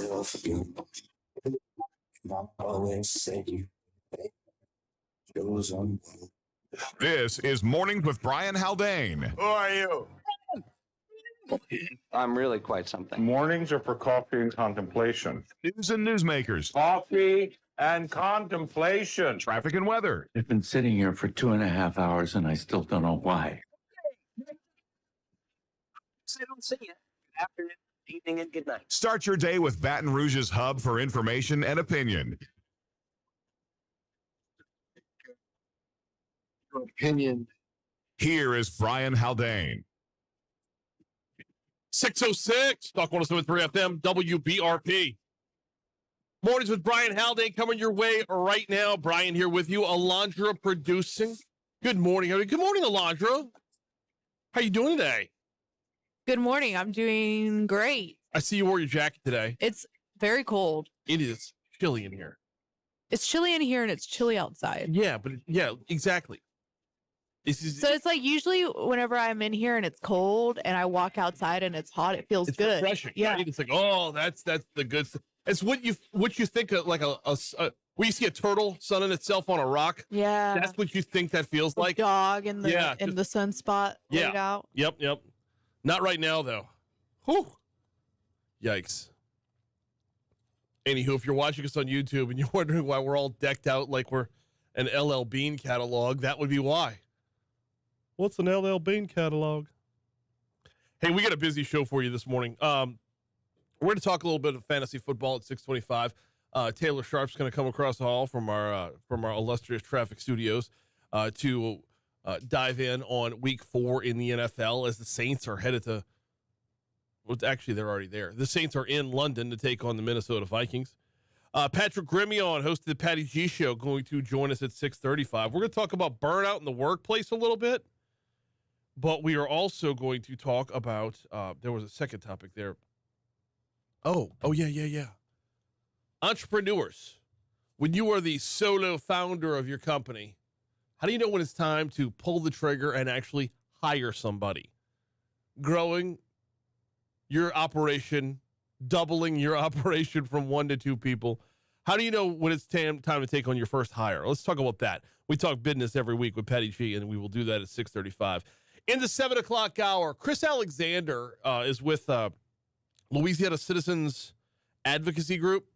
myself again. I always said you goes on. This is Mornings with Brian Haldane. Who are you? I'm really quite something. Mornings are for coffee and contemplation. News and newsmakers. Coffee and contemplation. Traffic and weather. I've been sitting here for 2.5 hours and I still don't know why. So I don't see you. Good afternoon, evening, and good night. Start your day with Baton Rouge's hub for information and opinion. Your opinion. Here is Brian Haldane. 606, Talk 107.3 FM, WBRP. Mornings with Brian Haldane coming your way right now. Brian here with you. Alondra producing. Good morning. Good morning, Alondra. How you doing today? Good morning. I'm doing great. I see you wore your jacket today. It's very cold. It is chilly in here. It's chilly in here and it's chilly outside. Yeah, but yeah, exactly. So it's like usually whenever I'm in here and it's cold and I walk outside and it's hot, it feels good. Refreshing. Yeah. Right? It's like, oh, that's the good stuff. It's what you think of like when you see a turtle sunning itself on a rock. Yeah. That's what you think that feels like. Dog in the the sunspot laid out. Yep. Not right now though. Whew. Yikes. Anywho, if you're watching us on YouTube and you're wondering why we're all decked out like we're an LL Bean catalog, that would be why. What's an LL Bean catalog? Hey, we got a busy show for you this morning. We're going to talk a little bit of fantasy football at 6:25. Taylor Sharp's going to come across the hall from our illustrious traffic studios to dive in on Week 4 in the NFL as the Saints are headed to. Well, actually, they're already there. The Saints are in London to take on the Minnesota Vikings. Patrick Grimion, host of the Patty G Show, going to join us at 6:35. We're going to talk about burnout in the workplace a little bit. But we are also going to talk about, there was a second topic there. Oh, yeah. Entrepreneurs. When you are the solo founder of your company, how do you know when it's time to pull the trigger and actually hire somebody? Growing your operation, doubling your operation from 1 to 2 people. How do you know when it's time to take on your first hire? Let's talk about that. We talk business every week with Patty G, and we will do that at 6:35. In the 7 o'clock hour, Chris Alexander is with Louisiana Citizens Advocacy Group.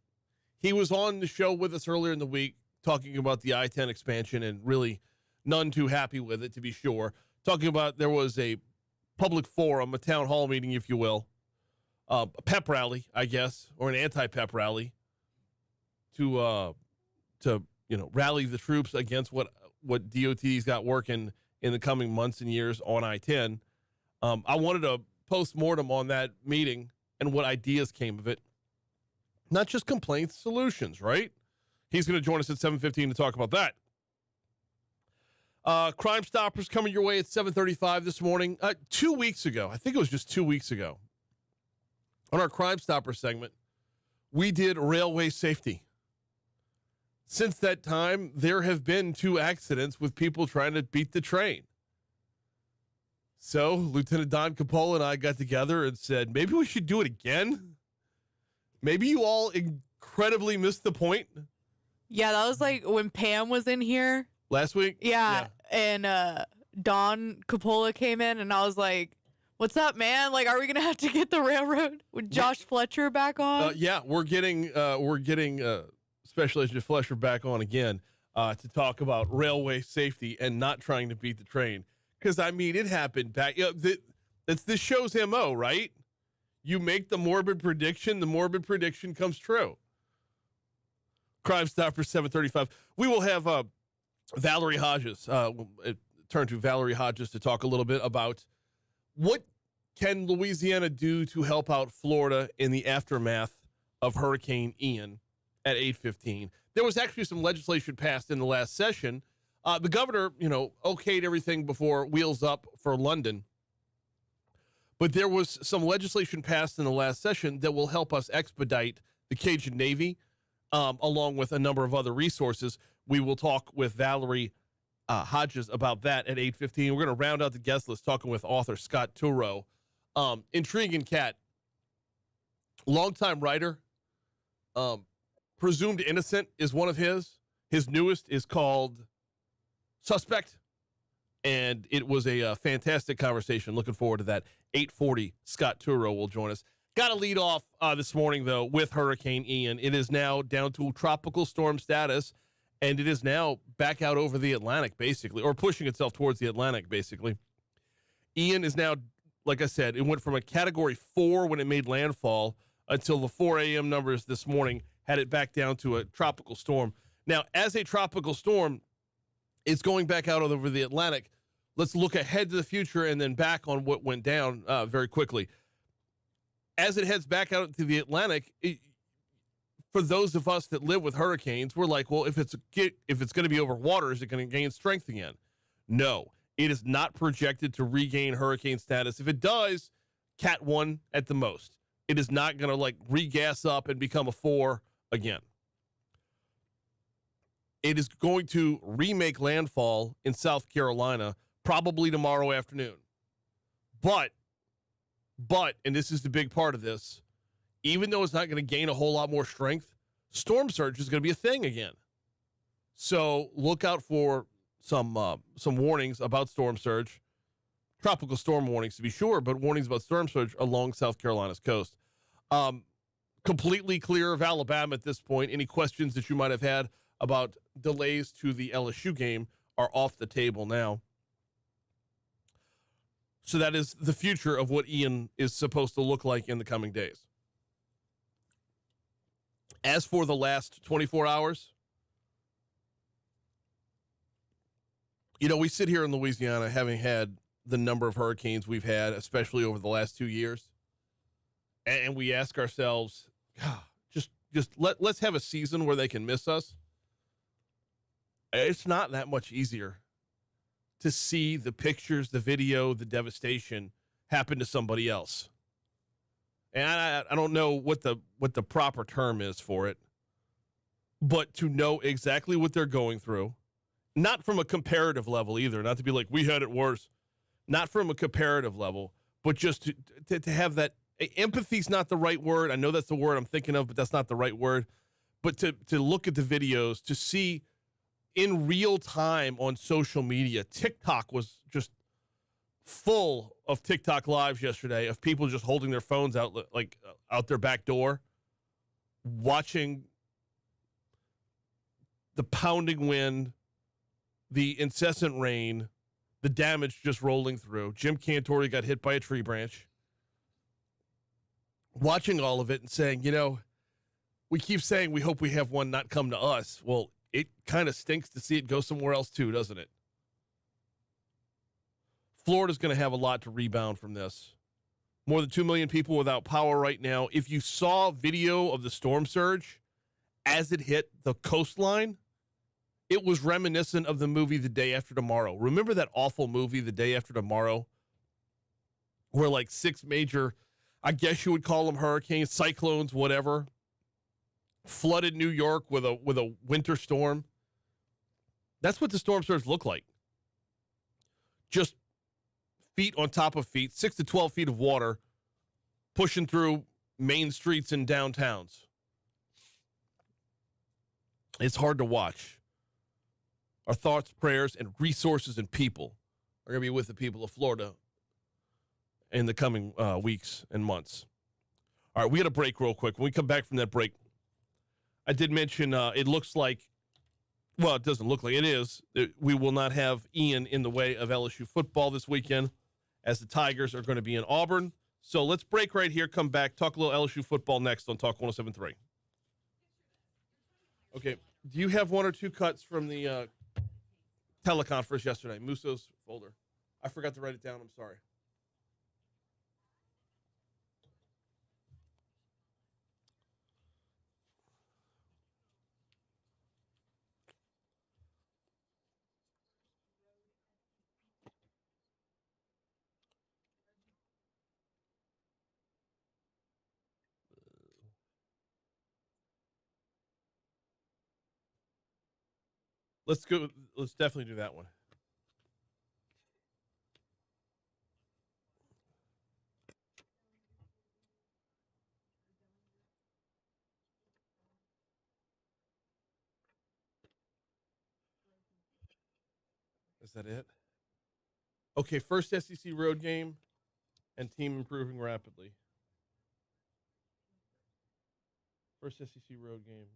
He was on the show with us earlier in the week talking about the I-10 expansion and really none too happy with it, to be sure. Talking about there was a public forum, a town hall meeting, if you will, a pep rally, I guess, or an anti-pep rally to rally the troops against what DOT's got working in the coming months and years on I-10. I wanted to post-mortem on that meeting and what ideas came of it. Not just complaints, solutions, right? He's going to join us at 7:15 to talk about that. Crimestoppers coming your way at 7:35 this morning. 2 weeks ago, I think it was just 2 weeks ago, on our Crimestoppers segment, we did railway safety. Since that time, there have been 2 accidents with people trying to beat the train. So Lieutenant Don Capola and I got together and said, maybe we should do it again. Maybe you all incredibly missed the point. Yeah, that was like when Pam was in here. Last week? Yeah. And Don Capola came in and I was like, what's up, man? Like, are we going to have to get the railroad with Josh Fletcher back on? Yeah, we're getting Special Agent Fletcher back on again to talk about railway safety and not trying to beat the train. Because, I mean, it happened back. It's this show's MO, right? You make the morbid prediction comes true. Crimestoppers 7:35. We will have Valerie Hodges, turn to Valerie Hodges to talk a little bit about what can Louisiana do to help out Florida in the aftermath of Hurricane Ian at 8:15. There was actually some legislation passed in the last session. The governor, okayed everything before Wheels Up for London. But there was some legislation passed in the last session that will help us expedite the Cajun Navy, along with a number of other resources. We will talk with Valerie Hodges about that at 8:15. We're going to round out the guest list talking with author Scott Turow. Intriguing cat, longtime writer, Presumed Innocent is one of his. His newest is called Suspect. And it was a fantastic conversation. Looking forward to that. 8:40, Scott Turow will join us. Got to lead off this morning, though, with Hurricane Ian. It is now down to tropical storm status, and it is now back out over the Atlantic, basically, or pushing itself towards the Atlantic, basically. Ian is now, like I said, it went from a Category 4 when it made landfall until the 4 a.m. numbers this morning had it back down to a tropical storm. Now, as a tropical storm, it's going back out over the Atlantic. Let's look ahead to the future and then back on what went down very quickly. As it heads back out to the Atlantic, for those of us that live with hurricanes, we're like, well, if it's going to be over water, is it going to gain strength again? No, it is not projected to regain hurricane status. If it does, Cat 1 at the most. It is not going to like regas up and become a 4 again. It is going to remake landfall in South Carolina probably tomorrow afternoon. But, and this is the big part of this, even though it's not going to gain a whole lot more strength, storm surge is going to be a thing again. So look out for some warnings about storm surge, tropical storm warnings to be sure, but warnings about storm surge along South Carolina's coast. Completely clear of Alabama at this point. Any questions that you might have had about delays to the LSU game are off the table now. So that is the future of what Ian is supposed to look like in the coming days. As for the last 24 hours, we sit here in Louisiana having had the number of hurricanes we've had, especially over the last 2 years. And we ask ourselves, let's have a season where they can miss us. It's not that much easier to see the pictures, the video, the devastation happen to somebody else. And I don't know what the proper term is for it, but to know exactly what they're going through, not from a comparative level either, not to be like, we had it worse, not from a comparative level, but just to have that. Empathy's not the right word. I know that's the word I'm thinking of, but that's not the right word. But to look at the videos, to see in real time on social media, TikTok was just full of TikTok lives yesterday of people just holding their phones out their back door, watching the pounding wind, the incessant rain, the damage just rolling through. Jim Cantori got hit by a tree branch. Watching all of it and saying, we keep saying we hope we have one not come to us. Well, it kind of stinks to see it go somewhere else too, doesn't it? Florida's going to have a lot to rebound from this. More than 2 million people without power right now. If you saw video of the storm surge as it hit the coastline, it was reminiscent of the movie The Day After Tomorrow. Remember that awful movie, The Day After Tomorrow, where like 6 major, I guess you would call them hurricanes, cyclones, whatever, flooded New York with a winter storm? That's what the storm surge look like. Just feet on top of feet, 6 to 12 feet of water pushing through main streets and downtowns. It's hard to watch. Our thoughts, prayers, and resources and people are going to be with the people of Florida in the coming weeks and months. All right, we got a break real quick. When we come back from that break, I did mention it looks like, well, it doesn't look like it is. We will not have Ian in the way of LSU football this weekend as the Tigers are going to be in Auburn. So let's break right here, come back, talk a little LSU football next on Talk 107.3. Okay, do you have one or two cuts from the teleconference yesterday, Muso's folder? I forgot to write it down. I'm sorry. Let's go. Let's definitely do that one. Is that it? Okay, first SEC road game and team improving rapidly. First SEC road game.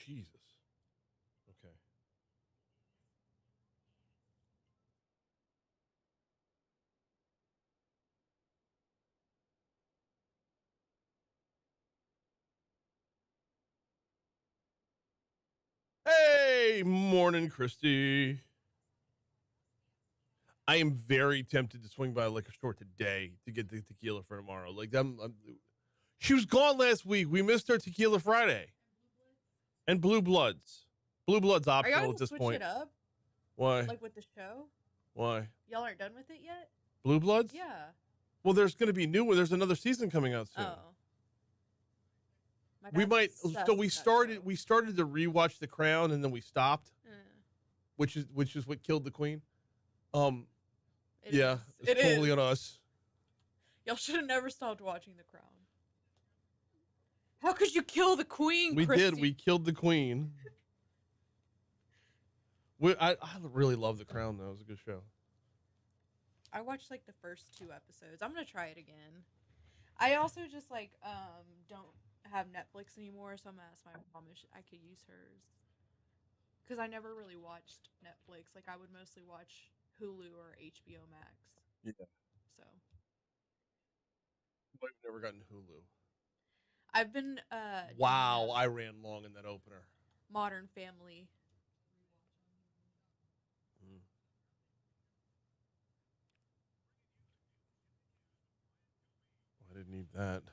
Jesus. Okay. Hey, morning, Christy. I am very tempted to swing by a liquor store today to get the tequila for tomorrow. Like, she was gone last week. We missed her Tequila Friday. And Blue Bloods. Blue Bloods Are y'all optional gonna at this switch point. it up? Why? Like with the show? Why? Y'all aren't done with it yet? Blue Bloods? Yeah. Well, there's going to be new one. There's another season coming out soon. Oh. My We dad's might. obsessed So we with that started. show. We started to rewatch The Crown, and then we stopped, Eh, which is what killed the Queen. it Yeah, is. it's It totally is. on us. Y'all should have never stopped watching The Crown. How could you kill the Queen, We Christy? did. We killed the Queen. I really love The Crown, though. It was a good show. I watched like the first 2 episodes. I'm gonna try it again. I also just like don't have Netflix anymore, so I'm gonna ask my mom if I could use hers. Because I never really watched Netflix. Like I would mostly watch Hulu or HBO Max. Yeah. So I've never gotten Hulu. I've been Wow, doing, I ran long in that opener. Modern Family. I didn't need that.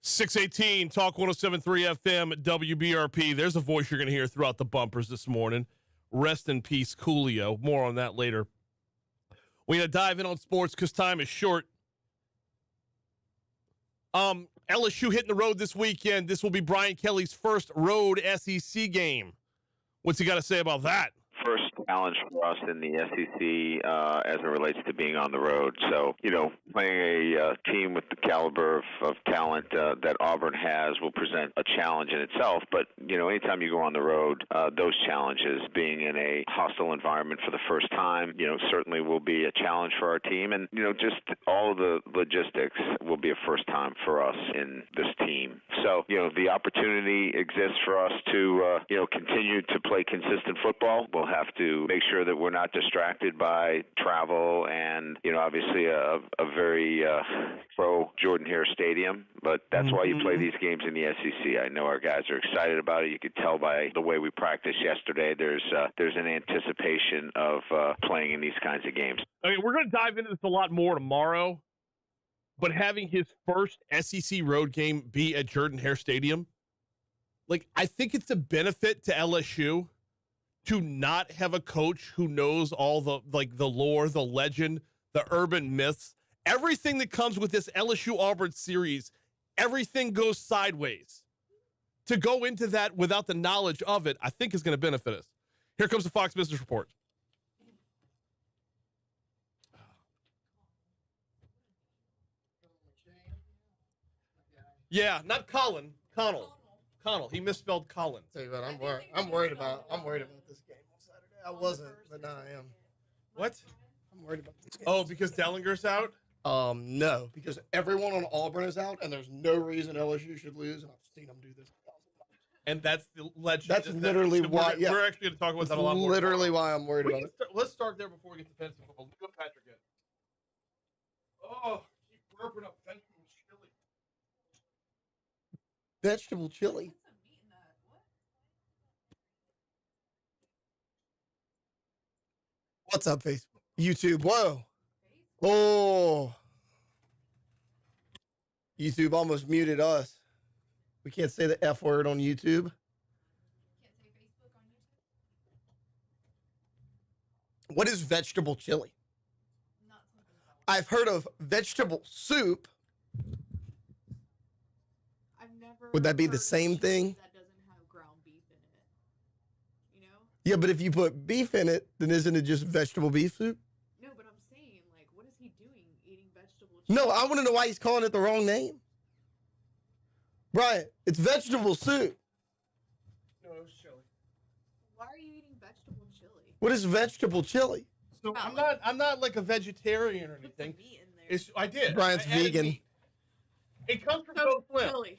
.618 Talk 107.3 FM WBRP. There's a voice you're going to hear throughout the bumpers this morning. Rest in peace, Coolio. More on that later. We're going to dive in on sports because time is short. LSU hitting the road this weekend. This will be Brian Kelly's first road SEC game. What's he got to say about that? First challenge for us in the SEC as it relates to being on the road. So, playing a team with the caliber of talent that Auburn has will present a challenge in itself. But, anytime you go on the road, those challenges, being in a hostile environment for the first time, certainly will be a challenge for our team. And, just all of the logistics will be a first time for us in this team. So, the opportunity exists for us to, continue to play consistent football. We'll have to make sure that we're not distracted by travel and, obviously a very pro Jordan Hare Stadium. But that's why you play these games in the SEC. I know our guys are excited about it. You could tell by the way we practiced yesterday. There's an anticipation of playing in these kinds of games. Okay, we're going to dive into this a lot more tomorrow. But having his first SEC road game be at Jordan Hare Stadium, I think it's a benefit to LSU to not have a coach who knows all the lore, the legend, the urban myths, everything that comes with this LSU Auburn series. Everything goes sideways. To go into that without the knowledge of it, I think is going to benefit us. Here comes the Fox Business Report. Yeah, not Colin. Connell. He misspelled Colin. Tell you what, I'm worried about this game on Saturday. I wasn't, but now I am. What? I'm worried about this game. Oh, because Dellinger's out? No, because everyone on Auburn is out, and there's no reason LSU should lose. And I've seen them do this 1,000 times. And that's the legend. That's literally why. Yeah, we're actually going to talk about that a lot more. Literally why I'm worried about it. Let's start there before we get to fantasy football. Go Patrick in. Oh, keep burping up vegetable chili. Vegetable chili. What's up, Facebook? YouTube. Whoa. Oh. YouTube almost muted us. We can't say the F word on YouTube. Can't say Facebook on YouTube. What is vegetable chili? Not something about. I've heard of vegetable soup. I've never. Would that be the heard of same chili thing? That doesn't have ground beef in it. You know? Yeah, but if you put beef in it, then isn't it just vegetable beef soup? No, but I'm saying, like, what is he doing eating vegetable chili? No, I want to know why he's calling it the wrong name. Brian, it's vegetable soup. No, it was chili. Why are you eating vegetable chili? What is vegetable chili? So Well, I'm not like a vegetarian or Put anything. some meat in there. It's I did. Brian's I added vegan. meat. It comes from so Ghost Slim. chili.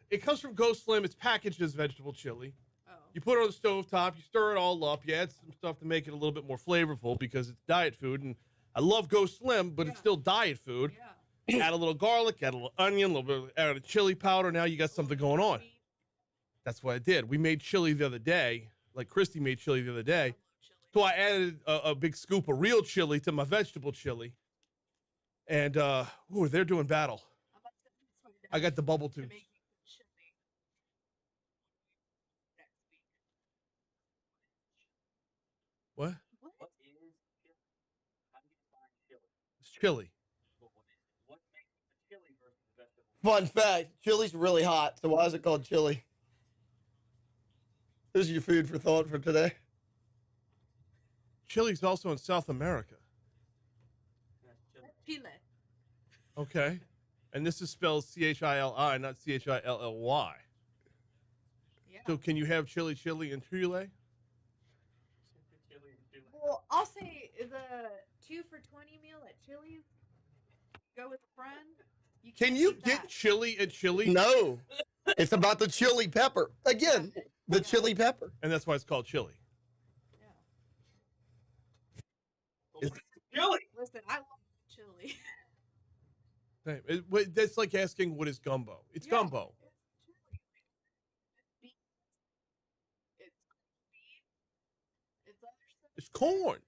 It comes from Ghost Slim. It's packaged as vegetable chili. Oh. You put it on the stovetop, you stir it all up, you add some stuff to make it a little bit more flavorful because it's diet food. And I love Ghost Slim, but it's still diet food. Yeah. Add a little garlic, add a little onion, a little bit add a chili powder. Now you got something going on. That's what I did. We made chili the other day, like Christy made chili the other day. So I added a big scoop of real chili to my vegetable chili. And ooh, they're doing battle. I got the bubble tubes. What? It's chili. Fun fact, chili's really hot, so why is it called chili? This is your food for thought for today. Chili's also in South America. Chile. Okay. And this is spelled C-H-I-L-I, not C-H-I-L-L-Y. Yeah. So can you have chili in Chile? Well, I'll say the 2 for $20 meal at Chili's. Go with a friend. Can you beat get that. chili at Chili? No, it's about the chili pepper. Again, the chili pepper. And that's why it's called chili. Yeah. It's Chili. Listen, I love chili. That's like asking what is gumbo. It's Yeah. gumbo. It's chili. It's beef. It's beef. It's other stuff. It's corn.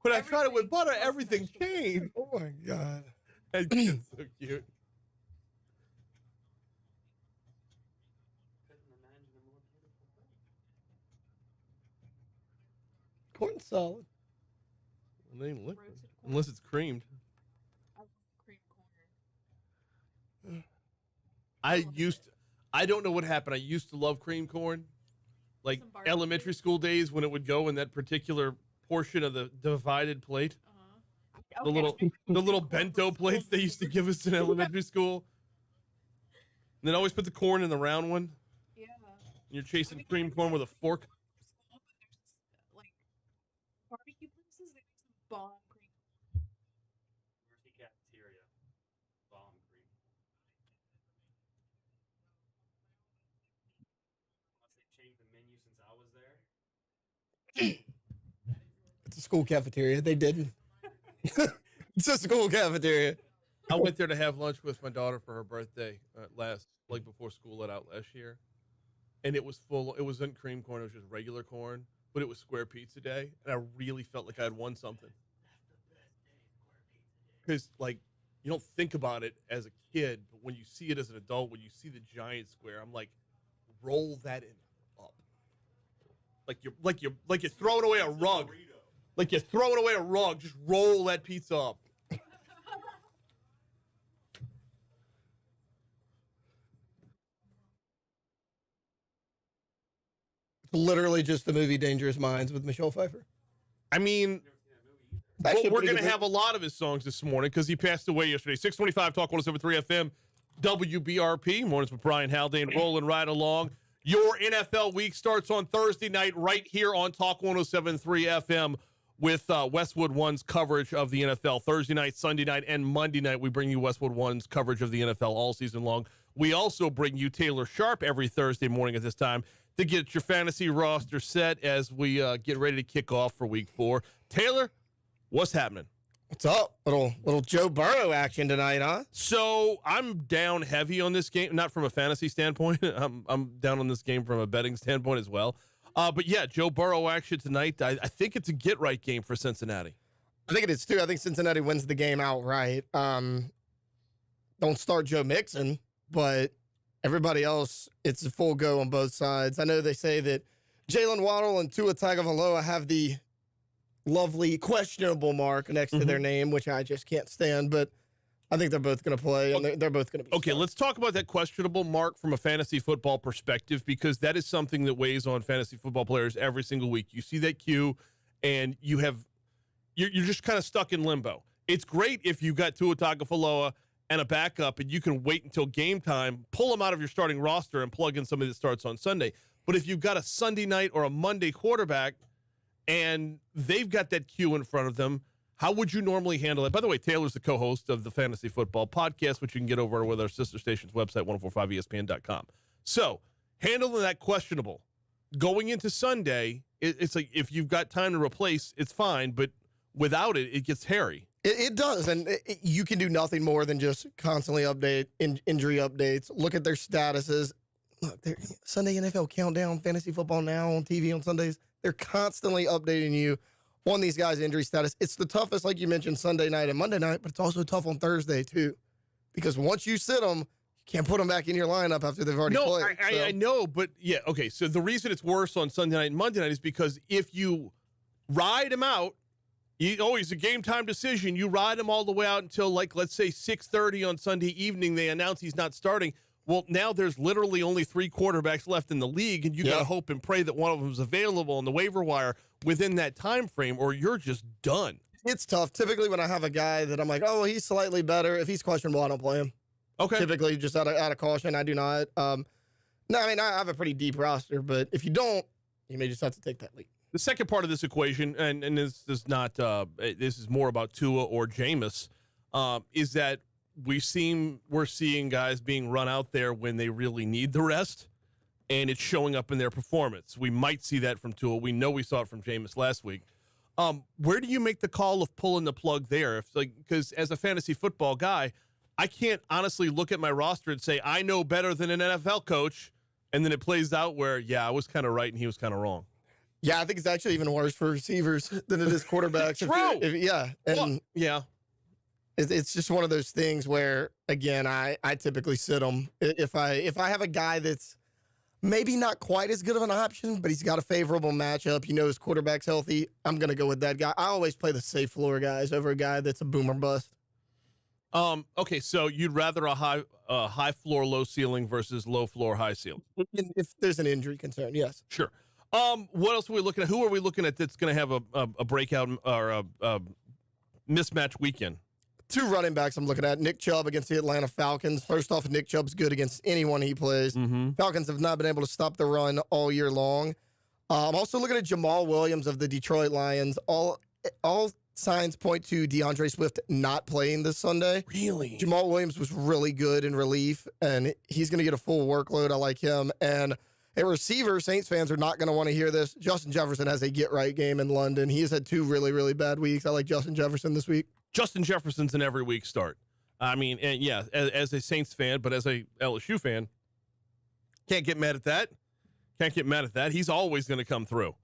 When I tried it with butter, everything changed. Oh my God. That's just so cute. Corn salad. Well, they ain't liquid. Roasted corn. Unless it's creamed. I love cream corn. I don't know what happened. I used to love cream corn. Like Some barbecue. elementary school days when it would go in that particular portion of the divided plate. The little bento plates they used to give us in elementary school. And then always put the corn in the round one. Yeah. And you're chasing cream corn with a fork. Like barbecue places, they make some bomb cream. University cafeteria. Bomb cream. Unless they've changed the menu since I was there. It's a school cafeteria. They didn't. It's a school cafeteria. I went there to have lunch with my daughter for her birthday before school let out last year. And it was it wasn't cream corn, it was just regular corn, but it was square pizza day. And I really felt like I had won something. Because, like, you don't think about it as a kid, but when you see it as an adult, when you see the giant square, I'm like, roll that in up. Like you're throwing away a rug. Like you're throwing away a rug, just roll that pizza up. It's literally just the movie Dangerous Minds with Michelle Pfeiffer. I mean, Actually, we're pretty going to good have a lot of his songs this morning because he passed away yesterday. 625 Talk 107.3 FM, WBRP. Mornings with Brian Haldane rolling right along. Your NFL week starts on Thursday night right here on Talk 107.3 FM with Westwood One's coverage of the NFL. Thursday night, Sunday night, and Monday night, we bring you Westwood One's coverage of the NFL all season long. We also bring you Taylor Sharp every Thursday morning at this time to get your fantasy roster set as we get ready to kick off for week 4. Taylor, what's happening? What's up? Little Joe Burrow action tonight, huh? So I'm down heavy on this game, not from a fantasy standpoint. I'm down on this game from a betting standpoint as well. But yeah, Joe Burrow action tonight. I think it's a get-right game for Cincinnati. I think it is too. I think Cincinnati wins the game outright. Don't start Joe Mixon, but everybody else, it's a full go on both sides. I know they say that Jalen Waddle and Tua Tagovailoa have the lovely questionable mark next to their name, which I just can't stand, but I think they're both going to play, and they're both going to be okay. Let's talk about that questionable mark from a fantasy football perspective, because that is something that weighs on fantasy football players every single week. You see that cue, and you're just kind of stuck in limbo. It's great if you got Tua Tagovailoa and a backup, and you can wait until game time, pull them out of your starting roster, and plug in somebody that starts on Sunday. But if you've got a Sunday night or a Monday quarterback, and they've got that cue in front of them, how would you normally handle it? By the way, Taylor's the co-host of the Fantasy Football Podcast, which you can get over with our sister station's website, 1045ESPN.com. So, handling that questionable. Going into Sunday, it's like if you've got time to replace, it's fine, but without it, it gets hairy. It does, and you can do nothing more than just constantly update injury updates, look at their statuses. Look, Sunday NFL Countdown, Fantasy Football Now on TV on Sundays. They're constantly updating you on these guys' injury status. It's the toughest, like you mentioned, Sunday night and Monday night, but it's also tough on Thursday, too. Because once you sit them, you can't put them back in your lineup after they've already played. I know, but yeah, okay. So the reason it's worse on Sunday night and Monday night is because if you ride them out, it's a game time decision. You ride him all the way out until, like, let's say 6:30 on Sunday evening. They announce he's not starting. Well, now there's literally only 3 quarterbacks left in the league, and you got to hope and pray that one of them is available on the waiver wire within that time frame, or you're just done. It's tough. Typically, when I have a guy that I'm like, oh, well, he's slightly better. If he's questionable, I don't play him. Okay. Typically, just out of caution, I do not. No, I mean, I have a pretty deep roster, but if you don't, you may just have to take that lead. The second part of this equation, and this is not this is more about Tua or Jameis, is that we're seeing guys being run out there when they really need the rest, and it's showing up in their performance. We might see that from Tua. We know we saw it from Jameis last week. Where do you make the call of pulling the plug there? Because as a fantasy football guy, I can't honestly look at my roster and say I know better than an NFL coach, and then it plays out where, I was kind of right and he was kind of wrong. Yeah, I think it's actually even worse for receivers than it is quarterbacks. True. It's just one of those things where, again, I typically sit them. If I have a guy that's maybe not quite as good of an option, but he's got a favorable matchup, his quarterback's healthy, I'm going to go with that guy. I always play the safe floor guys over a guy that's a boomer bust. Okay, so you'd rather a high floor, low ceiling versus low floor, high ceiling? If there's an injury concern, yes. Sure. What else are we looking at? Who are we looking at that's going to have a breakout or a mismatch weekend? 2 running backs I'm looking at. Nick Chubb against the Atlanta Falcons. First off, Nick Chubb's good against anyone he plays. Falcons have not been able to stop the run all year long. I'm also looking at Jamal Williams of the Detroit Lions. All signs point to DeAndre Swift not playing this Sunday. Really? Jamal Williams was really good in relief, and he's going to get a full workload. I like him. And a receiver, Saints fans are not going to want to hear this. Justin Jefferson has a get-right game in London. He has had 2 really, really bad weeks. I like Justin Jefferson this week. Justin Jefferson's an every week start. I mean, and as a Saints fan, but as a LSU fan, can't get mad at that. He's always going to come through.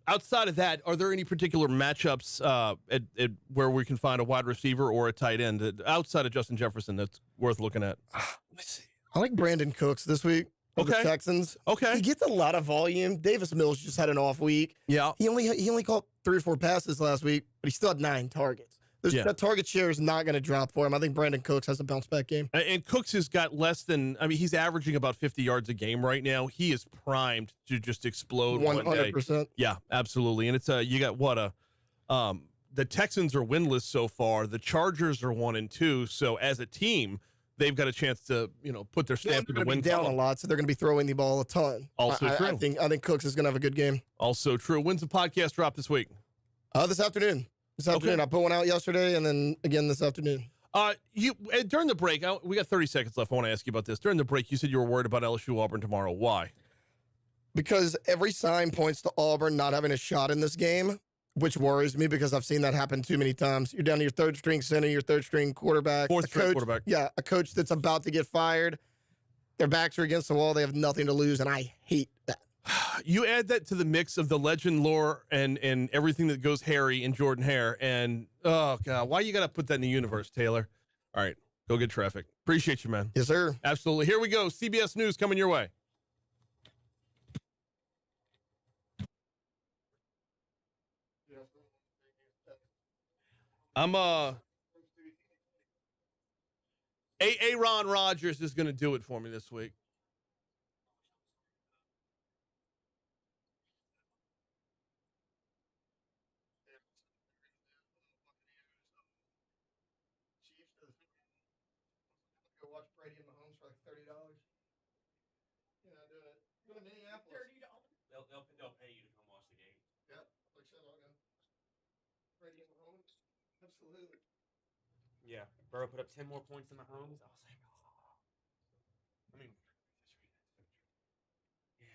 Outside of that, are there any particular matchups at where we can find a wide receiver or a tight end outside of Justin Jefferson that's worth looking at? Let's see. I like Brandon Cooks this week. The Texans. Okay. He gets a lot of volume. Davis Mills just had an off week. Yeah. He only caught 3 or 4 passes last week, but he still had 9 targets. That target share is not going to drop for him. I think Brandon Cooks has a bounce back game. And Cooks has got he's averaging about 50 yards a game right now. He is primed to just explode 100%. One day. Yeah, absolutely. And it's you got the Texans are winless so far. The Chargers are 1-2. So as a team, they've got a chance to, put their stamp in the win down a lot, so they're going to be throwing the ball a ton. Also true. I think Cooks is going to have a good game. Also true. When's the podcast drop this week? This afternoon. I put one out yesterday, and then again this afternoon. During the break, we got 30 seconds left. I want to ask you about this. During the break, you said you were worried about LSU Auburn tomorrow. Why? Because every sign points to Auburn not having a shot in this game, which worries me because I've seen that happen too many times. You're down to your 3rd string center, your 3rd string quarterback. 4th string quarterback. Yeah, a coach that's about to get fired. Their backs are against the wall. They have nothing to lose, and I hate that. You add that to the mix of the legend lore and everything that goes Harry and Jordan Hare, and oh god, why you got to put that in the universe, Taylor? All right, go get traffic. Appreciate you, man. Yes, sir. Absolutely. Here we go. CBS News coming your way. I'm Aaron Rodgers is going to do it for me this week. Go watch Brady and Mahomes for like $30. You know, doing it. Go to Minneapolis. They'll pay you to come watch the game. Yep. Like I said, I'll go. Brady and Mahomes. Absolutely. Yeah, Burrow put up 10 more points than Mahomes. I was like, oh. I mean, yeah.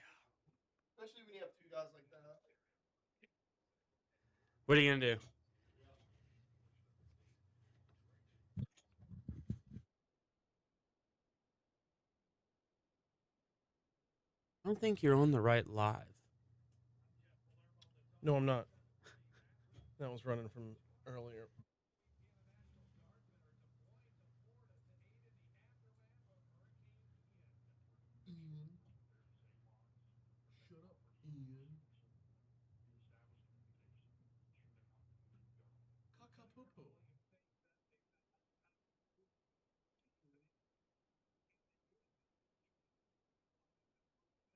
Especially when you have two guys like that. What are you gonna do? I don't think you're on the right live. No, I'm not. That was running from earlier. Ian. Shut up, Ian. Kakapopo.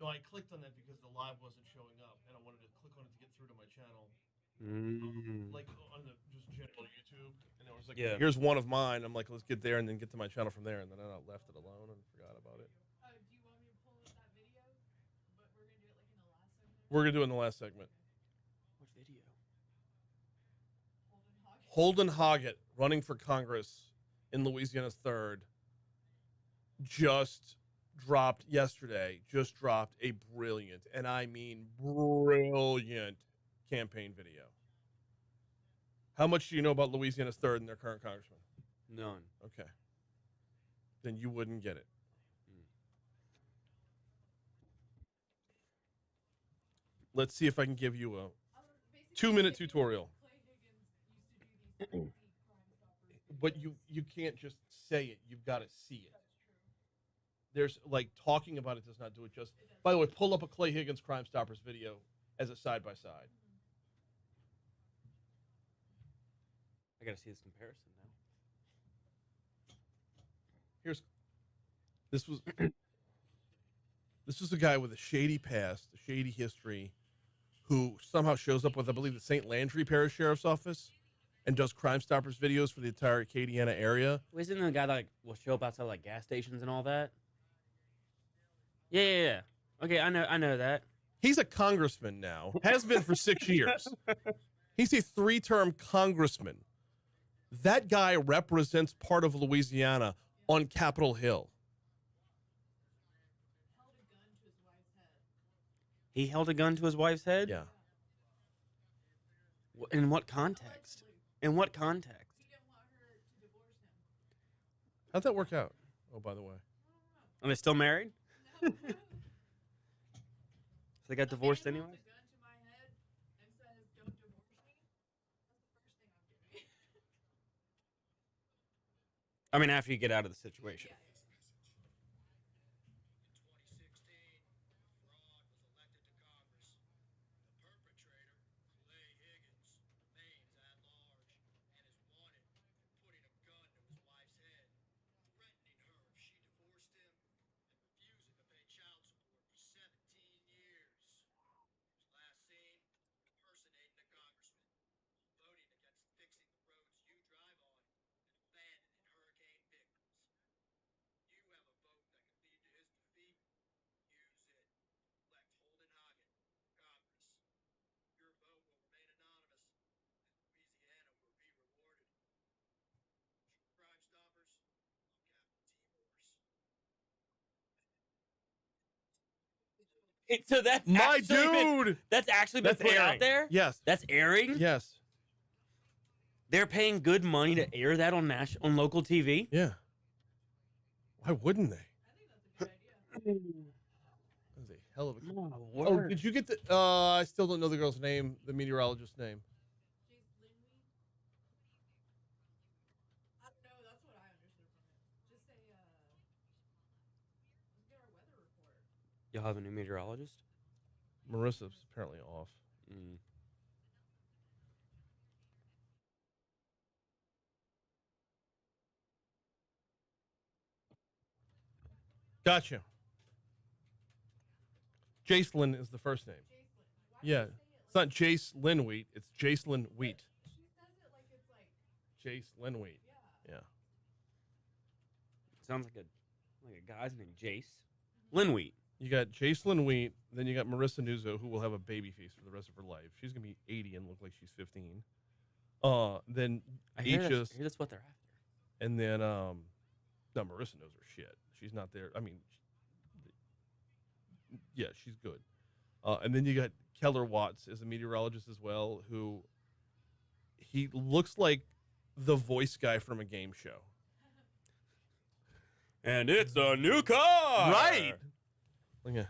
No, I clicked on that because the live wasn't showing up, and I wanted to click on it to get through to my channel. Like on the just general YouTube, and it was like, Yeah. Here's one of mine. I'm like, let's get there and then get to my channel from there, and then I left it alone and forgot about it. Do you want me to pull up that video? But we're gonna do it like in the last segment. We're gonna do it in the last segment. What video? Holden Hoggett running for Congress in Louisiana's 3rd just dropped yesterday. Just dropped a brilliant, and I mean brilliant, campaign video. How much do you know about Louisiana's 3rd and their current congressman? None. Okay. Then you wouldn't get it. Let's see if I can give you a 2-minute tutorial. But you can't just say it. You've got to see it. There's like talking about it does not do it justice. By the way, pull up a Clay Higgins Crimestoppers video as a side-by-side. I gotta see this comparison now. This was a guy with a shady past, a shady history, who somehow shows up with, I believe, the St. Landry Parish Sheriff's Office and does Crimestoppers videos for the entire Acadiana area. Well, isn't the guy that will show up outside like gas stations and all that? Yeah. Okay, I know that. He's a congressman now. Has been for 6 years. He's a 3-term congressman. That guy represents part of Louisiana on Capitol Hill. He held a gun to his wife's head? Yeah. In what context? In what context? How'd that work out? Oh, by the way. Are they still married? So they got divorced anyway? I mean, after you get out of the situation. So that's my dude. That's actually been put out there? Yes. That's airing? Yes. They're paying good money to air that on local TV? Yeah. Why wouldn't they? That is a hell of a. Oh, Oh, word. did you get the? I still don't know the girl's name, the meteorologist's name. I don't know. That's what I understood from it. Just say, let's get our weather report. Y'all have a new meteorologist? Marissa's apparently off. Mm. Gotcha. Jacelyn is the first name. Yeah. It's not Jace Linwheat. It's Jacelyn Wheat. She says it like it's like. Jace Linwheat. Yeah. Sounds like a guy's named Jace. Linwheat. You got Jacelyn Wheat. Then you got Marissa Nuzzo, who will have a baby face for the rest of her life. She's going to be 80 and look like she's 15. Then I hear Aegis. that's what they're after. And then, no, Marissa knows her shit. She's not there. I mean, yeah, she's good. And then you got Keller Watts as a meteorologist as well, who he looks like the voice guy from a game show. And it's a new car. Right. Look at.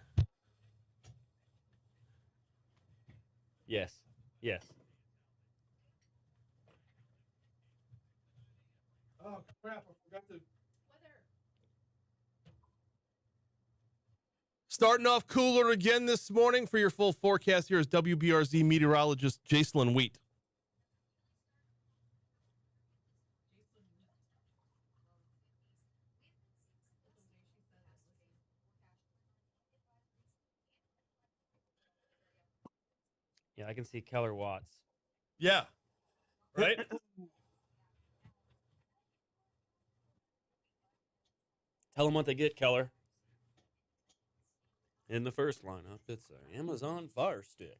Yes. Yes. Oh, crap. I forgot to. Starting off cooler again this morning. For your full forecast, here is WBRZ meteorologist Jacelyn Wheat. Yeah, I can see Keller Watts. Yeah. Right? Tell them what they get, Keller. In the first lineup, it's an Amazon Fire Stick.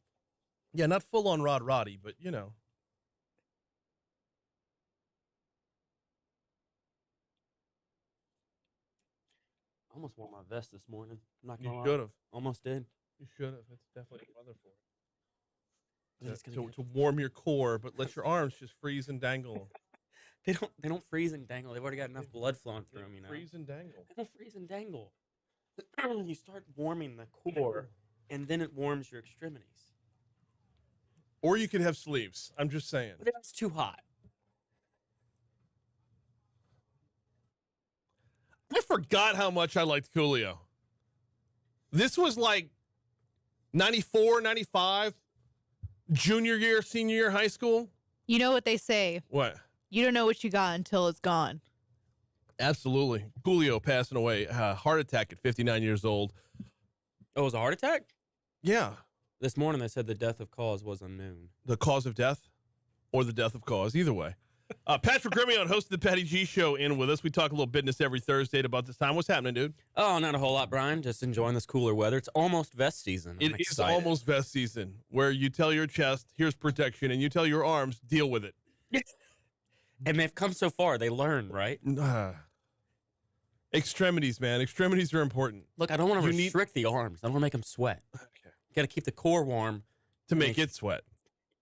Yeah, not full on Rod Roddy, but you know. I almost wore my vest this morning. I'm not You gonna lie. should have. Almost did. You should have. It's definitely weather for But it. it's gonna To warm your core, but let your arms just freeze and dangle. They don't freeze and dangle. They've already got enough blood flowing through them, you know. Freeze and dangle. They don't freeze and dangle. You start warming the core, and then it warms your extremities. Or you could have sleeves. I'm just saying. But that's too hot. I forgot how much I liked Coolio. This was like 94, 95, junior year, senior year, high school. You know what they say. What? You don't know what you got until it's gone. Absolutely. Coolio passing away, heart attack at 59 years old. Oh, it was a heart attack? Yeah. This morning they said the death of cause was unknown. The cause of death or the death of cause, either way. Patrick Grimion, host of the Patty G Show, in with us. We talk a little business every Thursday at about this time. What's happening, dude? Oh, not a whole lot, Brian. Just enjoying this cooler weather. It's almost vest season. I'm It is excited. almost vest season, where you tell your chest, here's protection, and you tell your arms, deal with it. And they've come so far. They learn, right? Extremities, man. Extremities are important. Look, I don't want to You need- restrict the arms. I don't want to make them sweat. Okay. Got to keep the core warm. To make it sweat.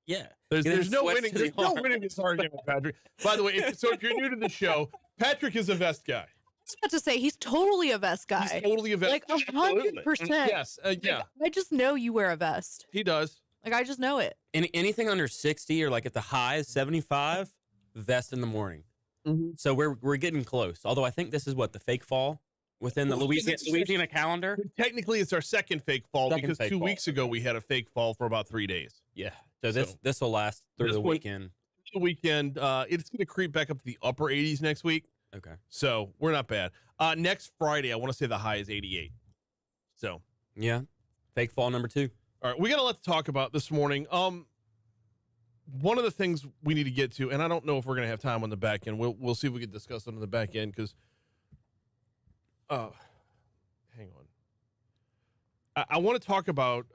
Yeah. There's Get them no sweats winning. to the There's no arm. winning this argument, Patrick. By the way, if you're new to the show, Patrick is a vest guy. I was about to say, he's totally a vest guy. He's totally a vest. Like Absolutely. 100%. Yes. Yeah. I just know you wear a vest. He does. Like, I just know it. Anything under 60 or like at the high is 75, vest in the morning. Mm-hmm. So we're getting close. Although I think this is what the fake fall within the Well, Louisiana calendar. Technically, it's our second fake fall Second because fake 2 fall. weeks ago we had a fake fall for about 3 days. Yeah. So this will last through This the one- weekend. The weekend, it's going to creep back up to the upper 80s next week. Okay. So we're not bad. Next Friday, I want to say the high is 88. So, Yeah. Fake fall number 2. all right, we got a lot to talk about this morning. One of the things we need to get to, and I don't know if we're going to have time on the back end. We'll see if we can discuss it on the back end because, hang on. I want to talk about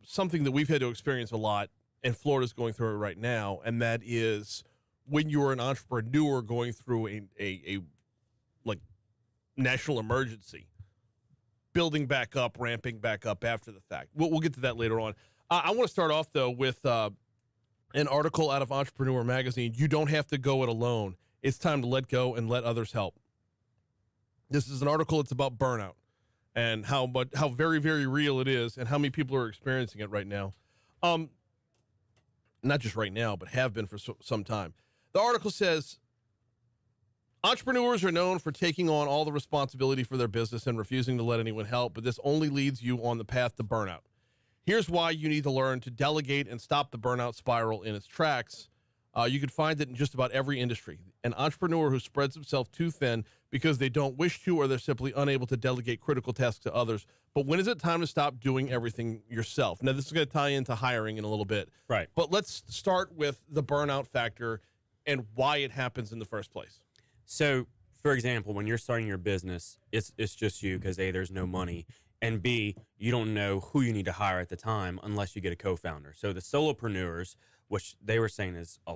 something that we've had to experience a lot, and Florida's going through it right now, and that is when you're an entrepreneur going through a like national emergency, building back up, ramping back up after the fact. We'll get to that later on. I want to start off though with an article out of Entrepreneur Magazine. You don't have to go it alone. It's time to let go and let others help. This is an article. It's about burnout. and how very, very real it is, and how many people are experiencing it right now. Not just right now, but have been for some time. The article says, entrepreneurs are known for taking on all the responsibility for their business and refusing to let anyone help, but this only leads you on the path to burnout. Here's why you need to learn to delegate and stop the burnout spiral in its tracks. You can find it in just about every industry. An entrepreneur who spreads himself too thin because they don't wish to, or they're simply unable to delegate critical tasks to others. But when is it time to stop doing everything yourself? Now, this is going to tie into hiring in a little bit. Right. But let's start with the burnout factor and why it happens in the first place. So, for example, when you're starting your business, it's just you because A, there's no money, and B, you don't know who you need to hire at the time unless you get a co-founder. So the solopreneurs, which they were saying is a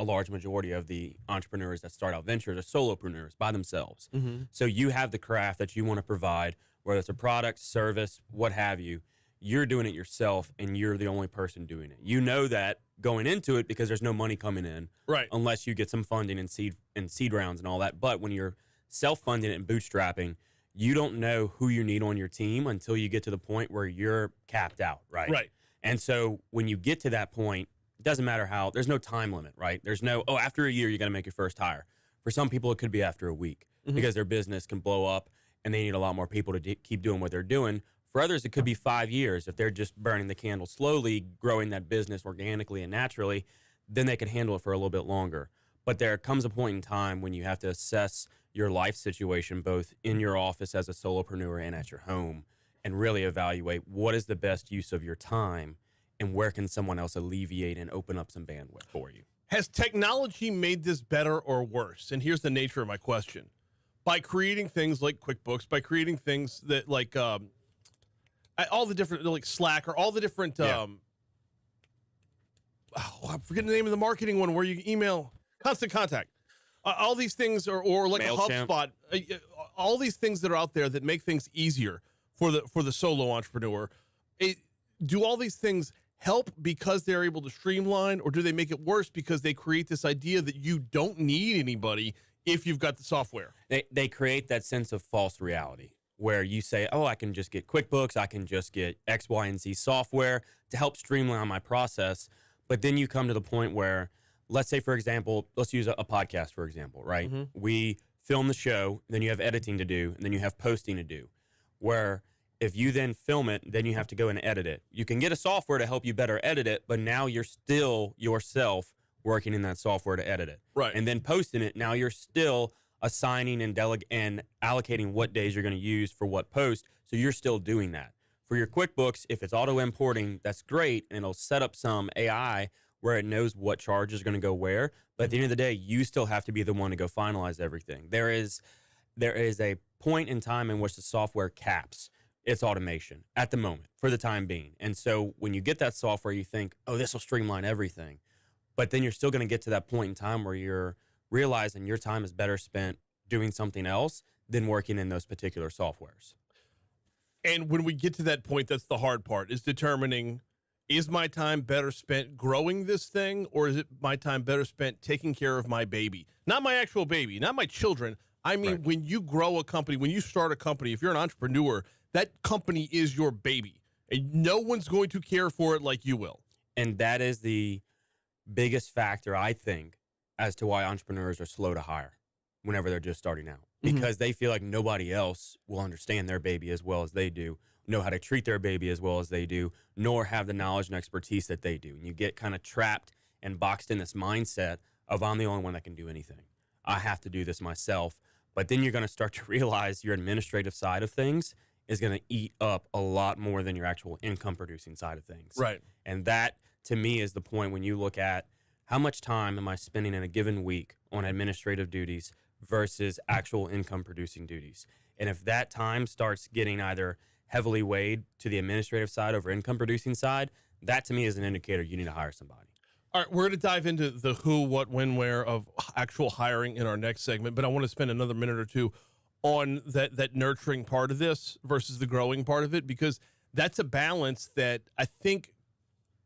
large majority of the entrepreneurs that start out ventures are solopreneurs by themselves. Mm-hmm. So you have the craft that you want to provide, whether it's a product, service, what have you. You're doing it yourself, and you're the only person doing it. You know that going into it because there's no money coming in, right? Unless you get some funding and seed rounds and all that. But when you're self-funding it and bootstrapping, you don't know who you need on your team until you get to the point where you're capped out, right? Right. And so when you get to that point, it doesn't matter how. There's no time limit, right? There's no after a year you got to make your first hire. For some people, it could be after a week because their business can blow up and they need a lot more people to keep doing what they're doing. For others, it could be 5 years. If they're just burning the candle slowly, growing that business organically and naturally, then they can handle it for a little bit longer. But there comes a point in time when you have to assess your life situation, both in your office as a solopreneur and at your home, and really evaluate what is the best use of your time and where can someone else alleviate and open up some bandwidth for you. Has technology made this better or worse? And here's the nature of my question. By creating things like QuickBooks, by creating things that like all the different, like Slack, or all the different, I'm forgetting the name of the marketing one where you email Constant Contact. All these things, or like MailChimp. a HubSpot, all these things that are out there that make things easier for the solo entrepreneur. Do all these things help because they're able to streamline, or do they make it worse because they create this idea that you don't need anybody if you've got the software? They create that sense of false reality where you say, oh, I can just get QuickBooks, I can just get X, Y, and Z software to help streamline my process. But then you come to the point where, let's say, for example, let's use a podcast, for example, right? Mm-hmm. We film the show, then you have editing to do, and then you have posting to do, where if you then film it, then you have to go and edit it. You can get a software to help you better edit it, but now you're still yourself working in that software to edit it. Right. And then posting it, now you're still assigning and allocating what days you're going to use for what post, so you're still doing that. For your QuickBooks, if it's auto-importing, that's great, and it'll set up some AI where it knows what charge is going to go where, but at the end of the day, you still have to be the one to go finalize everything. There is a point in time in which the software caps its automation at the moment for the time being. And so when you get that software, you think, oh, this will streamline everything. But then you're still going to get to that point in time where you're realizing your time is better spent doing something else than working in those particular softwares. And when we get to that point, that's the hard part, is determining, is my time better spent growing this thing, or is it my time better spent taking care of my baby? Not my actual baby, not my children. I mean, Right. When you grow a company, when you start a company, if you're an entrepreneur, that company is your baby, and no one's going to care for it like you will. And that is the biggest factor, I think, as to why entrepreneurs are slow to hire whenever they're just starting out, because they feel like nobody else will understand their baby as well as they do, know how to treat their baby as well as they do, nor have the knowledge and expertise that they do. And you get kind of trapped and boxed in this mindset of, I'm the only one that can do anything. I have to do this myself. But then you're going to start to realize your administrative side of things is going to eat up a lot more than your actual income producing side of things. Right. And that, to me, is the point when you look at how much time am I spending in a given week on administrative duties versus actual income producing duties. And if that time starts getting either heavily weighed to the administrative side over income producing side, that to me is an indicator you need to hire somebody. All right, we're going to dive into the who, what, when, where of actual hiring in our next segment, but I want to spend another minute or two on that nurturing part of this versus the growing part of it, because that's a balance that I think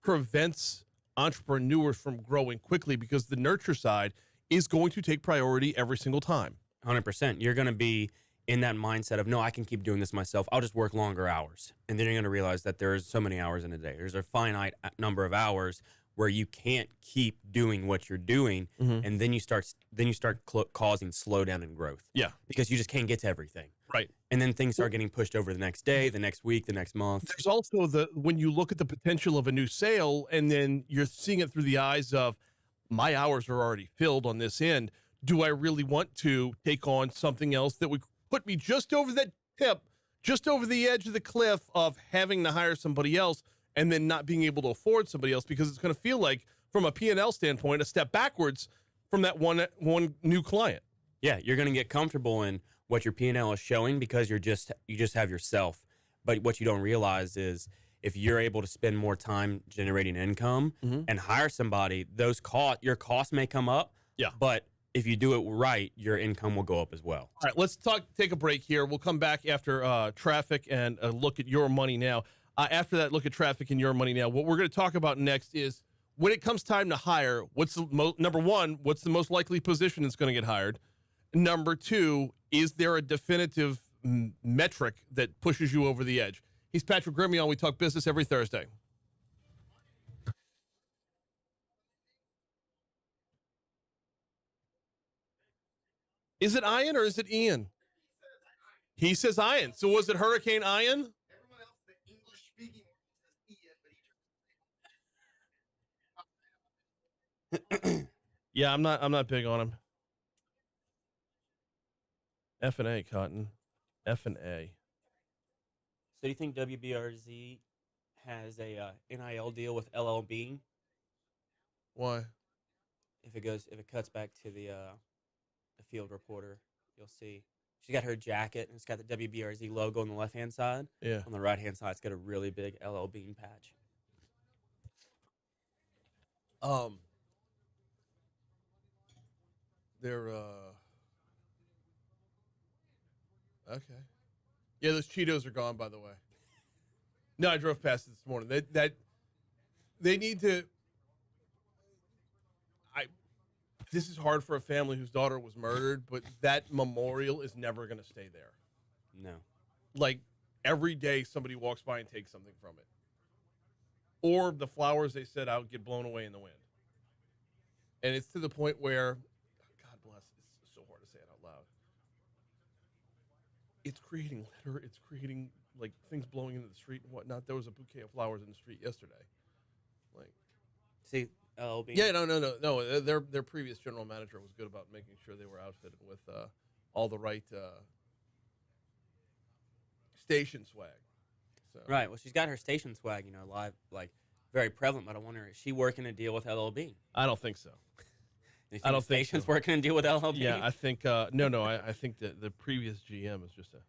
prevents entrepreneurs from growing quickly, because the nurture side is going to take priority every single time. 100%. You're going to be in that mindset of, no, I can keep doing this myself. I'll just work longer hours. And then you're going to realize that there's so many hours in a day. There's a finite number of hours where you can't keep doing what you're doing. And then you start causing slowdown in growth. Yeah. Because you just can't get to everything. Right. And then things start getting pushed over the next day, the next week, the next month. There's also when you look at the potential of a new sale and then you're seeing it through the eyes of, my hours are already filled on this end. Do I really want to take on something else that would put me just over that tip, just over the edge of the cliff of having to hire somebody else and then not being able to afford somebody else, because it's going to feel like, from a P&L standpoint, a step backwards from that one new client. Yeah, you're going to get comfortable in what your P&L is showing because you just have yourself. But what you don't realize is, if you're able to spend more time generating income and hire somebody, your costs may come up. Yeah. But if you do it right, your income will go up as well. All right, let's take a break here. We'll come back after traffic and a look at your money now. After that look at traffic and your money now, what we're going to talk about next is, when it comes time to hire, number one, what's the most likely position that's going to get hired? Number two, is there a definitive metric that pushes you over the edge? He's Patrick Grimion. We talk business every Thursday. Is it Ian or is it Ian? He says Ian. So was it Hurricane Ian? Everyone else, the English speaking says Ian, but Yeah, I'm not big on him. F&A, Cotton. F&A. So do you think WBRZ has a NIL deal with LL Bean? Why? If it cuts back to the field reporter, you'll see she's got her jacket and it's got the WBRZ logo on the left hand side. Yeah. On the right hand side, it's got a really big LL Bean patch. They're okay. Yeah, those Cheetos are gone, by the way. No, I drove past it this morning. They need to. This is hard for a family whose daughter was murdered, but that memorial is never going to stay there. No. Like, every day somebody walks by and takes something from it. Or the flowers they set out get blown away in the wind. And it's to the point where, God bless, it's so hard to say it out loud. It's creating litter. It's creating, like, things blowing into the street and whatnot. There was a bouquet of flowers in the street yesterday. Like, see, LL Bean? yeah, no. Their previous general manager was good about making sure they were outfitted with all the right station swag. So. Right. Well, she's got her station swag, live, like, very prevalent. But I wonder, is she working a deal with LL Bean? I don't think so. I don't think station's working a deal with LL Bean. Yeah, I think no. I think that the previous GM is just a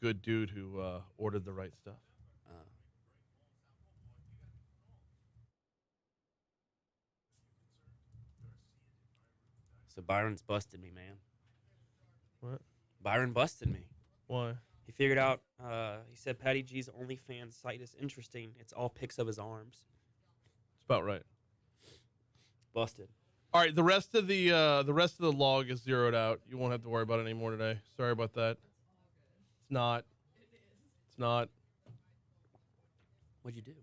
good dude who ordered the right stuff. So Byron's busted me, man. What? Byron busted me. Why? He figured out, he said Patty G's OnlyFans site is interesting. It's all pics of his arms. It's about right. Busted. All right, the rest of the log is zeroed out. You won't have to worry about it anymore today. Sorry about that. It's not. It's not. What'd you do?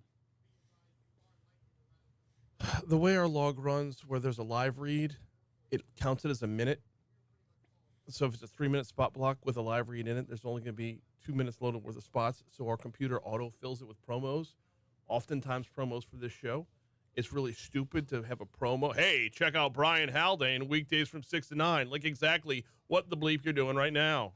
The way our log runs, where there's a live read, it counts it as a minute. So if it's a 3-minute spot block with a live read in it, there's only going to be 2 minutes loaded worth of spots. So our computer auto fills it with promos, oftentimes promos for this show. It's really stupid to have a promo. Hey, check out Brian Haldane weekdays from 6 to 9. Like exactly what the bleep you're doing right now.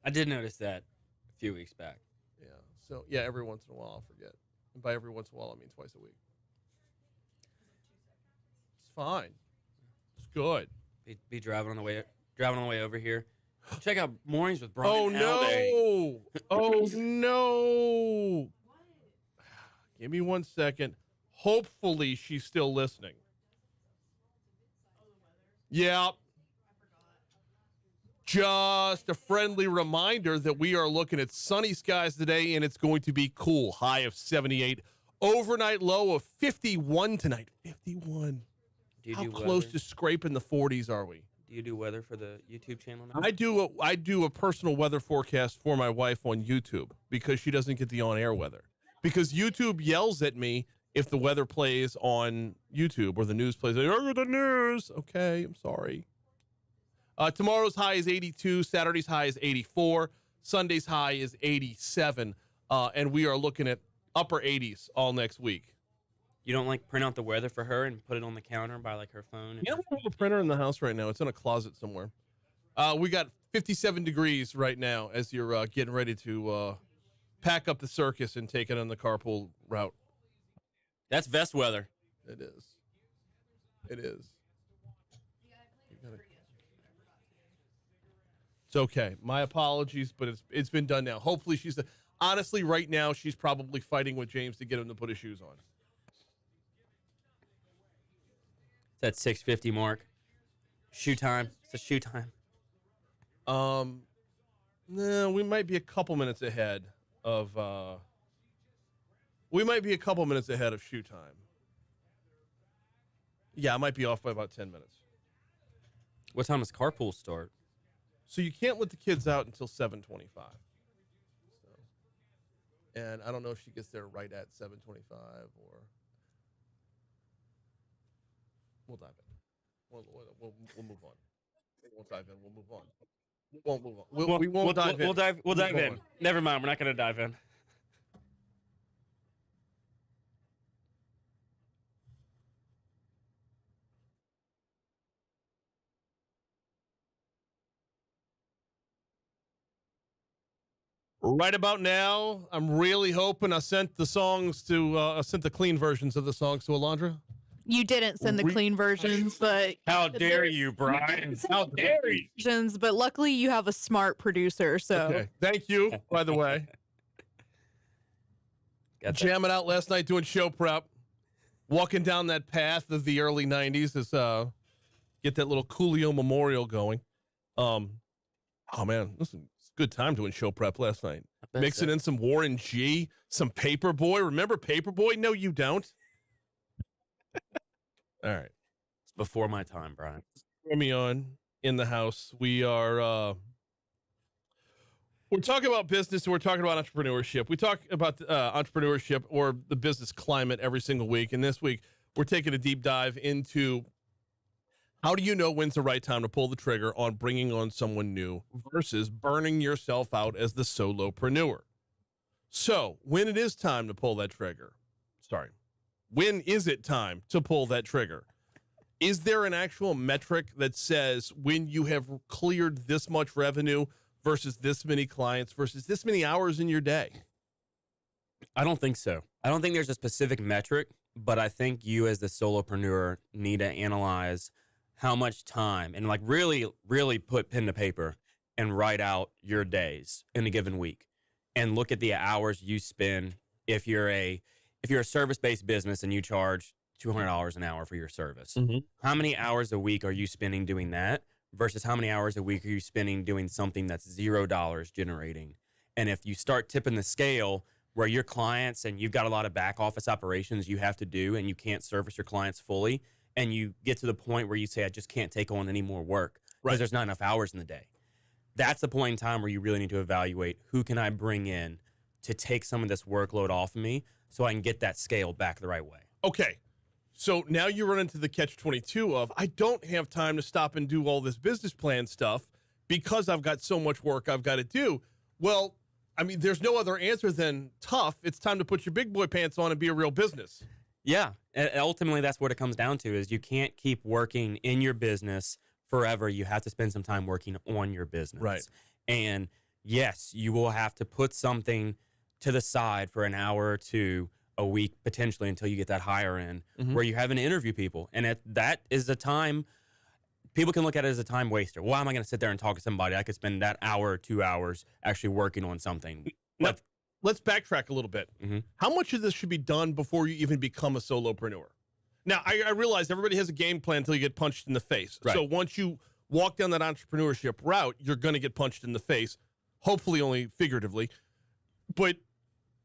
I did notice that a few weeks back. Yeah. So, yeah, every once in a while I'll forget. And by every once in a while, I mean twice a week. It's fine. It's good. Be driving on the way over here. Check out Mornings with Brian. Oh, Haldane. no. Oh, no. Give me 1 second. Hopefully she's still listening. Yeah. Just a friendly reminder that we are looking at sunny skies today, and it's going to be cool. High of 78. Overnight low of 51 tonight. 51. How close to scraping the 40s are we? Do you do weather for the YouTube channel now? I do a personal weather forecast for my wife on YouTube because she doesn't get the on-air weather. Because YouTube yells at me if the weather plays on YouTube or the news plays. Oh, the news. Okay, I'm sorry. Tomorrow's high is 82. Saturday's high is 84. Sunday's high is 87. And we are looking at upper 80s all next week. You don't like print out the weather for her and put it on the counter by like her phone? Yeah, we have a printer in the house right now. It's in a closet somewhere. We got 57 degrees right now as you're getting ready to pack up the circus and take it on the carpool route. That's vest weather. It is. It is. It's okay. My apologies, but it's been done now. Hopefully honestly, right now, she's probably fighting with James to get him to put his shoes on. It's that 6:50 mark. Shoe time. It's a shoe time. No, we might be a couple minutes ahead of shoe time. Yeah, I might be off by about 10 minutes. What time does carpool start? So you can't let the kids out until 7:25. So, and I don't know if she gets there right at 7:25 or we'll dive in. We'll move on. We'll dive in. We'll move on. We won't move on. We won't dive in. We'll dive in. Never mind. We're not going to dive in. Right about now, I'm really hoping I sent the clean versions of the songs to Alondra. You didn't send the clean versions, but how dare you, Brian? How dare you? But luckily, you have a smart producer. So okay. Thank you, by the way. Jamming out last night doing show prep, walking down that path of the early '90s is get that little Coolio memorial going. Oh man, listen, it's a good time doing show prep last night. Mixing in some Warren G, some Paperboy. Remember Paperboy? No, you don't. All right. It's before my time, Brian. Me on in the house. We are we're talking about business and we're talking about entrepreneurship. We talk about entrepreneurship or the business climate every single week. And this week we're taking a deep dive into how do you know when's the right time to pull the trigger on bringing on someone new versus burning yourself out as the solopreneur. So when it is time to pull that trigger, when is it time to pull that trigger? Is there an actual metric that says when you have cleared this much revenue versus this many clients versus this many hours in your day? I don't think so. I don't think there's a specific metric, but I think you as the solopreneur need to analyze how much time and like really, really put pen to paper and write out your days in a given week and look at the hours you spend. If you're a service-based business and you charge $200 an hour for your service, how many hours a week are you spending doing that versus how many hours a week are you spending doing something that's $0 generating? And if you start tipping the scale where your clients and you've got a lot of back office operations you have to do and you can't service your clients fully, and you get to the point where you say, I just can't take on any more work because there's not enough hours in the day. That's the point in time where you really need to evaluate who can I bring in to take some of this workload off of me so I can get that scale back the right way. Okay. So now you run into the catch-22 of, I don't have time to stop and do all this business plan stuff because I've got so much work I've got to do. Well, I mean, there's no other answer than tough. It's time to put your big boy pants on and be a real business. Yeah. And ultimately, that's what it comes down to is you can't keep working in your business forever. You have to spend some time working on your business. Right. And yes, you will have to put something to the side for an hour or two a week, potentially until you get that higher end where you have to interview people. And that is a time people can look at it as a time waster. Why am I going to sit there and talk to somebody? I could spend that hour or 2 hours actually working on something. But let's backtrack a little bit. How much of this should be done before you even become a solopreneur? Now, I realize everybody has a game plan until you get punched in the face. Right. So once you walk down that entrepreneurship route, you're going to get punched in the face, hopefully only figuratively. But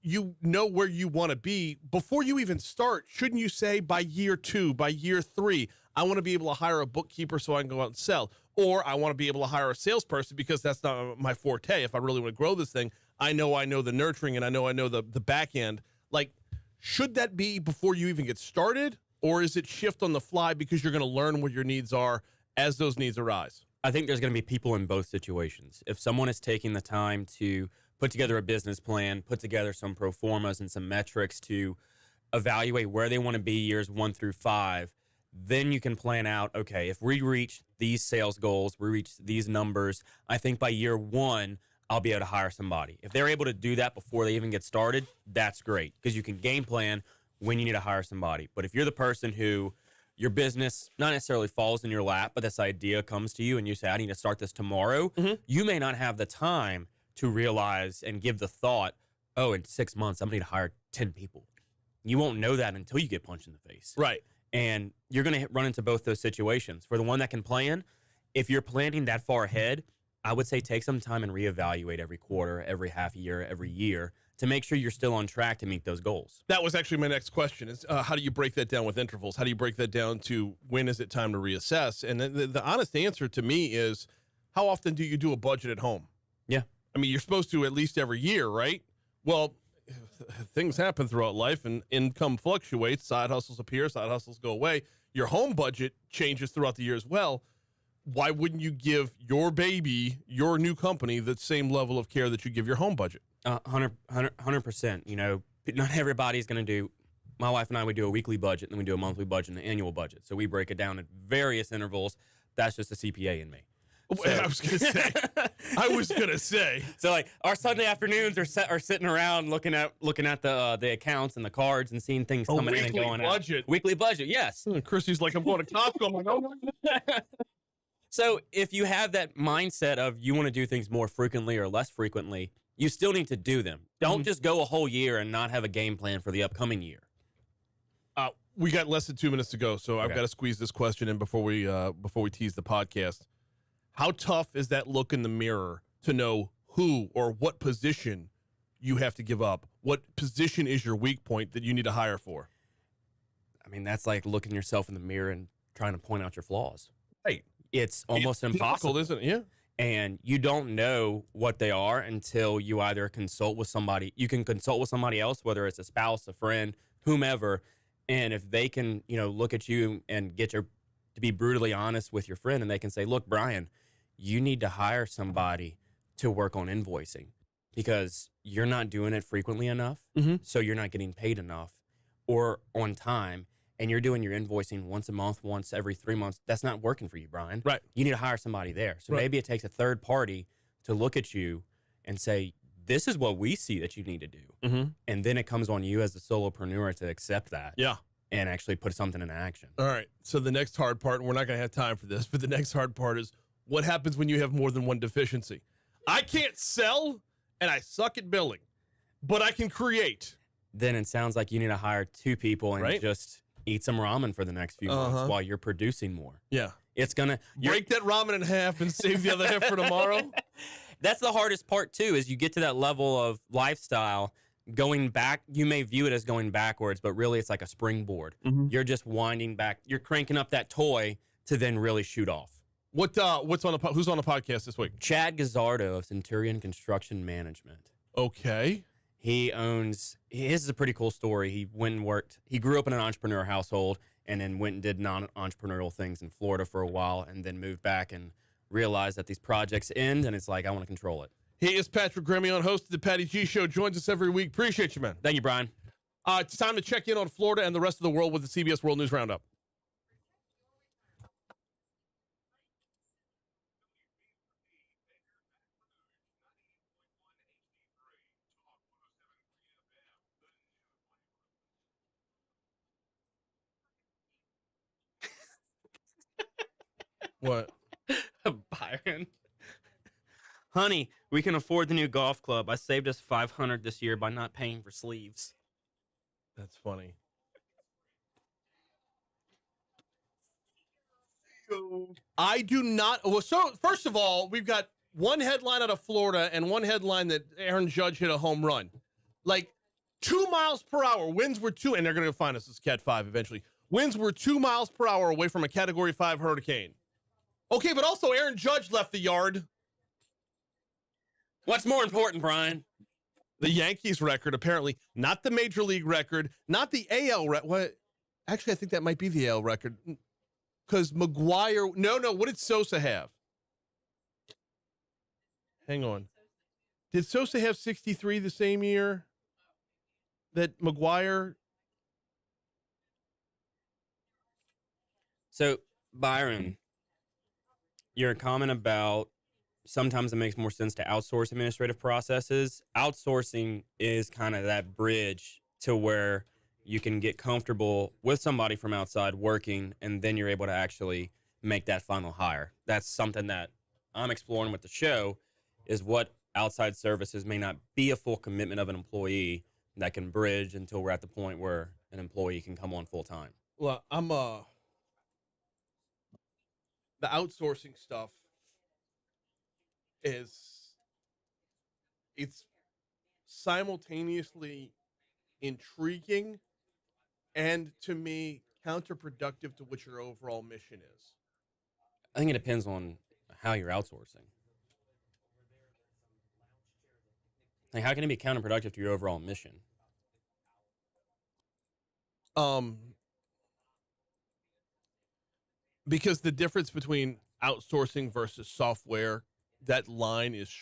you know where you want to be before you even start. Shouldn't you say by year 2, by year 3, I want to be able to hire a bookkeeper so I can go out and sell. Or I want to be able to hire a salesperson because that's not my forte. If I really want to grow this thing, I know the nurturing and I know the back end. Like, should that be before you even get started? Or is it shift on the fly because you're going to learn what your needs are as those needs arise? I think there's going to be people in both situations. If someone is taking the time to put together a business plan, put together some pro formas and some metrics to evaluate where they want to be years 1 through 5, then you can plan out, okay, if we reach these sales goals, we reach these numbers, I think by year 1, I'll be able to hire somebody. If they're able to do that before they even get started, that's great because you can game plan when you need to hire somebody. But if you're the person who your business not necessarily falls in your lap, but this idea comes to you and you say, I need to start this tomorrow, you may not have the time to realize and give the thought, oh, in 6 months, I'm going to need to hire 10 people. You won't know that until you get punched in the face. Right. And you're going to run into both those situations. For the one that can plan, if you're planning that far ahead, I would say take some time and reevaluate every quarter, every half year, every year to make sure you're still on track to meet those goals. That was actually my next question is how do you break that down with intervals? How do you break that down to when is it time to reassess? And the honest answer to me is how often do you do a budget at home? Yeah. I mean, you're supposed to at least every year, right? Well, things happen throughout life and income fluctuates. Side hustles appear, side hustles go away. Your home budget changes throughout the year as well. Why wouldn't you give your baby, your new company, the same level of care that you give your home budget? 100%. You know, not everybody's going to do, my wife and I, we do a weekly budget, and then we do a monthly budget and an annual budget. So we break it down at various intervals. That's just a CPA in me. So. I was gonna say. So like our Sunday afternoons are sitting around looking at the accounts and the cards and seeing things coming in and going budget. out. Weekly budget, yes. Chrissy's like, I'm going to Costco. I'm like, oh. So if you have that mindset of you want to do things more frequently or less frequently, you still need to do them. Don't just go a whole year and not have a game plan for the upcoming year. We got less than 2 minutes to go, so I've got to squeeze this question in before we tease the podcast. How tough is that look in the mirror to know who or what position you have to give up? What position is your weak point that you need to hire for? I mean, that's like looking yourself in the mirror and trying to point out your flaws. Right. It's almost impossible, isn't it? Yeah. And you don't know what they are until you either consult with somebody. You can consult with somebody else, whether it's a spouse, a friend, whomever. And if they can, look at you and get to be brutally honest with your friend, and they can say, look, Brian, you need to hire somebody to work on invoicing because you're not doing it frequently enough. So you're not getting paid enough or on time. And you're doing your invoicing once a month, once every 3 months. That's not working for you, Brian. Right. You need to hire somebody there. So maybe it takes a third party to look at you and say, this is what we see that you need to do. And then it comes on you as a solopreneur to accept that. Yeah. And actually put something into action. All right. So the next hard part, and we're not going to have time for this, but the next hard part is what happens when you have more than one deficiency? I can't sell and I suck at billing, but I can create. Then it sounds like you need to hire 2 people and just eat some ramen for the next few months while you're producing more. Yeah. It's going to break that ramen in half and save the other half for tomorrow. That's the hardest part too, is you get to that level of lifestyle going back. You may view it as going backwards, but really it's like a springboard. You're just winding back. You're cranking up that toy to then really shoot off. Who's on the podcast this week? Chad Gazzardo of Centurion Construction Management. Okay. His is a pretty cool story. He grew up in an entrepreneur household and then went and did non-entrepreneurial things in Florida for a while and then moved back and realized that these projects end and it's like, I want to control it. He is Patrick Gremion, host of the Patty G Show. Joins us every week. Appreciate you, man. Thank you, Brian. It's time to check in on Florida and the rest of the world with the CBS World News Roundup. What? Byron. Honey, we can afford the new golf club. I saved us $500 this year by not paying for sleeves. That's funny. I do not. Well, so first of all, we've got one headline out of Florida and one headline that Aaron Judge hit a home run. Like 2 miles per hour. Winds were 2, and they're going to find us as Cat 5 eventually. Winds were 2 miles per hour away from a Category 5 hurricane. Okay, but also Aaron Judge left the yard. What's more important, Brian? The Yankees record, apparently, not the Major League record, not the AL record. What? Actually, I think that might be the AL record. Because McGuire, no, what did Sosa have? Hang on. Did Sosa have 63 the same year that McGuire? So, Byron, your comment about sometimes it makes more sense to outsource administrative processes. Outsourcing is kind of that bridge to where you can get comfortable with somebody from outside working, and then you're able to actually make that final hire. That's something that I'm exploring with the show, is what outside services may not be a full commitment of an employee that can bridge until we're at the point where an employee can come on full time. Well, the outsourcing stuff it's simultaneously intriguing and, to me, counterproductive to what your overall mission is. I think it depends on how you're outsourcing. Like, how can it be counterproductive to your overall mission? Because the difference between outsourcing versus software, that line is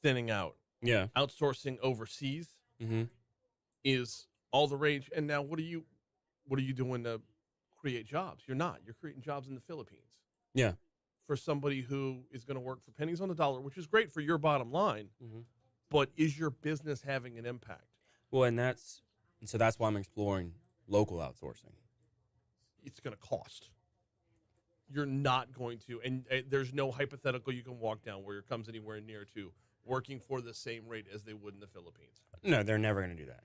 thinning out. Yeah. Outsourcing overseas is all the rage. And now what are you doing to create jobs? You're not. You're creating jobs in the Philippines. Yeah. For somebody who is going to work for pennies on the dollar, which is great for your bottom line, but is your business having an impact? Well, so that's why I'm exploring local outsourcing. It's going to cost. You're not going to, and there's no hypothetical you can walk down where it comes anywhere near to working for the same rate as they would in the Philippines. No, they're never going to do that.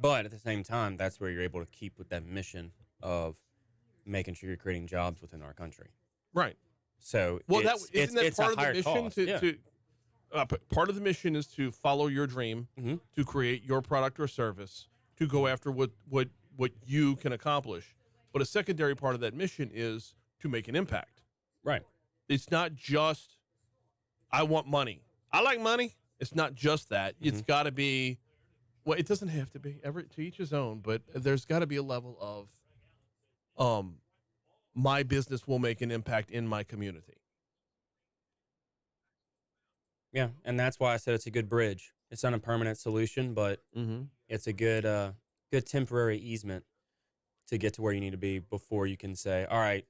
But at the same time, that's where you're able to keep with that mission of making sure you're creating jobs within our country. Right. So, well, isn't that part of the mission? Part of the mission is to follow your dream, to create your product or service, to go after what you can accomplish. But a secondary part of that mission is to make an impact. Right. It's not just, I want money. I like money. It's not just that. It's got to be, well, it doesn't have to be, to each his own, but there's got to be a level of, my business will make an impact in my community. Yeah, and that's why I said it's a good bridge. It's not a permanent solution, but it's a good temporary easement to get to where you need to be before you can say, all right,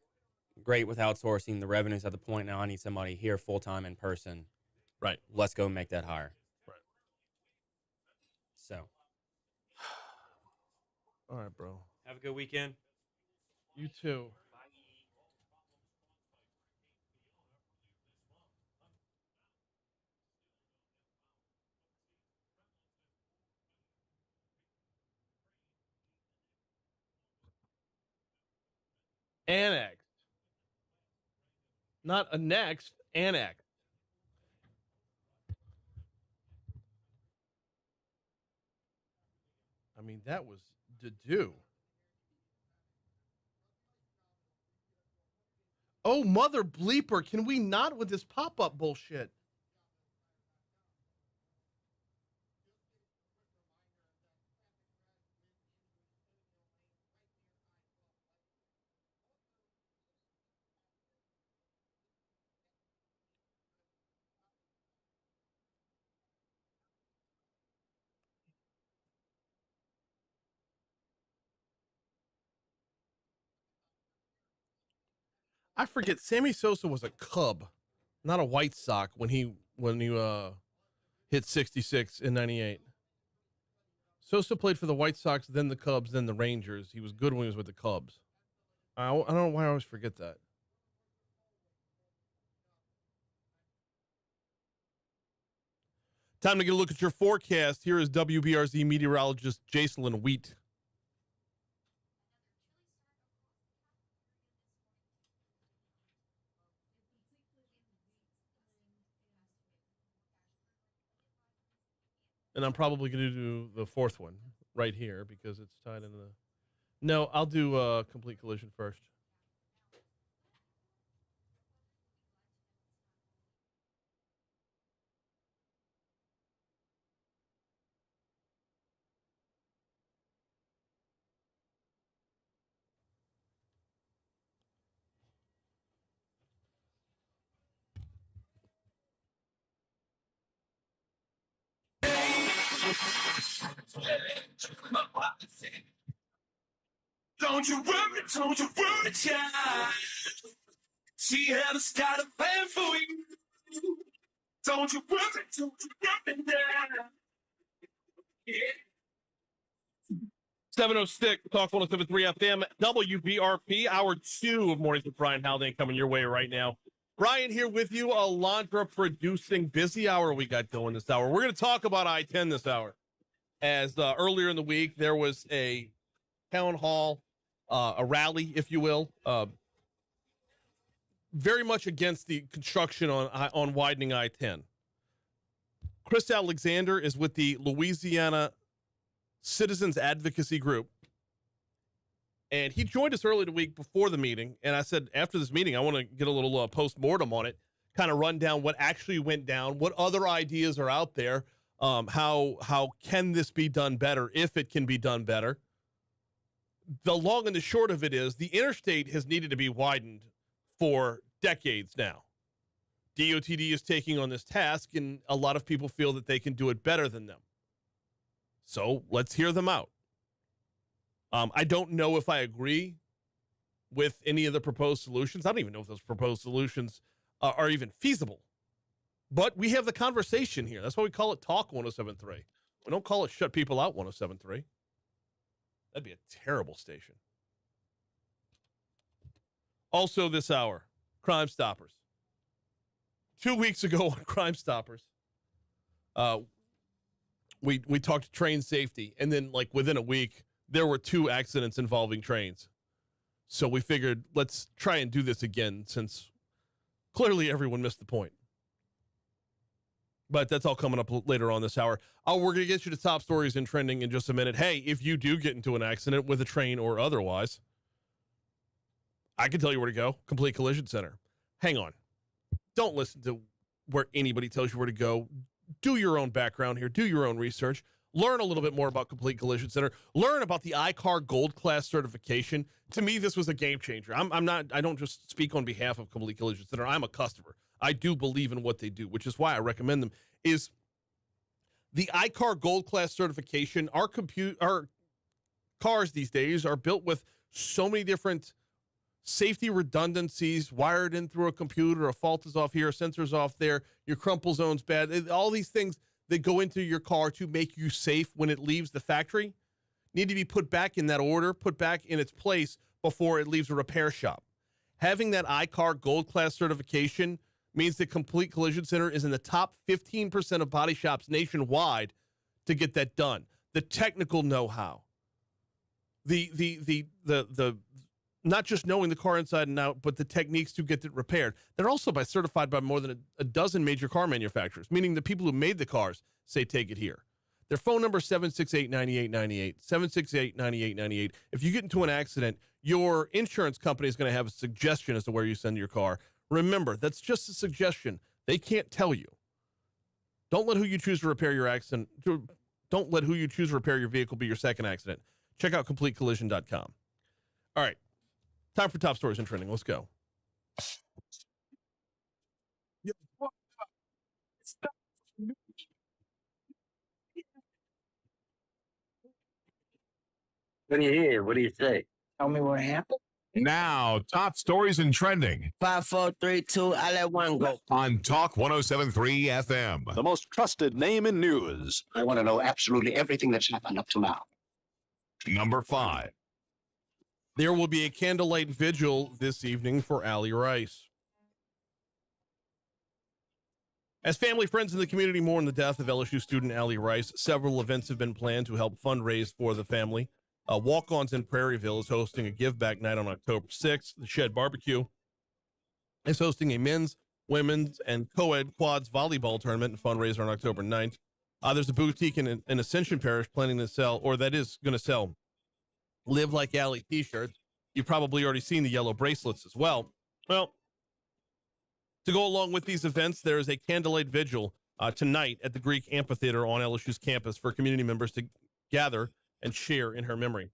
great with outsourcing. The revenue's at the point now I need somebody here full-time in person. Right. Let's go make that hire. Right. So. All right, bro. Have a good weekend. You too. Annexed. Not annexed, annexed. I mean, that was to do. Oh, mother bleeper. Can we not with this pop-up bullshit? I forget. Sammy Sosa was a Cub, not a White Sox when he hit 66 in 98. Sosa played for the White Sox, then the Cubs, then the Rangers. He was good when he was with the Cubs. I don't know why I always forget that. Time to get a look at your forecast. Here is WBRZ meteorologist Jacelyn Wheat. And I'm probably going to do the fourth one right here because it's tied into the No, I'll do complete collision first. Don't you worry, child. She has got a plan for you. Don't you worry now. Yeah. 706 Talk 107.3 FM WBRP, hour 2 of Mornings with Brian Haldane coming your way right now. Brian here with you, Alondra producing. Busy hour we got going this hour. We're going to talk about I-10 this hour. As earlier in the week, there was a town hall, a rally, if you will, very much against the construction on widening I-10. Chris Alexander is with the Louisiana Citizens Advocacy Group, and he joined us early the week before the meeting, and I said, after this meeting, I want to get a little post-mortem on it, kind of run down what actually went down, what other ideas are out there, how can this be done better, if it can be done better. The long and the short of it is the interstate has needed to be widened for decades now. DOTD is taking on this task, and a lot of people feel that they can do it better than them. So let's hear them out. I don't know if I agree with any of the proposed solutions. I don't even know if those proposed solutions are even feasible. But we have the conversation here. That's why we call it Talk 107.3. We don't call it Shut People Out 107.3. That'd be a terrible station. Also this hour, Crimestoppers. 2 weeks ago on Crimestoppers, we talked train safety, and then like within a week, there were 2 accidents involving trains. So we figured let's try and do this again, since clearly everyone missed the point. But that's all coming up later on this hour. We're going to get you to top stories and trending in just a minute. Hey, if you do get into an accident with a train or otherwise, I can tell you where to go. Complete Collision Center. Hang on. Don't listen to where anybody tells you where to go. Do your own background here. Do your own research. Learn a little bit more about Complete Collision Center. Learn about the I-Car Gold Class certification. To me, this was a game changer. I don't just speak on behalf of Complete Collision Center. I'm a customer. I do believe in what they do, which is why I recommend them. Is the I-Car Gold Class certification. Our cars these days are built with so many different safety redundancies wired in through a computer. A fault is off here, a sensor's off there, your crumple zone's bad. All these things that go into your car to make you safe when it leaves the factory need to be put back in that order, put back in its place before it leaves a repair shop. Having that I-Car Gold Class certification means that Complete Collision Center is in the top 15% of body shops nationwide to get that done. The technical know-how, the not just knowing the car inside and out, but the techniques to get it repaired. They're also certified by more than a dozen major car manufacturers, meaning the people who made the cars say take it here. Their phone number is 768-9898, 768-9898. If you get into an accident, your insurance company is going to have a suggestion as to where you send your car. Remember, that's just a suggestion. They can't tell you. Don't let who you choose to repair your accident. Don't let who you choose to repair your vehicle be your second accident. Check out CompleteCollision.com. All right. Time for top stories and trending. Let's go. What do you hear? What do you say? Tell me what happened. Now, top stories and trending 5, 4, 3, 2. I let one go. on Talk 107.3 FM. The most trusted name in news. I want to know absolutely everything that's happened up to now. Number 5. There will be a candlelight vigil this evening for Allie Rice. As family, friends, and the community mourn the death of LSU student Allie Rice, several events have been planned to help fundraise for the family. Walk-Ons in Prairieville is hosting a give-back night on October 6th. The Shed Barbecue is hosting a men's, women's, and co-ed quads volleyball tournament and fundraiser on October 9th. There's a boutique in Ascension Parish planning to sell, or that is going to sell, Live Like Allie t-shirts. You've probably already seen the yellow bracelets as well. Well, to go along with these events, there is a candlelight vigil tonight at the Greek Amphitheater on LSU's campus for community members to gather and share in her memory.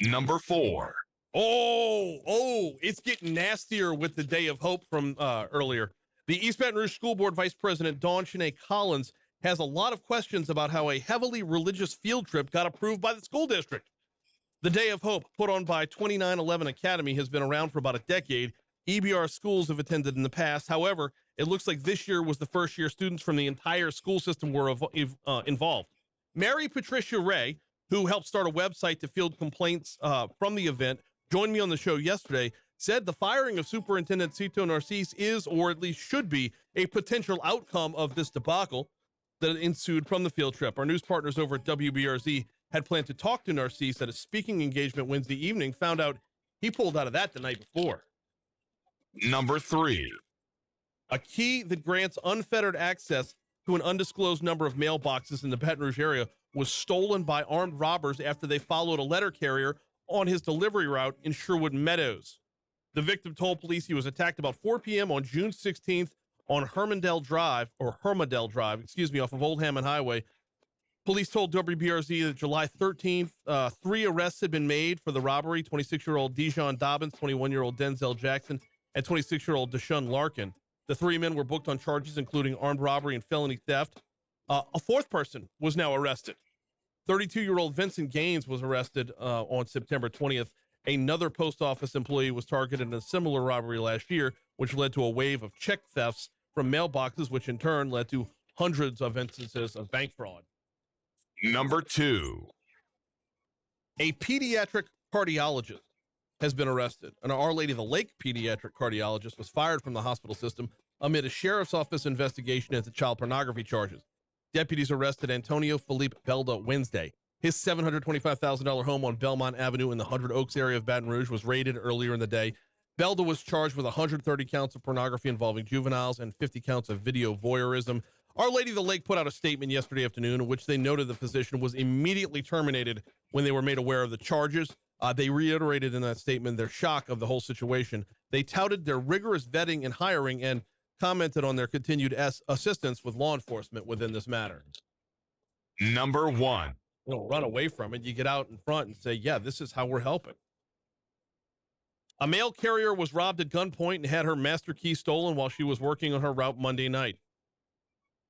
Number 4. It's getting nastier with the Day of Hope from earlier. The East Baton Rouge School Board Vice President Dawn Shanae Collins has a lot of questions about how a heavily religious field trip got approved by the school district. The Day of Hope, put on by 2911 Academy, has been around for about a decade. EBR schools have attended in the past. However, it looks like this year was the first year students from the entire school system were involved. Mary Patricia Ray, who helped start a website to field complaints from the event, joined me on the show yesterday, said the firing of Superintendent Cito Narcisse is, or at least should be, a potential outcome of this debacle that ensued from the field trip. Our news partners over at WBRZ had planned to talk to Narcisse at a speaking engagement Wednesday evening, found out he pulled out of that the night before. Number 3. A key that grants unfettered access to an undisclosed number of mailboxes in the Baton Rouge area was stolen by armed robbers after they followed a letter carrier on his delivery route in Sherwood Meadows. The victim told police he was attacked about 4 p.m. on June 16th on Hermondale Drive, off of Old Hammond Highway. Police told WBRZ that July 13th, 3 arrests had been made for the robbery. 26-year-old Dijon Dobbins, 21-year-old Denzel Jackson, and 26-year-old Deshaun Larkin. The 3 men were booked on charges including armed robbery and felony theft. A 4th person was now arrested. 32-year-old Vincent Gaines was arrested on September 20th. Another post office employee was targeted in a similar robbery last year, which led to a wave of check thefts from mailboxes, which in turn led to hundreds of instances of bank fraud. Number 2. A pediatric cardiologist has been arrested. An Our Lady of the Lake pediatric cardiologist was fired from the hospital system amid a sheriff's office investigation into child pornography charges. Deputies arrested Antonio Felipe Belda Wednesday. His $725,000 home on Belmont Avenue in the 100 Oaks area of Baton Rouge was raided earlier in the day. Belda was charged with 130 counts of pornography involving juveniles and 50 counts of video voyeurism. Our Lady of the Lake put out a statement yesterday afternoon in which they noted the physician was immediately terminated when they were made aware of the charges. They reiterated in that statement their shock of the whole situation. They touted their rigorous vetting and hiring and commented on their continued assistance with law enforcement within this matter. Number 1. You don't run away from it. You get out in front and say, yeah, this is how we're helping. A mail carrier was robbed at gunpoint and had her master key stolen while she was working on her route Monday night.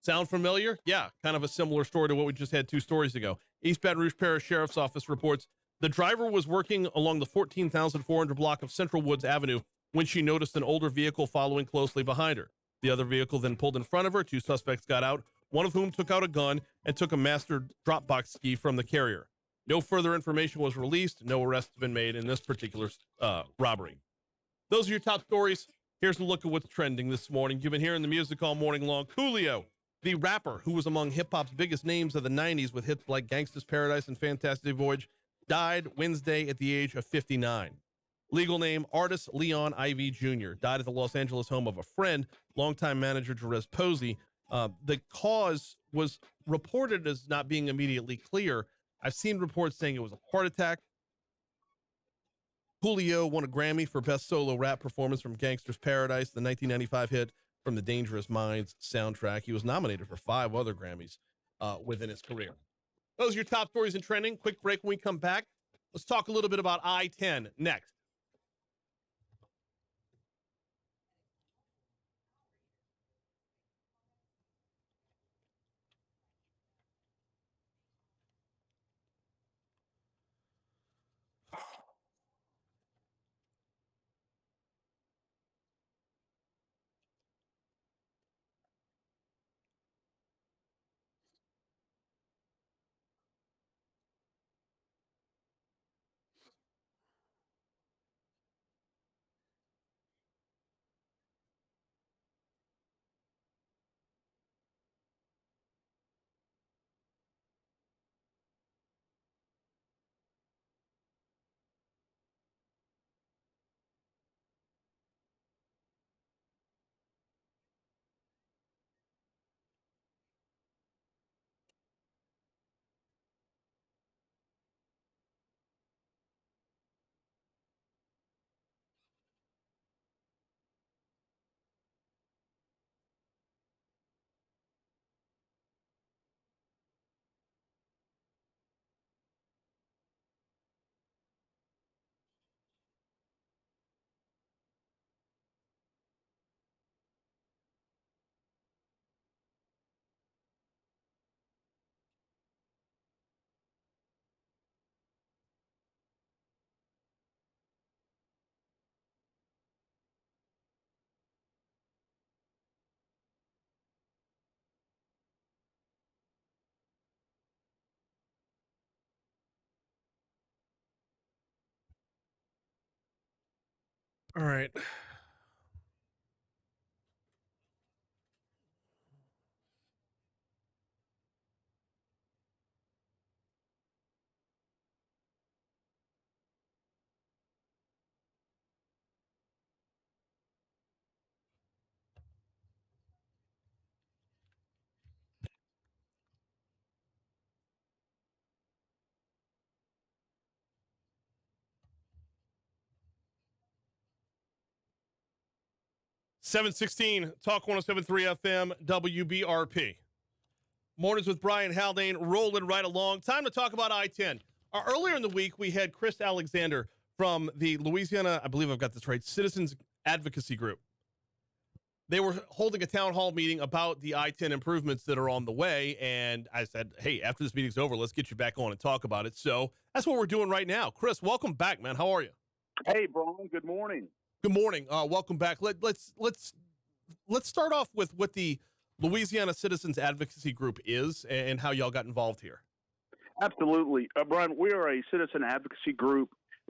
Sound familiar? Yeah, kind of a similar story to what we just had 2 stories ago. East Baton Rouge Parish Sheriff's Office reports the driver was working along the 14,400 block of Central Woods Avenue when she noticed an older vehicle following closely behind her. The other vehicle then pulled in front of her. 2 suspects got out, one of whom took out a gun and took a master Dropbox key from the carrier. No further information was released. No arrests have been made in this particular robbery. Those are your top stories. Here's a look at what's trending this morning. You've been hearing the music all morning long. Coolio, the rapper who was among hip-hop's biggest names of the 90s with hits like Gangsta's Paradise and Fantastic Voyage, died Wednesday at the age of 59. Legal name, artist Leon Ivy Jr., died at the Los Angeles home of a friend, longtime manager Jerez Posey. The cause was reported as not being immediately clear. I've seen reports saying it was a heart attack. Julio won a Grammy for Best Solo Rap Performance from Gangsta's Paradise, the 1995 hit from the Dangerous Minds soundtrack. He was nominated for 5 other Grammys within his career. Those are your top stories in trending. Quick break when we come back. Let's talk a little bit about I-10 next. All right. $716 Talk 107.3 FM WBRP. Mornings with Brian Haldane rolling right along. Time to talk about I-10. Earlier in the week, we had Chris Alexander from the Louisiana, I believe I've got this right, Citizens Advocacy Group. They were holding a town hall meeting about the I-10 improvements that are on the way, and I said, hey, after this meeting's over, let's get you back on and talk about it. So that's what we're doing right now. Chris, welcome back, man. How are you? Hey, Brian. Good morning. Good morning. Welcome back. Let's start off with what the Louisiana Citizens Advocacy Group is and how y'all got involved here. Absolutely. Brian, we are a citizen advocacy group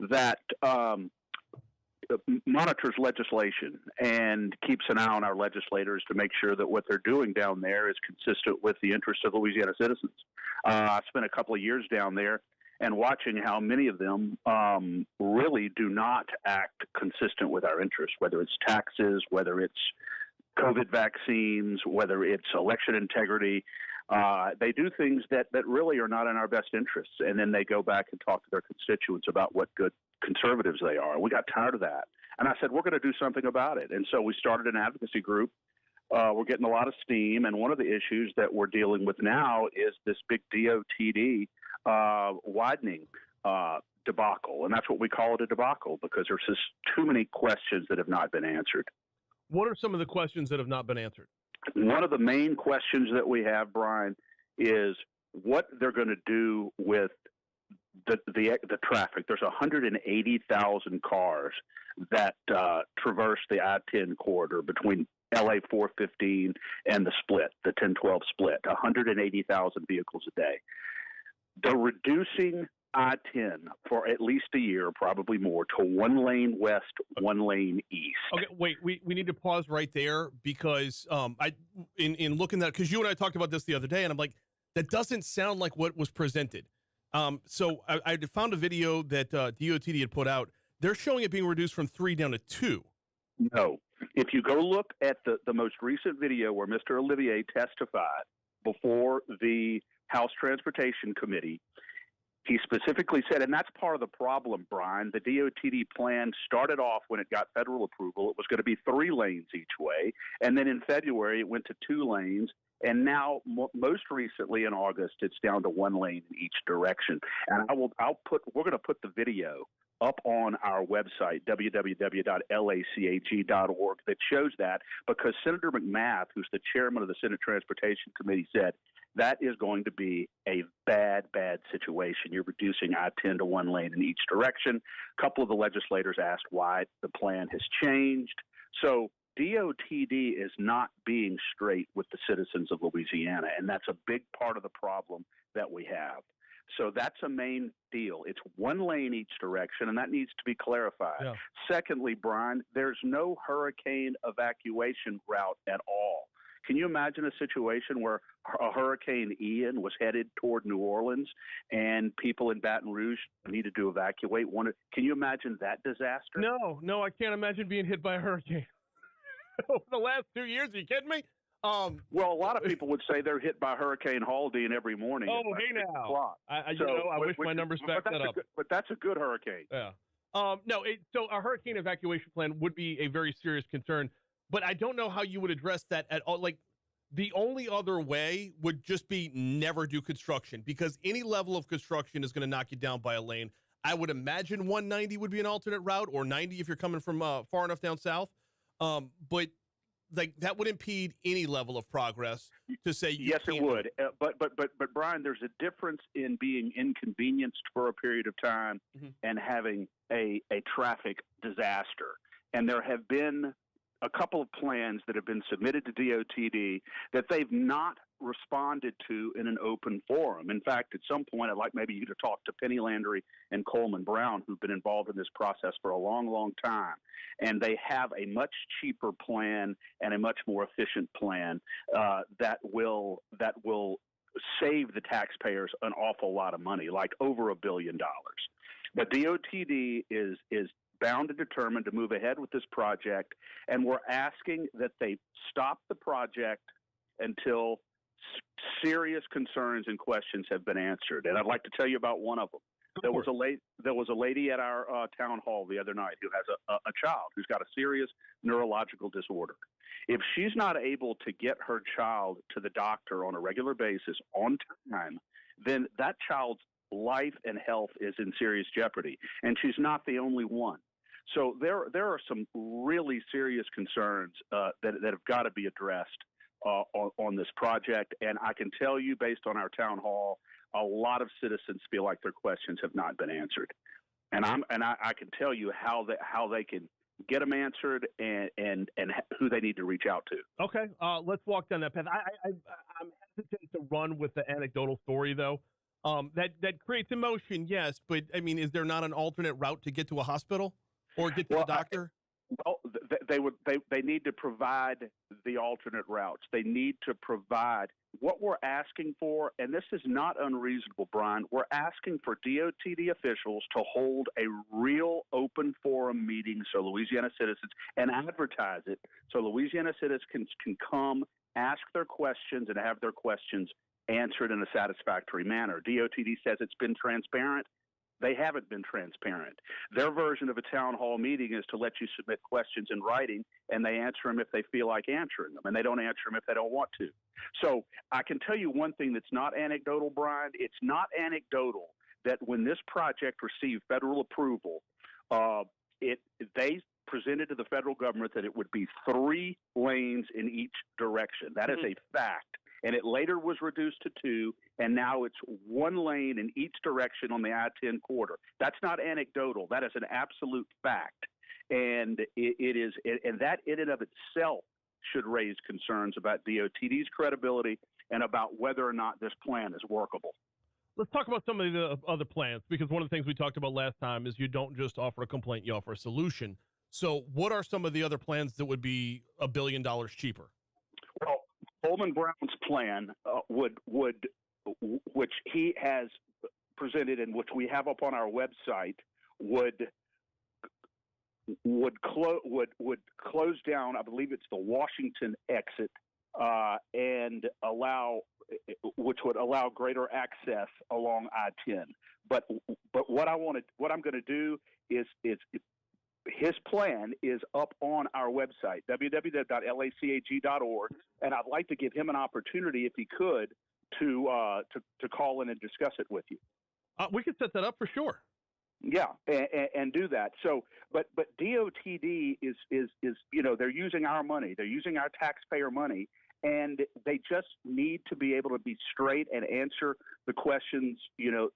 that monitors legislation and keeps an eye on our legislators to make sure that what they're doing down there is consistent with the interests of Louisiana citizens. I spent a couple of years down there and watching how many of them really do not act consistent with our interests, whether it's taxes, whether it's COVID vaccines, whether it's election integrity. They do things that really are not in our best interests, and then they go back and talk to their constituents about what good conservatives they are. We got tired of that. And I said, we're going to do something about it. And so we started an advocacy group. We're getting a lot of steam, and one of the issues that we're dealing with now is this big DOTD widening debacle, and that's what we call it, a debacle, because there's just too many questions that have not been answered. What are some of the questions that have not been answered? One of the main questions that we have, Brian, is what they're going to do with the traffic. There's 180,000 cars that traverse the I-10 corridor between LA 415 and the split, the 10-12 split, 180,000 vehicles a day. They're reducing I-10 for at least a year, probably more, to one lane west, one lane east. Okay, wait, we need to pause right there because in looking at, because you and I talked about this the other day, and I'm like, that doesn't sound like what was presented. So I found a video that DOTD had put out. They're showing it being reduced from 3 down to 2. No. If you go look at the most recent video where Mr. Olivier testified before the House Transportation Committee, he specifically said, and that's part of the problem, Brian, the DOTD plan started off when it got federal approval. It was going to be 3 lanes each way. And then in February, it went to 2 lanes. And now, most recently in August, it's down to 1 lane in each direction. And we're going to put the video up on our website, www.lacag.org, that shows that, because Senator McMath, who's the chairman of the Senate Transportation Committee, said that is going to be a bad, bad situation. You're reducing I-10 to 1 lane in each direction. A couple of the legislators asked why the plan has changed. So DOTD is not being straight with the citizens of Louisiana, and that's a big part of the problem that we have. So that's a main deal. It's 1 lane each direction, and that needs to be clarified. Yeah. Secondly, Brian, there's no hurricane evacuation route at all. Can you imagine a situation where a Hurricane Ian was headed toward New Orleans and people in Baton Rouge needed to evacuate? Can you imagine that disaster? No, I can't imagine being hit by a hurricane. Over the last 2 years, are you kidding me? Well, a lot of people would say they're hit by Hurricane Haldane every morning. Oh, hey now. I wish my numbers backed that up. But that's a good hurricane. Yeah. So a hurricane evacuation plan would be a very serious concern, but I don't know how you would address that at all. Like, the only other way would just be never do construction, because any level of construction is going to knock you down by a lane. I would imagine 190 would be an alternate route, or 90 if you're coming from far enough down south. But like, that would impede any level of progress to say yes, it would. But Brian, there's a difference in being inconvenienced for a period of time, mm-hmm. and having a traffic disaster. And there have been, a couple of plans that have been submitted to DOTD that they've not responded to in an open forum. In fact, at some point, I'd like maybe you to talk to Penny Landry and Coleman Brown, who've been involved in this process for a long, long time. And they have a much cheaper plan and a much more efficient plan that will save the taxpayers an awful lot of money, like over $1 billion. But DOTD is bound and determined to move ahead with this project, and we're asking that they stop the project until serious concerns and questions have been answered. And I'd like to tell you about one of them. There was a lady at our town hall the other night who has a child who's got a serious neurological disorder. If she's not able to get her child to the doctor on a regular basis on time, then that child's life and health is in serious jeopardy, and she's not the only one. So there are some really serious concerns that have got to be addressed on this project, and I can tell you, based on our town hall, a lot of citizens feel like their questions have not been answered, and I can tell you how they can get them answered and who they need to reach out to. Okay, let's walk down that path. I'm hesitant to run with the anecdotal story, though. That creates emotion, yes, but I mean, is there not an alternate route to get to a hospital or get to the doctor? They need to provide the alternate routes. They need to provide what we're asking for, and this is not unreasonable, Brian. We're asking for DOTD officials to hold a real open forum meeting so Louisiana citizens, and advertise it so Louisiana citizens can come, ask their questions, and have their questions answered in a satisfactory manner. DOTD says it's been transparent. They haven't been transparent. Their version of a town hall meeting is to let you submit questions in writing, and they answer them if they feel like answering them, and they don't answer them if they don't want to. So I can tell you one thing that's not anecdotal, Brian. It's not anecdotal that when this project received federal approval, they presented to the federal government that it would be 3 lanes in each direction. That is a fact. And it later was reduced to 2, and now it's 1 lane in each direction on the I-10 corridor. That's not anecdotal. That is an absolute fact. And it is, and that in and of itself should raise concerns about DOTD's credibility and about whether or not this plan is workable. Let's talk about some of the other plans, because one of the things we talked about last time is you don't just offer a complaint, you offer a solution. So what are some of the other plans that would be $1 billion cheaper? Well, Coleman Brown's plan which he has presented and which we have up on our website, would close down, I believe it's the Washington exit, and which would allow greater access along I-10. But what I'm going to do is his plan is up on our website, www.lacag.org, and I'd like to give him an opportunity, if he could, to call in and discuss it with you. We could set that up for sure. Yeah, and do that. So, but DOTD is they're using our money, they're using our taxpayer money, and they just need to be able to be straight and answer the questions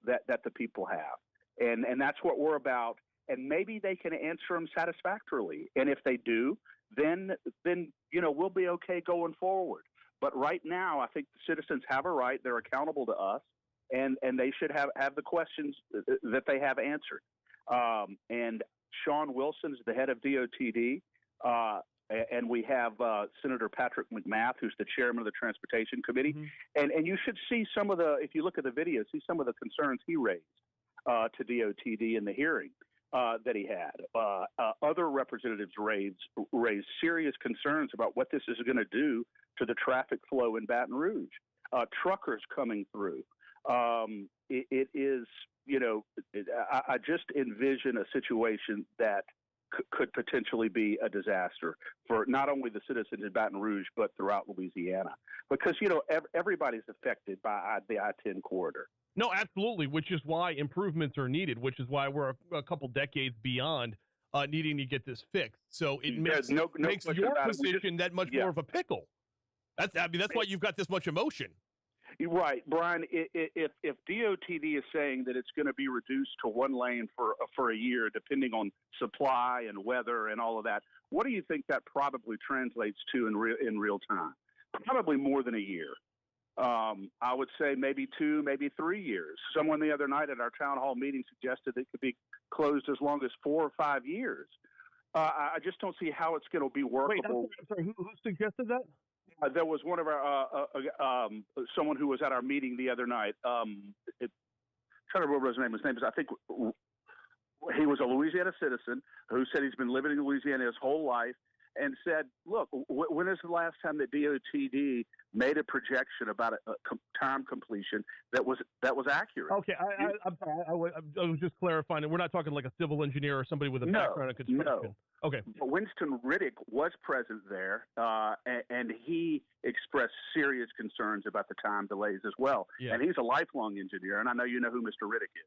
that the people have, and that's what we're about. And maybe they can answer them satisfactorily. And if they do, then we'll be okay going forward. But right now, I think the citizens have a right. They're accountable to us, and they should have the questions that they have answered. And Sean Wilson is the head of DOTD, and we have Senator Patrick McMath, who's the chairman of the Transportation Committee. Mm-hmm. And you should see some of if you look at the video, see some of the concerns he raised to DOTD in the hearing that he had. Other representatives raised serious concerns about what this is going to do to the traffic flow in Baton Rouge. Truckers coming through. It is, I just envision a situation that could potentially be a disaster for not only the citizens in Baton Rouge, but throughout Louisiana. Because, everybody's affected by the I-10 corridor. No, absolutely, which is why improvements are needed, which is why we're a couple decades beyond needing to get this fixed. So it makes your position that much more of a pickle. That's why you've got this much emotion. Right, Brian. If DOTD is saying that it's going to be reduced to one lane for a year, depending on supply and weather and all of that, what do you think that probably translates to in real time? Probably more than a year. I would say maybe 2, maybe 3 years. Someone the other night at our town hall meeting suggested it could be closed as long as 4 or 5 years. I just don't see how it's going to be workable. Wait, I'm sorry. Who suggested that? There was one of our someone who was at our meeting the other night. Trying to remember his name. His name is, I think, he was a Louisiana citizen who said he's been living in Louisiana his whole life, and said, "Look, when is the last time that DOTD made a projection about a time completion that was accurate?" Okay, I'm sorry. I was just clarifying it. We're not talking like a civil engineer or somebody with a background in construction. No. Okay. But Winston Riddick was present there, and he expressed serious concerns about the time delays as well. Yeah. And he's a lifelong engineer, and I know you know who Mr. Riddick is.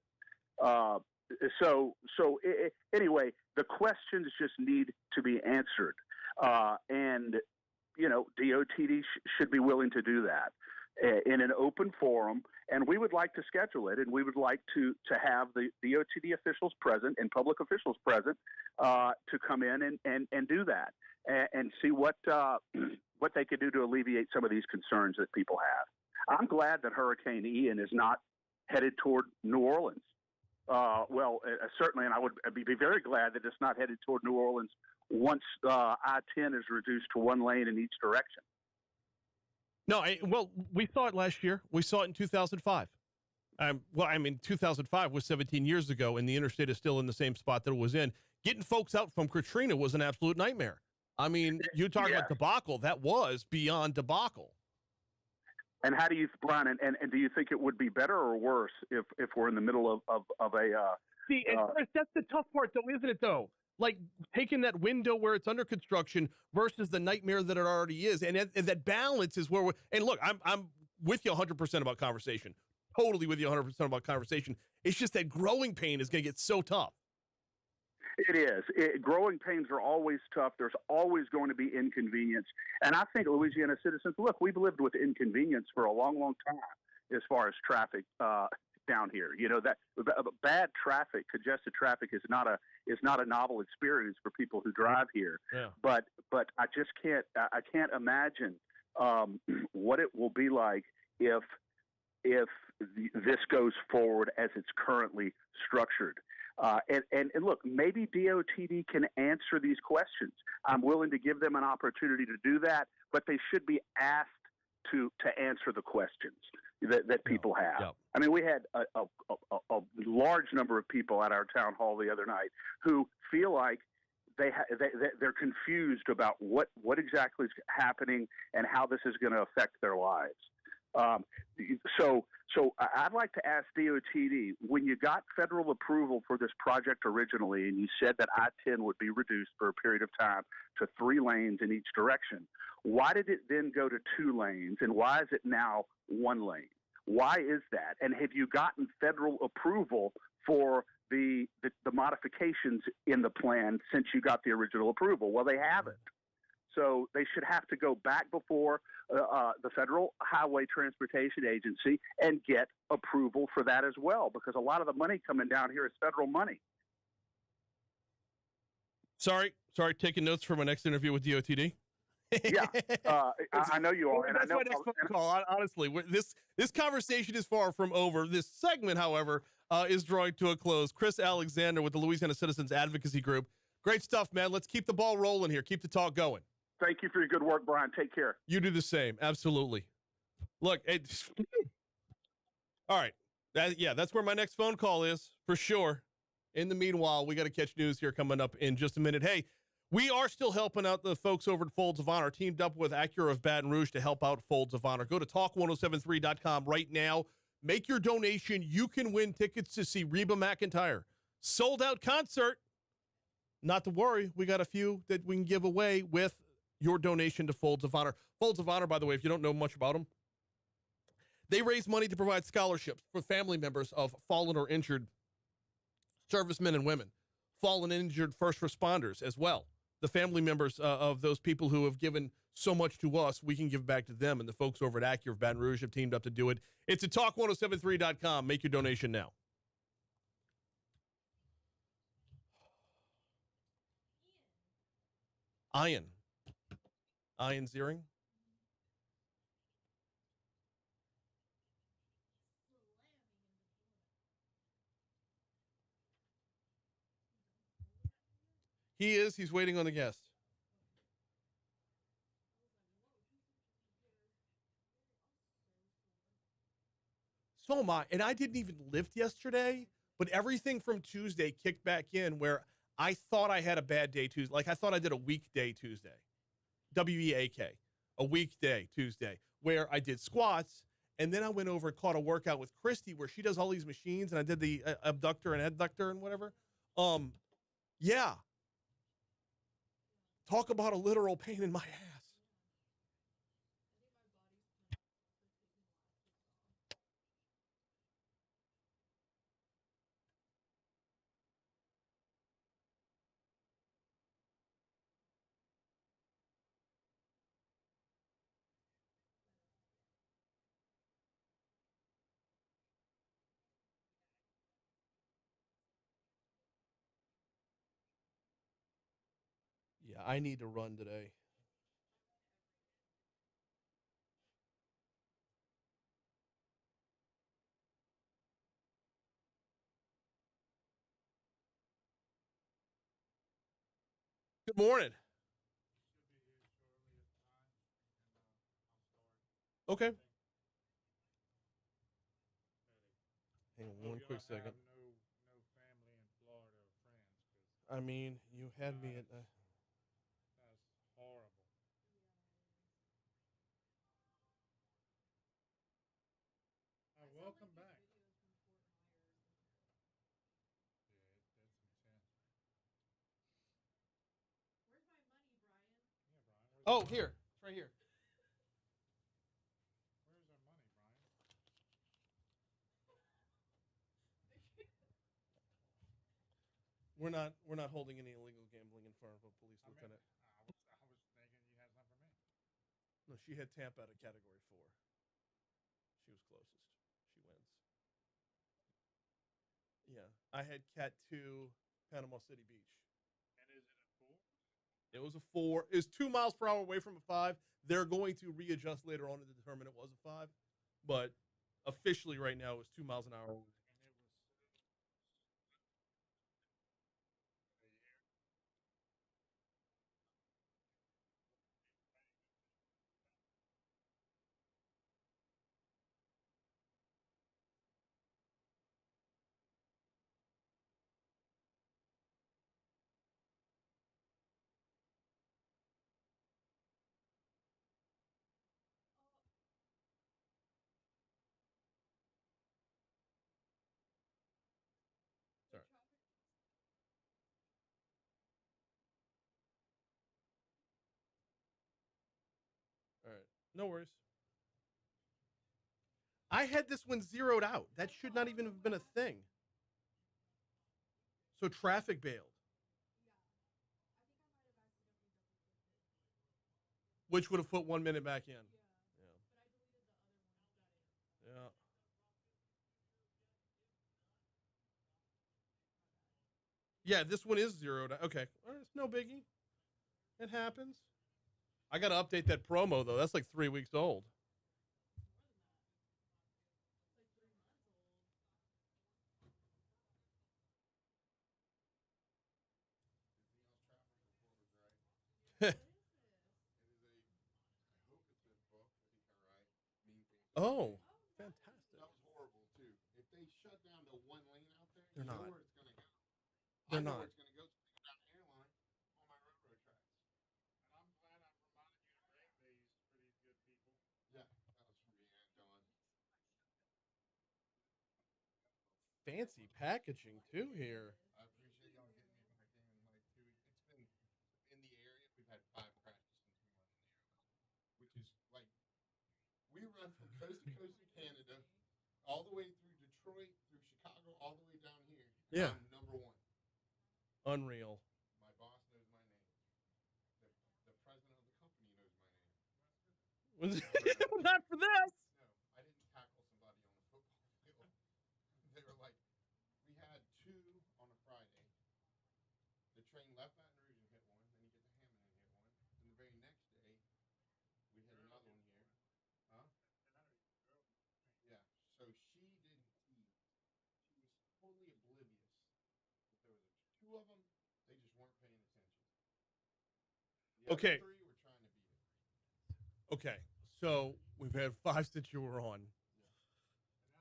Anyway, the questions just need to be answered. And, DOTD should be willing to do that in an open forum, and we would like to schedule it, and we would like to have the DOTD officials present and public officials present to come in and do that and see what they could do to alleviate some of these concerns that people have. I'm glad that Hurricane Ian is not headed toward New Orleans. Certainly, and I would be very glad that it's not headed toward New Orleans once I-10 is reduced to one lane in each direction. No, we saw it last year. We saw it in 2005. 2005 was 17 years ago, and the interstate is still in the same spot that it was in. Getting folks out from Katrina was an absolute nightmare. I mean, you're talking about debacle. That was beyond debacle. And how do you, Brian, and do you think it would be better or worse if we're in the middle of a... See, Chris, that's the tough part, though, isn't it, though? Like, taking that window where it's under construction versus the nightmare that it already is. And that balance is where we're... And look, I'm with you 100% about conversation. Totally with you 100% about conversation. It's just that growing pain is going to get so tough. It is. Growing pains are always tough. There's always going to be inconvenience. And I think Louisiana citizens, look, we've lived with inconvenience for a long, long time as far as traffic down here. That bad traffic, congested traffic is not a novel experience for people who drive here. Yeah. But I just can't imagine what it will be like if this goes forward as it's currently structured. And look, maybe DOTD can answer these questions. I'm willing to give them an opportunity to do that, but they should be asked to answer the questions that people have. Yeah. I mean, we had a large number of people at our town hall the other night who feel like they're confused about what exactly is happening and how this is going to affect their lives. So I'd like to ask DOTD, when you got federal approval for this project originally, and you said that I-10 would be reduced for a period of time to 3 lanes in each direction, why did it then go to 2 lanes, and why is it now 1 lane? Why is that? And have you gotten federal approval for the modifications in the plan since you got the original approval? Well, they haven't. So they should have to go back before the Federal Highway Transportation Agency and get approval for that as well, because a lot of the money coming down here is federal money. Sorry, taking notes for my next interview with DOTD. Yeah, I know you are. And that's I know my next phone call. Honestly, this conversation is far from over. This segment, however, is drawing to a close. Chris Alexander with the Louisiana Citizens Advocacy Group. Great stuff, man. Let's keep the ball rolling here. Keep the talk going. Thank you for your good work, Brian. Take care. You do the same. Absolutely. Look, all right. That's where my next phone call is, for sure. In the meanwhile, we got to catch news here coming up in just a minute. Hey, we are still helping out the folks over at Folds of Honor, teamed up with Acura of Baton Rouge to help out Folds of Honor. Go to talk1073.com right now. Make your donation. You can win tickets to see Reba McEntire. Sold out concert. Not to worry. We got a few that we can give away with your donation to Folds of Honor. Folds of Honor, by the way, if you don't know much about them, they raise money to provide scholarships for family members of fallen or injured servicemen and women, fallen and injured first responders as well. the family members of those people who have given so much to us, we can give back to them. And the folks over at Acura of Baton Rouge have teamed up to do it. It's at talk1073.com. Make your donation now. Ian Ziering. He is. He's waiting on the guest. So am I. And I didn't even lift yesterday, but everything from Tuesday kicked back in where I thought I had a bad day Tuesday. Like I thought I did a weekday Tuesday. WEAK. A weekday Tuesday where I did squats. And then I went over and caught a workout with Christy where she does all these machines and I did the abductor and adductor and whatever. Yeah. Talk about a literal pain in my ass. Yeah, I need to run today. Good morning. Okay. Hang on one quick second. I mean, you had me at. That's horrible. Welcome back. Yeah, that's intense. Where's my money, Brian? Yeah, Brian. Oh, here. It's right here. Where's our money, Brian? We're not holding any illegal gambling in front of a police lieutenant. I was thinking you had something for me. No, she had Tampa at a category 4. She was closest. She wins. Yeah. I had Cat 2, Panama City Beach. And is it a 4? It was a 4. It was 2 miles per hour away from a 5. They're going to readjust later on to determine it was a 5. But officially right now it was 2 miles an hour. Sorry. All right. No worries. I had this one zeroed out. That should not even have been a thing. So traffic bailed. Which would have put 1 minute back in. Yeah. Yeah, this one is zeroed out. Okay. All right, it's no biggie. It happens. I got to update that promo, though. That's like 3 weeks old. Oh, fantastic. That was horrible too. If they shut down to one lane out there, They're you know not. where it's gonna go. They're I know not. where it's gonna go. It's gonna go down the airline on my railroad tracks. And I'm glad I reminded you to bring these for these good people. Yeah, that was from me and John. Fancy packaging, too, here. I appreciate y'all getting me back in like 2 weeks. It's been in the area. We've had 5 crashes since we went in the area, which is like we run from coast to coast in Canada, all the way through Detroit, through Chicago, all the way down here. Yeah. I'm number 1. Unreal. My boss knows my name. Not for this. No, I didn't tackle somebody on the football field. They were like, we had 2 on a Friday. The train left Baton Rouge and hit one, then you get to Hammond and hit one. And the very next day, we hit another one here. Huh? Yeah. So she didn't see. She was totally oblivious that there was 2 of them. They just weren't paying attention. The Okay. other 3 were trying to beat it. Okay. So we've had 5 since you were on.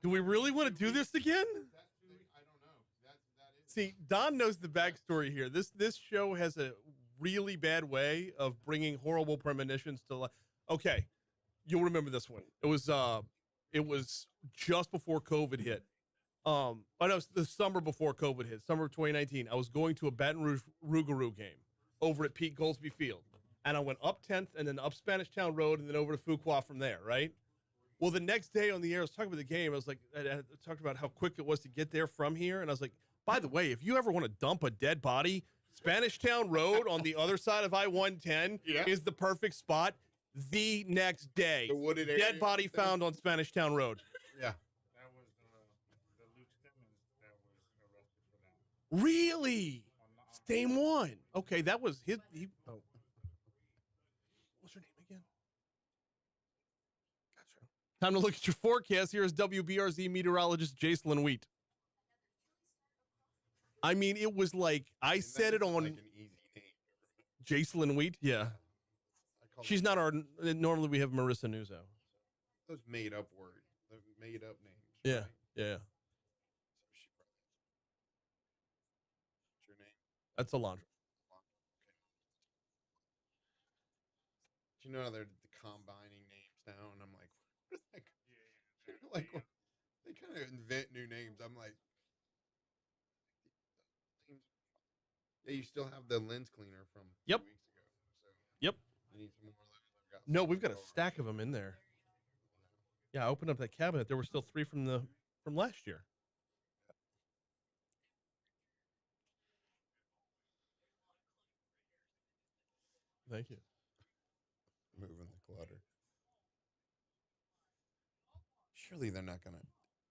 Do we really want to do this again? I don't know. That is. See, Don knows the backstory here. This show has a really bad way of bringing horrible premonitions to life. Okay, you'll remember this one. It was just before COVID hit. Oh no, it was the summer before COVID hit, summer of 2019. I was going to a Baton Rouge Rougarou game over at Pete Goldsby Field, and I went up 10th and then up Spanish Town Road and then over to Fuqua from there. Right. Well, the next day on the air, I was talking about the game. I was like, I talked about how quick it was to get there from here, and I was like, by the way, if you ever want to dump a dead body, Spanish Town Road on the other side of I-10 is the perfect spot. The next day, The wooded area. dead body found on Spanish Town Road. Yeah. That was the Luke Simmons that was arrested for that. Really? Same one. Okay, that was his. What's her name again? Gotcha. Time to look at your forecast. Here is WBRZ meteorologist Jacelyn Wheat. I mean, it was like I said it on Like an easy name. Jacelyn Wheat. Yeah, she's not our. Normally we have Marissa Nuzzo. Those made up words. Those made up names. Yeah, right? yeah. So she probably. What's your name? That's Alondra. Do you know they're combining names now? And I'm like, like they kind of invent new names. I'm like, yeah, you still have the lens cleaner from 2 weeks ago. So Yep. you need some more lens. No, we've got a stack of them in there. Yeah, I opened up that cabinet. There were still 3 from last year. Thank you. Moving the clutter. Surely they're not gonna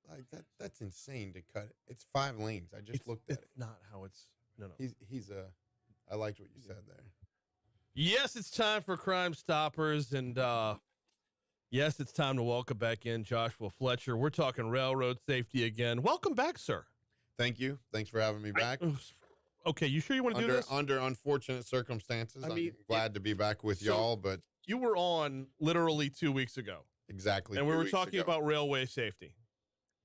like that. That's insane to cut it. It's 5 lanes. I just looked at it. Not how it's. No. He's a. I liked what you said there. Yes, it's time for Crimestoppers, and yes, it's time to welcome back in Joshua Fletcher. We're talking railroad safety again. Welcome back, sir. Thank you. Thanks for having me back. Okay, you sure you want to do this? Under unfortunate circumstances, I'm glad to be at with y'all, but you were on literally 2 weeks ago. Exactly. And we were talking about railway safety.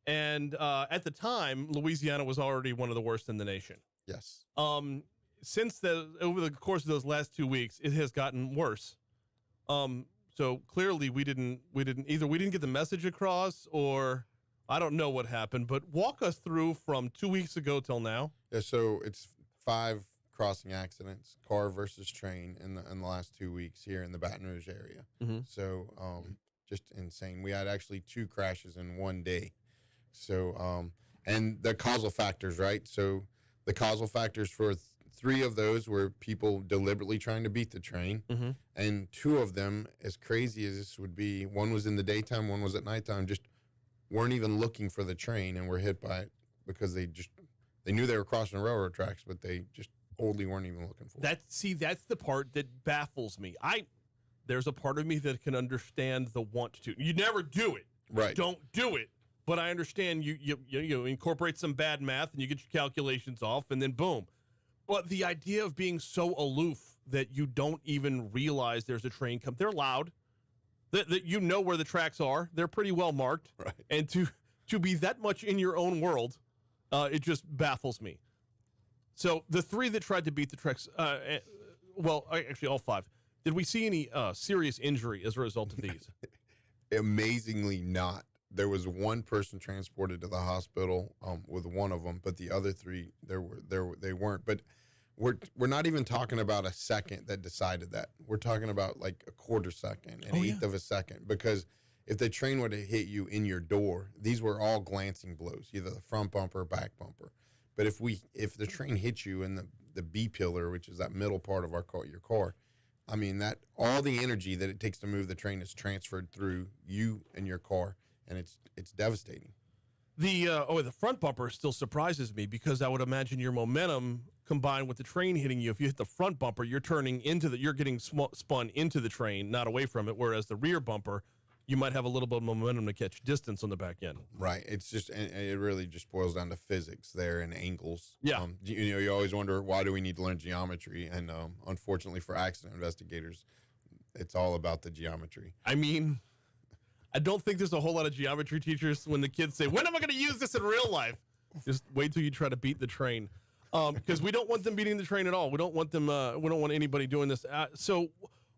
And at the time, Louisiana was already one of the worst in the nation. Yes. Since over the course of those last 2 weeks, it has gotten worse. So clearly we didn't get the message across, or I don't know what happened, but walk us through from 2 weeks ago till now. Yeah, so it's 5 crossing accidents, car versus train, in the last 2 weeks here in the Baton Rouge area. Mm-hmm. So just insane. We had actually 2 crashes in one day. So and the causal factors, right? So the causal factors for 3 of those were people deliberately trying to beat the train, and 2 of them, as crazy as this would be, one was in the daytime, one was at nighttime, just weren't even looking for the train and were hit by it because they knew they were crossing railroad tracks, but they just wholly weren't even looking for it. That's the part that baffles me. There's a part of me that can understand the want to. You never do it. Right. Don't do it. But I understand you incorporate some bad math and you get your calculations off and then boom. But the idea of being so aloof that you don't even realize there's a train come, they're loud, that you know where the tracks are. They're pretty well marked. Right. And to be that much in your own world, it just baffles me. So the 3 that tried to beat the tracks, actually all 5. Did we see any serious injury as a result of these? Amazingly not. There was 1 person transported to the hospital with one of them, but the other 3 they weren't. But we're not even talking about a second that decided that. We're talking about like a quarter second, an eighth of a second, because if the train would have hit you in your door, these were all glancing blows, either the front bumper or back bumper. But if the train hit you in the B pillar, which is that middle part of your car, I mean, that all the energy that it takes to move the train is transferred through you and your car, and it's devastating. The front bumper still surprises me because I would imagine your momentum combined with the train hitting you. If you hit the front bumper, you're getting spun into the train, not away from it. Whereas the rear bumper, you might have a little bit of momentum to catch distance on the back end. Right. It's just, it really just boils down to physics there and angles. Yeah. You always wonder, why do we need to learn geometry? And unfortunately for accident investigators, it's all about the geometry. I mean, I don't think there's a whole lot of geometry teachers when the kids say, when am I going to use this in real life? Just wait till you try to beat the train. Because we don't want them beating the train at all. We don't want them. We don't want anybody doing this. So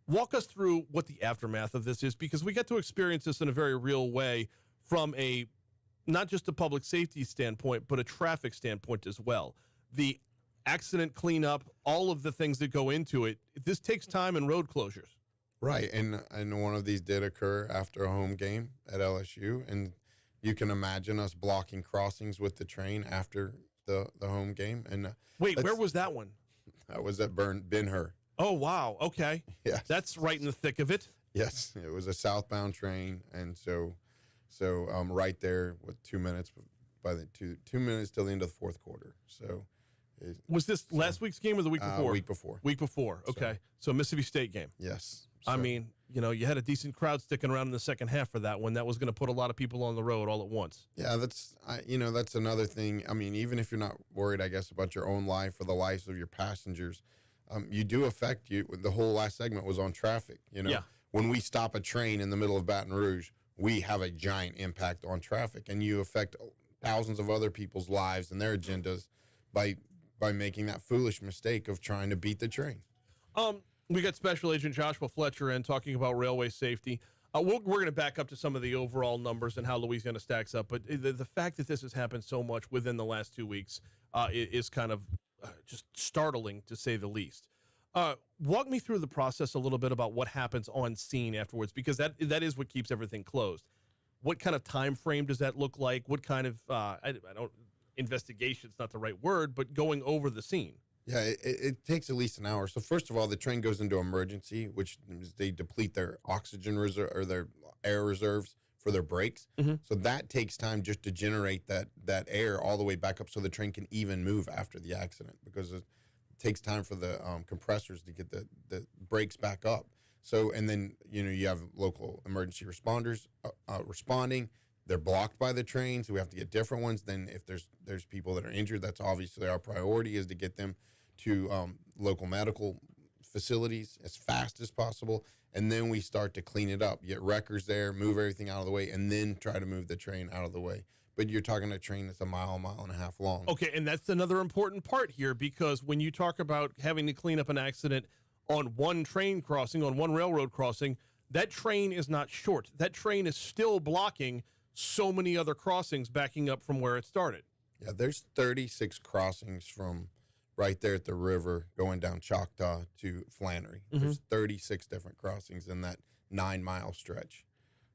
walk us through what the aftermath of this is, because we get to experience this in a very real way from not just a public safety standpoint, but a traffic standpoint as well. The accident cleanup, all of the things that go into it. This takes time and road closures. Right, and one of these did occur after a home game at LSU, and you can imagine us blocking crossings with the train after the home game. And wait, where was that one? That was at Ben-Hur. Oh wow, okay, yes, that's right in the thick of it. Yes, it was a southbound train, and so right there with 2 minutes by the 2 minutes till the end of the fourth quarter. So. Was this last week's game or the week before? Week before. Week before. Okay, so Mississippi State game. Yes. I mean, you had a decent crowd sticking around in the second half for that one. That was going to put a lot of people on the road all at once. Yeah, that's another thing. I mean, even if you're not worried, I guess, about your own life or the lives of your passengers, you do affect you. The whole last segment was on traffic. Yeah. When we stop a train in the middle of Baton Rouge, we have a giant impact on traffic, and you affect thousands of other people's lives and their agendas by making that foolish mistake of trying to beat the train. We got Special Agent Joshua Fletcher in talking about railway safety. We're going to back up to some of the overall numbers and how Louisiana stacks up, but the fact that this has happened so much within the last 2 weeks is kind of just startling, to say the least. Walk me through the process a little bit about what happens on scene afterwards, because that is what keeps everything closed. What kind of time frame does that look like? What kind of investigation's not the right word, but going over the scene? Yeah, it takes at least an hour. So first of all, the train goes into emergency, which is they deplete their oxygen reserve or their air reserves for their brakes. Mm-hmm. So that takes time just to generate that air all the way back up so the train can even move after the accident, because it takes time for the compressors to get the brakes back up. So, and then, you have local emergency responders responding. They're blocked by the train, so we have to get different ones. Then if there's people that are injured, that's obviously our priority, is to get them to local medical facilities as fast as possible. And then we start to clean it up, get wreckers there, move everything out of the way, and then try to move the train out of the way. But you're talking a train that's a mile and a half long. Okay, and that's another important part here, because when you talk about having to clean up an accident on one train crossing, on one railroad crossing, that train is not short. That train is still blocking so many other crossings backing up from where it started. Yeah, there's 36 crossings from right there at the river going down Choctaw to Flannery. Mm-hmm. There's 36 different crossings in that 9-mile stretch.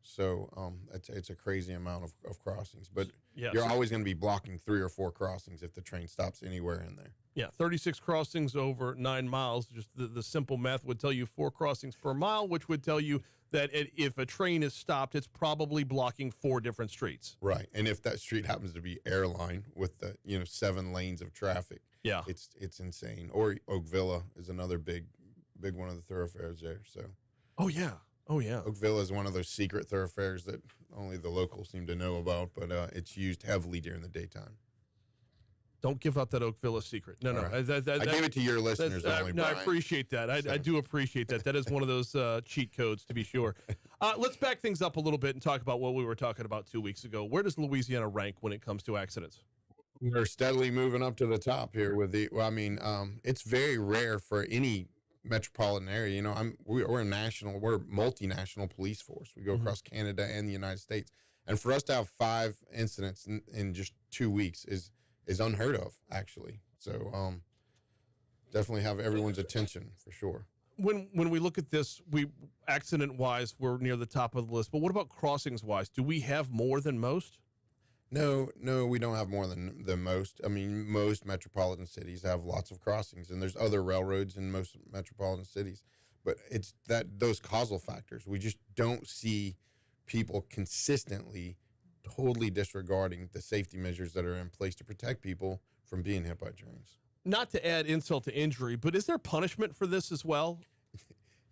So it's a crazy amount of crossings. But you're always going to be blocking 3 or 4 crossings if the train stops anywhere in there. Yeah, 36 crossings over 9 miles. Just the simple math would tell you 4 crossings per mile, which would tell you that if a train is stopped, it's probably blocking 4 different streets. Right, and if that street happens to be Airline with the 7 lanes of traffic, it's insane. Or Oak Villa is another big one of the thoroughfares there. So, oh yeah, Oak Villa is one of those secret thoroughfares that only the locals seem to know about, but it's used heavily during the daytime. Don't give out that Oak Villa secret. No. Right. I gave it to your listeners only, No, I appreciate that. I do appreciate that. That is one of those cheat codes, to be sure. Let's back things up a little bit and talk about what we were talking about 2 weeks ago. Where does Louisiana rank when it comes to accidents? We're steadily moving up to the top here with it's very rare for any metropolitan area. We're we're a multinational police force. We go across Canada and the United States. And for us to have 5 incidents in just 2 weeks is unheard of, actually. So definitely have everyone's attention for sure. When we look at this, accident-wise, we're near the top of the list. But what about crossings-wise? Do we have more than most? No, we don't have more than most. I mean, most metropolitan cities have lots of crossings, and there's other railroads in most metropolitan cities. But it's those causal factors. We just don't see people consistently totally disregarding the safety measures that are in place to protect people from being hit by trains. Not to add insult to injury, but is there punishment for this as well?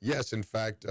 Yes, in fact,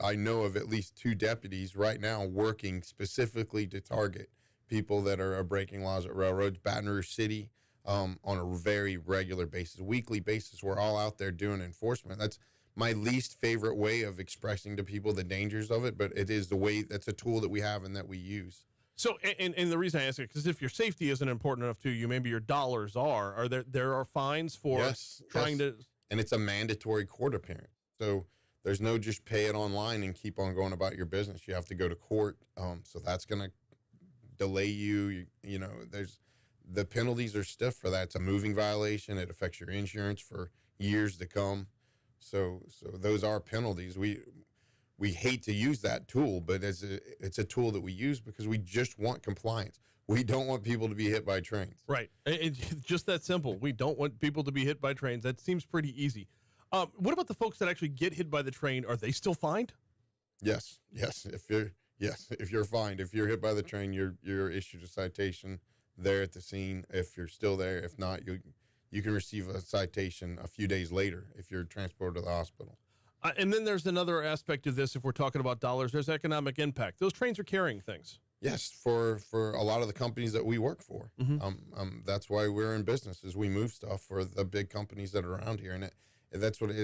I know of at least 2 deputies right now working specifically to target people that are breaking laws at railroads. Baton Rouge City, on a very regular basis, weekly basis, we're all out there doing enforcement. That's my least favorite way of expressing to people the dangers of it, but it is the way. That's a tool that we have and that we use. So, and the reason I ask it, because if your safety isn't important enough to you, maybe your dollars are. Are there are fines for trying to? And it's a mandatory court appearance. So there's no just pay it online and keep on going about your business. You have to go to court. So that's going to delay you. You know, the penalties are stiff for that. It's a moving violation. It affects your insurance for years to come. So those are penalties. We hate to use that tool, but it's a tool that we use because we just want compliance. We don't want people to be hit by trains. Right. It's just that simple. We don't want people to be hit by trains. That seems pretty easy. What about the folks that actually get hit by the train? Are they still fined? Yes. If you're fined. If you're hit by the train, you're issued a citation there at the scene. If you're still there, if not, you can receive a citation a few days later if you're transported to the hospital. And then there's another aspect of this. If we're talking about dollars, there's economic impact. Those trains are carrying things. Yes, for a lot of the companies that we work for. That's why we're in business, is we move stuff for the big companies that are around here, and it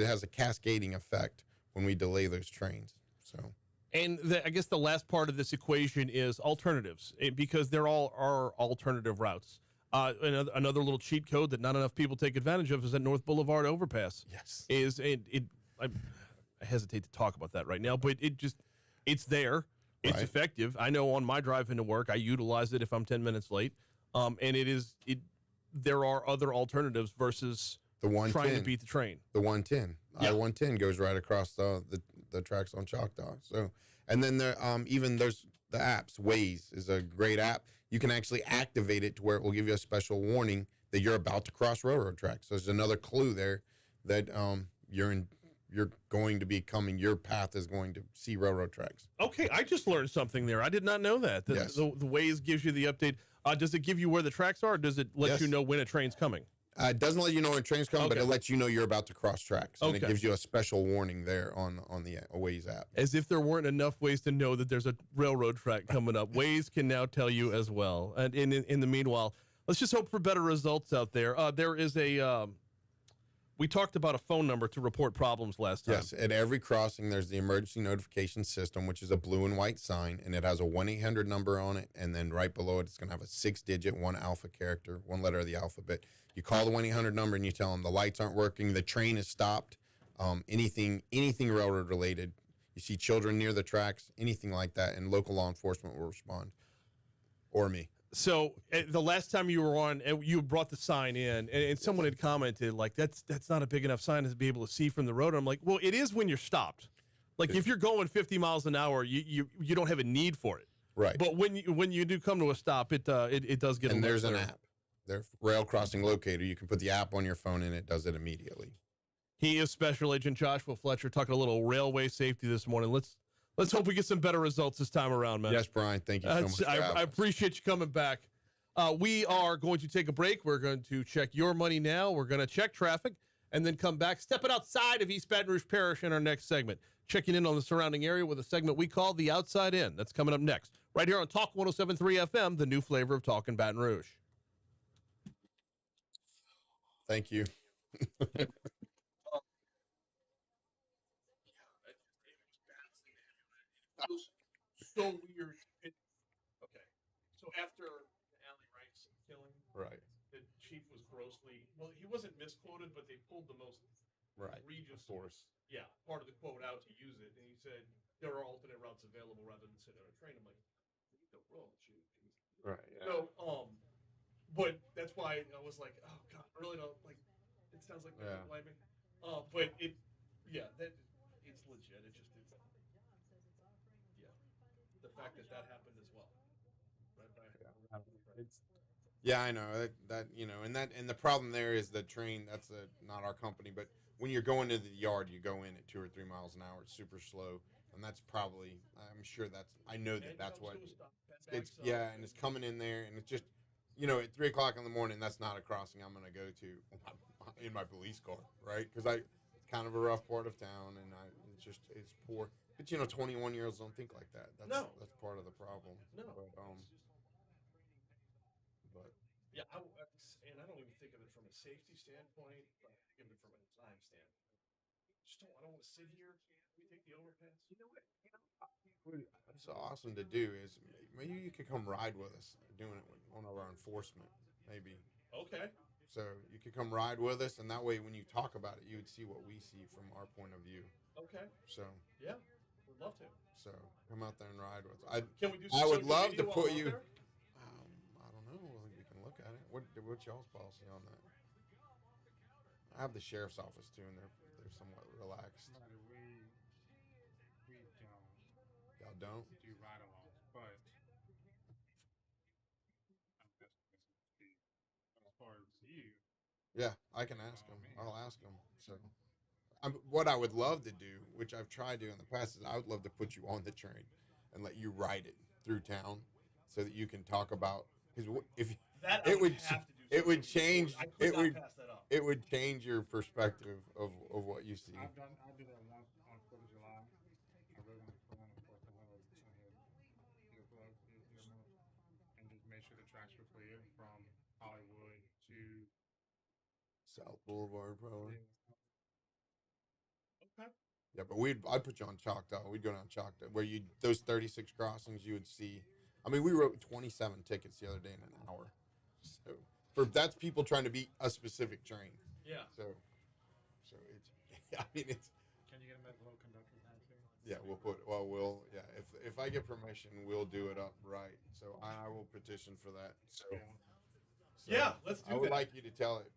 has a cascading effect when we delay those trains. So, and I guess the last part of this equation is alternatives, because there all are alternative routes. Another little cheat code that not enough people take advantage of is that North Boulevard overpass. Yes, I hesitate to talk about that right now, but it's there. It's effective. I know on my drive into work, I utilize it if I'm 10 minutes late. And there are other alternatives versus the 110, trying to beat the train. The 110. Yeah. I-110 goes right across the tracks on Choctaw. So, and then even there's the apps. Waze is a great app. You can actually activate it to where it will give you a special warning that you're about to cross railroad tracks. So there's another clue there that you're going to be coming. Your path is going to see railroad tracks. Okay, I just learned something there. I did not know that. The Waze gives you the update. Does it give you where the tracks are? Or does it let you know when a train's coming? It doesn't let you know when a train's coming, but it lets you know you're about to cross tracks. And it gives you a special warning there on the Waze app. As if there weren't enough ways to know that there's a railroad track coming up. Waze can now tell you as well. And in the meanwhile, let's just hope for better results out there. There is we talked about a phone number to report problems last time. Yes, at every crossing, there's the emergency notification system, which is a blue and white sign, and it has a 1-800 number on it, and then right below it, it's going to have a 6-digit, 1 alpha character, 1 letter of the alphabet. You call the 1-800 number, and you tell them the lights aren't working, the train is stopped, anything railroad related. You see children near the tracks, anything like that, and local law enforcement will respond, or me. So the last time you were on, you brought the sign in, and someone had commented like, "That's not a big enough sign to be able to see from the road." And I'm like, "Well, it is when you're stopped. Like if you're going 50 miles an hour, you don't have a need for it. Right. But when you do come to a stop, it does get. And there's an app. There's rail crossing locator. You can put the app on your phone, and it does it immediately. He is Special Agent Joshua Fletcher talking a little railway safety this morning. Let's hope we get some better results this time around, man. Yes, Brian. Thank you so much. I appreciate you coming back. We are going to take a break. We're going to check your money now. We're going to check traffic and then come back, stepping outside of East Baton Rouge Parish in our next segment, checking in on the surrounding area with a segment we call The Outside In. That's coming up next, right here on Talk 107.3 FM, the new flavor of Talk in Baton Rouge. Thank you. So weird. Okay. So after the Alley Rice killing, right, the chief was grossly, well, he wasn't misquoted, but they pulled the most egregious source. Yeah, part of the quote out to use it. And he said, there are alternate routes available rather than sit on a train. I'm like, the world, chief. Right. Yeah. So, but that's why I was like, oh, God, I really don't, like, it sounds like they're blaming. But it's legit. The fact that happened as well. Yeah, I know that and the problem there is the train. That's not our company, but when you're going into the yard, you go in at 2 or 3 miles an hour. It's super slow, and that's probably, I'm sure I know that's what it's. Yeah, and it's coming in there, and it's just, at 3 o'clock in the morning, that's not a crossing I'm going to go to in my police car, right? Because it's kind of a rough part of town, and it's poor. But 21-year-olds don't think like that. That's part of the problem. No. But Yeah, and I don't even think of it from a safety standpoint, but I think of it from a time standpoint. I don't want to sit here. We take the overpass. You know what? what's awesome to do is maybe you could come ride with us doing it with one of our enforcement, maybe. Okay. So you could come ride with us, and that way when you talk about it, you would see what we see from our point of view. Okay. So yeah, we'd love to. So come out there and ride with us. Can we do? I would social love media to while put I'm you. out I don't know. I think we can look at it. What's y'all's policy on that? I have the sheriff's office too, and they're somewhat relaxed. We don't. Y'all don't do ride-alongs, but as far as you. Yeah, I can ask them. I'll ask them. So, what I would love to do, which I've tried to in the past, is I would love to put you on the train and let you ride it through town, so that you can talk about, because if That it would change it would change your perspective of what you see. I did that once on 4th of July. I rode on the phone, of course, I had earplugs, and just made sure the tracks were clear from Hollywood to South Boulevard, probably. Okay. Yeah, but I'd put you on Choctaw. We'd go down Choctaw, where those 36 crossings you would see. I mean, we wrote 27 tickets the other day in an hour. So that's people trying to beat a specific train. Yeah. So it's, I mean, it's. Can you get them at low conductor time too? Yeah, if I get permission, we'll do it up right. So I will petition for that. So yeah, let's do that. I would like you to tell it,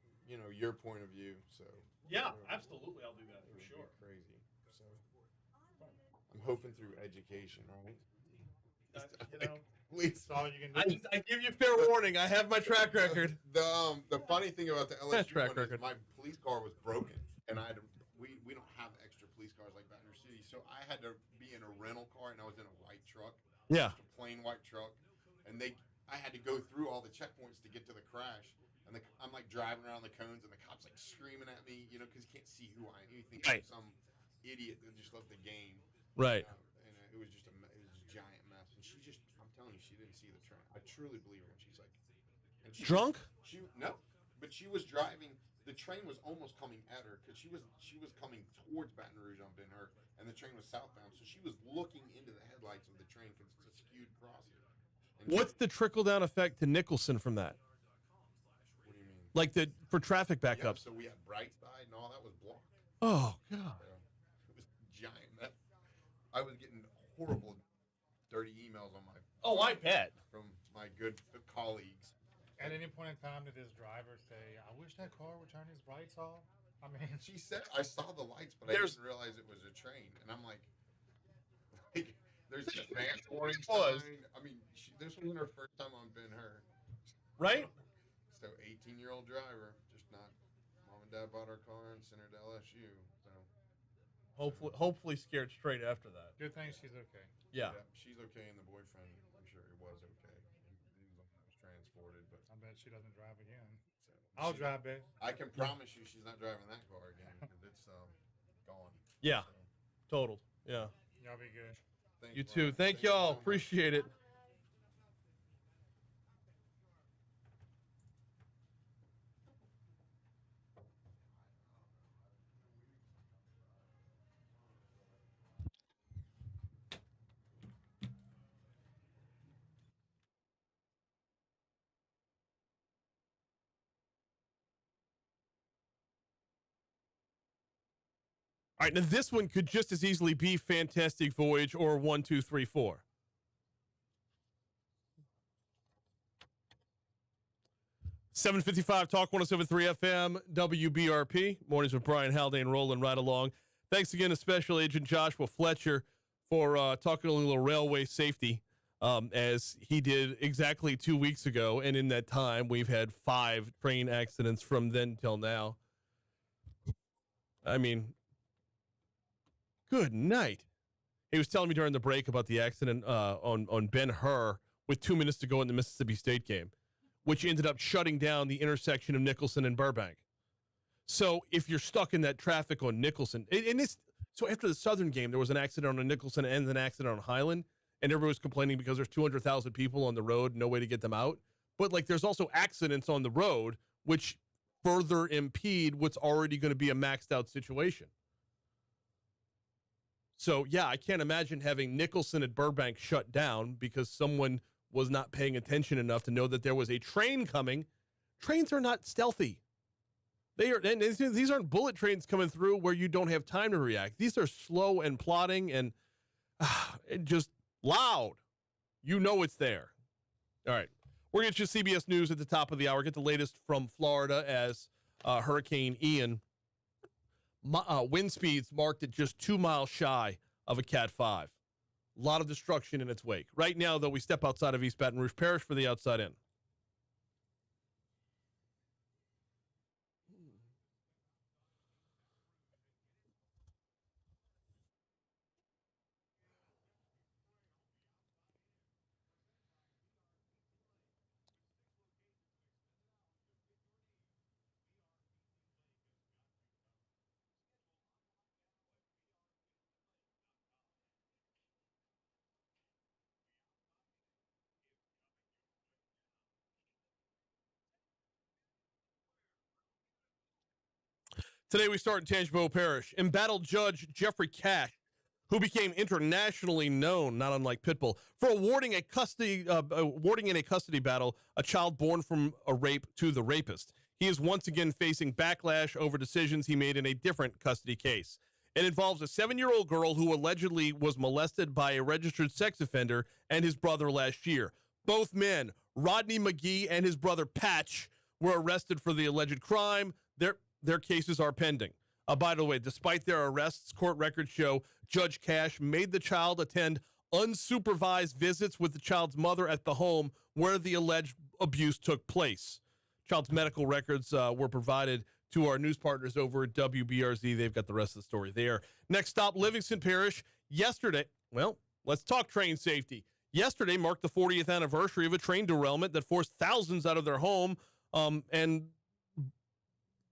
your point of view. So yeah, absolutely, I'll do that for sure. Crazy. So I'm hoping through education, right? That's all you can do. I give you fair warning. I have my track record. The funny thing about the LSU track one record. is my police car was broken, and we don't have extra police cars like Baton Rouge City, so I had to be in a rental car, and I was in a white truck. Yeah. Just a plain white truck, and I had to go through all the checkpoints to get to the crash, and I'm like driving around the cones, and the cops like screaming at me, because you can't see who I am. You think I'm some idiot that just left the game. Right. And it was just a giant mess, and I'm telling you, she didn't see the train. I truly believe her. And she's like, drunk? But she was driving. The train was almost coming at her because she was coming towards Baton Rouge on Ben Hur, and the train was southbound. So she was looking into the headlights of the train because it's a skewed crossing. What's the trickle down effect to Nicholson from that? What do you mean? Like for traffic backups? Yeah, so we had Brightside and all that was blocked. Oh God! It was giant. I was getting horrible, dirty emails on my. Oh, I bet. From my good colleagues. At any point in time, did this driver say, "I wish that car would turn his lights off"? I mean, she said, "I saw the lights, but I didn't realize it was a train." And I'm like, there's an advance warning sign. I mean, this wasn't her first time on Ben Hur, right? So 18-year-old driver, just not. Mom and Dad bought her car and sent her to LSU. So hopefully scared straight after that. Good thing she's okay. Yeah. She's okay, and the boyfriend, I'm sure he was okay. He was transported, but I bet she doesn't drive again. So I'll drive, babe. I can promise you, she's not driving that car again because it's gone. Yeah, totaled. Yeah. Y'all be good. You too. Thank y'all. Appreciate it. All right, now this one could just as easily be Fantastic Voyage or 1, 2, 3, 4. $7:55 Talk 107.3 FM WBRP. Mornings with Brian Haldane rolling right along. Thanks again to Special Agent Joshua Fletcher for talking a little railway safety as he did exactly 2 weeks ago. And in that time, we've had 5 train accidents from then till now. I mean, good night. He was telling me during the break about the accident on Ben-Hur with 2 minutes to go in the Mississippi State game, which ended up shutting down the intersection of Nicholson and Burbank. So if you're stuck in that traffic on Nicholson, so after the Southern game, there was an accident on Nicholson and an accident on Highland, and everybody was complaining because there's 200,000 people on the road, no way to get them out. But like, there's also accidents on the road, which further impede what's already going to be a maxed out situation. So yeah, I can't imagine having Nicholson at Burbank shut down because someone was not paying attention enough to know that there was a train coming. Trains are not stealthy. And these aren't bullet trains coming through where you don't have time to react. These are slow and plodding and just loud. You know it's there. All right. We're going to get you CBS News at the top of the hour. Get the latest from Florida as Hurricane Ian. Wind speeds marked at just 2 miles shy of a Cat 5. A lot of destruction in its wake. Right now, though, we step outside of East Baton Rouge Parish for the Outside In. Today we start in Tangipahoa Parish. Embattled Judge Jeffrey Cash, who became internationally known, not unlike Pitbull, for awarding in a custody battle a child born from a rape to the rapist. He is once again facing backlash over decisions he made in a different custody case. It involves a 7-year-old girl who allegedly was molested by a registered sex offender and his brother last year. Both men, Rodney McGee and his brother Patch, were arrested for the alleged crime. Their cases are pending. By the way, despite their arrests, court records show Judge Cash made the child attend unsupervised visits with the child's mother at the home where the alleged abuse took place. Child's medical records were provided to our news partners over at WBRZ. They've got the rest of the story there. Next stop, Livingston Parish. Yesterday, well, let's talk train safety. Yesterday marked the 40th anniversary of a train derailment that forced thousands out of their home, and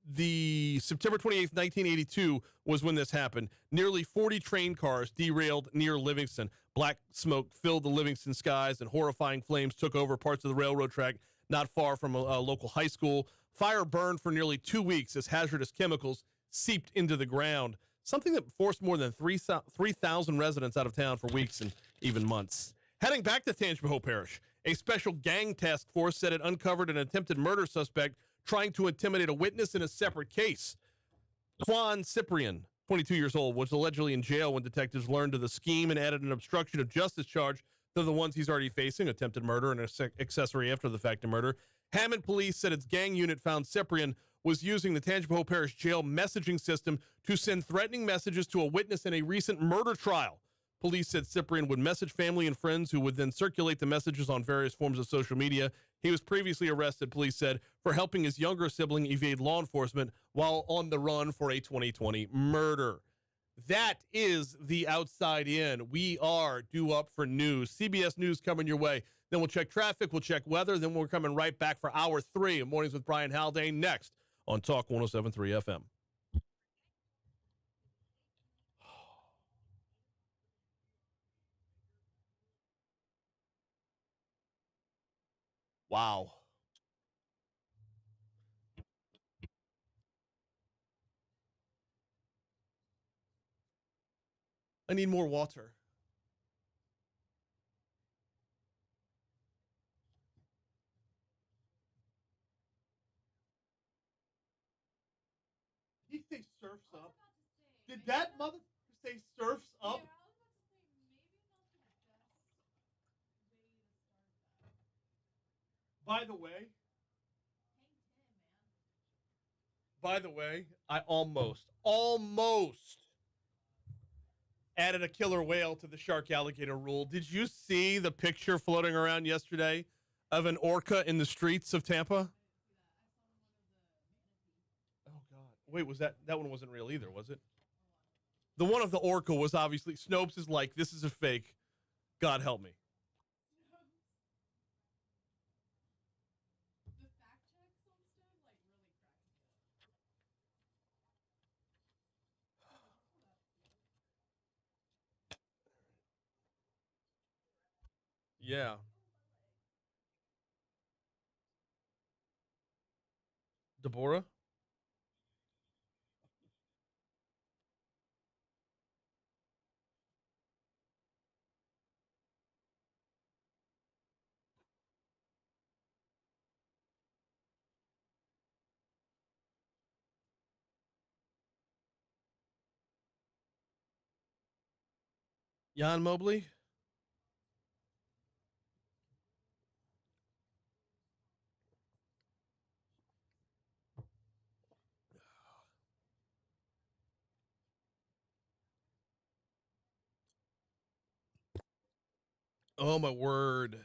the September 28th, 1982 was when this happened. Nearly 40 train cars derailed near Livingston. Black smoke filled the Livingston skies and horrifying flames took over parts of the railroad track not far from a local high school. Fire burned for nearly 2 weeks as hazardous chemicals seeped into the ground, something that forced more than 3,000 residents out of town for weeks and even months. Heading back to Tangipahoa Parish, a special gang task force said it uncovered an attempted murder suspect trying to intimidate a witness in a separate case. Quan Cyprian, 22 years old, was allegedly in jail when detectives learned of the scheme and added an obstruction of justice charge to the ones he's already facing, attempted murder and accessory after the fact of murder. Hammond police said its gang unit found Cyprian was using the Tangipahoa Parish jail messaging system to send threatening messages to a witness in a recent murder trial. Police said Cyprian would message family and friends who would then circulate the messages on various forms of social media. He was previously arrested, police said, for helping his younger sibling evade law enforcement while on the run for a 2020 murder. That is the Outside In. We are due up for news. CBS News coming your way. Then we'll check traffic, we'll check weather, then we're coming right back for Hour 3 of Mornings with Brian Haldane next on Talk 107.3 FM. Wow. I need more water. Did he say surfs up? Did that mother say surfs up? By the way, I almost added a killer whale to the shark alligator rule. Did you see the picture floating around yesterday of an orca in the streets of Tampa? Oh, God. Wait, was that one wasn't real either, was it? The one of the orca was obviously Snopes is like, this is a fake. God help me. Yeah. Deborah? Jan Mobley? Oh, my word.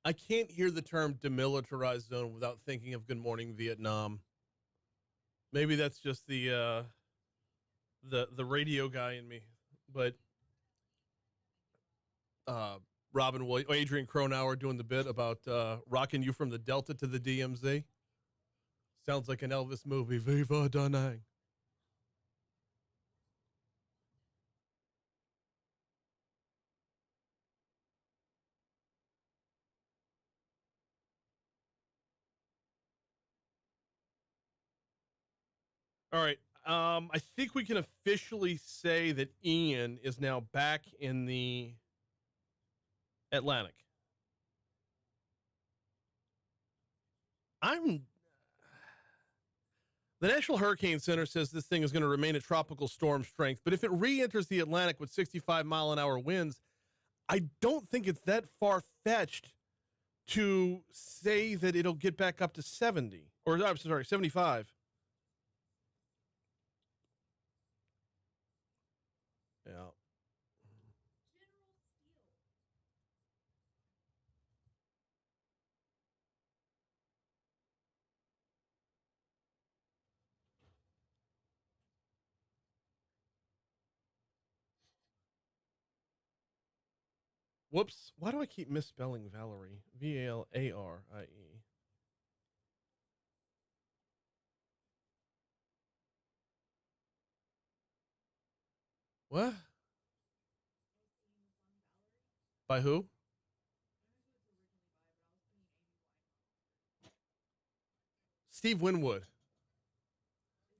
I can't hear the term demilitarized zone without thinking of Good Morning Vietnam. Maybe that's just the radio guy in me. But Robin Williams, Adrian Cronauer doing the bit about rocking you from the Delta to the DMZ. Sounds like an Elvis movie. Viva Da Nang. All right. I think we can officially say that Ian is now back in the Atlantic. The National Hurricane Center says this thing is going to remain at tropical storm strength, but if it re-enters the Atlantic with 65-mile-an-hour winds, I don't think it's that far-fetched to say that it'll get back up to 70. Or, I'm sorry, 75. Yeah. Whoops. Why do I keep misspelling Valerie? Valarie. What? By who? Steve Winwood.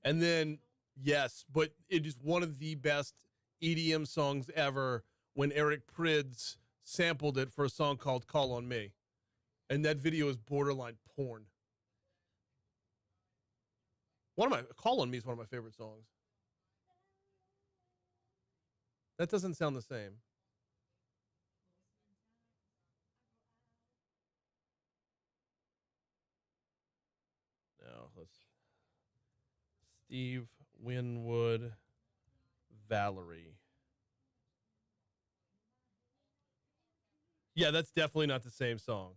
And then, yes, but it is one of the best EDM songs ever when Eric Prydz sampled it for a song called Call on Me. And that video is borderline porn. Call on Me is one of my favorite songs. That doesn't sound the same. No, let's Steve Winwood, Valerie. Yeah, that's definitely not the same song.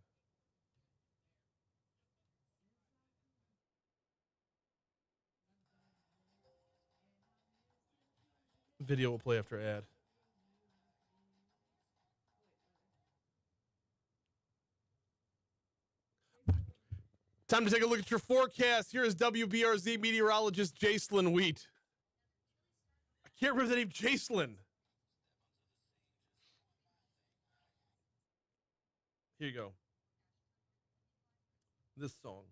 Video will play after ad. Time to take a look at your forecast. Here is WBRZ meteorologist Jacelyn Wheat. I can't remember the name. Jacelyn. Here you go. This song.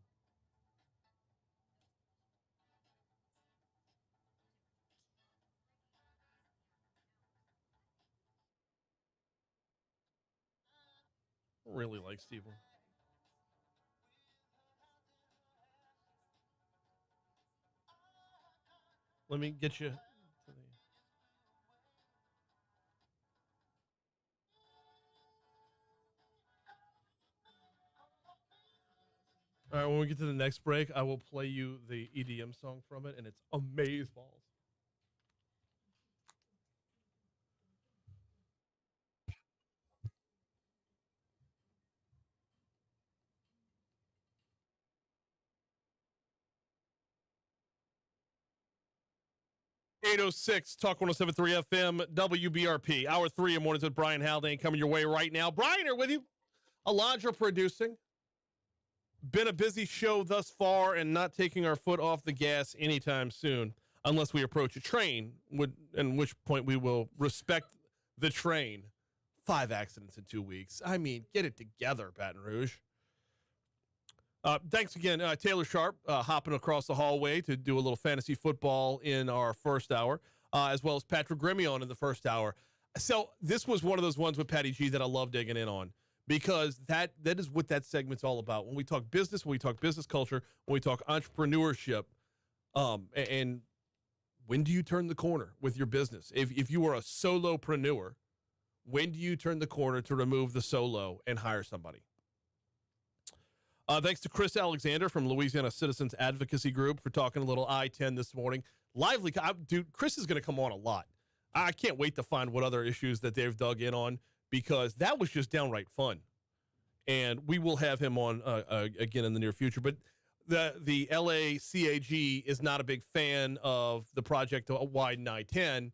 Really like Steve. Let me get you. All right, when we get to the next break, I will play you the EDM song from it, and it's Amazeballs. .806 Talk 107.3 FM WBRP. Hour 3 of Mornings with Brian Haldane coming your way right now. Brian here with you. Alondra producing. Been a busy show thus far and not taking our foot off the gas anytime soon unless we approach a train, in which point we will respect the train. 5 accidents in 2 weeks. I mean, get it together, Baton Rouge. Thanks again, Taylor Sharp, hopping across the hallway to do a little fantasy football in our first hour, as well as Patrick Grimion in the first hour. So this was one of those ones with Patty G that I love digging in on, because that is what that segment's all about. When we talk business, when we talk business culture, when we talk entrepreneurship, and when do you turn the corner with your business? If you are a solopreneur, when do you turn the corner to remove the solo and hire somebody? Thanks to Chris Alexander from Louisiana Citizens Advocacy Group for talking a little I-10 this morning. Lively. Dude, Chris is going to come on a lot. I can't wait to find what other issues that they've dug in on, because that was just downright fun. And we will have him on again in the near future. But the LACAG is not a big fan of the project to widen I-10,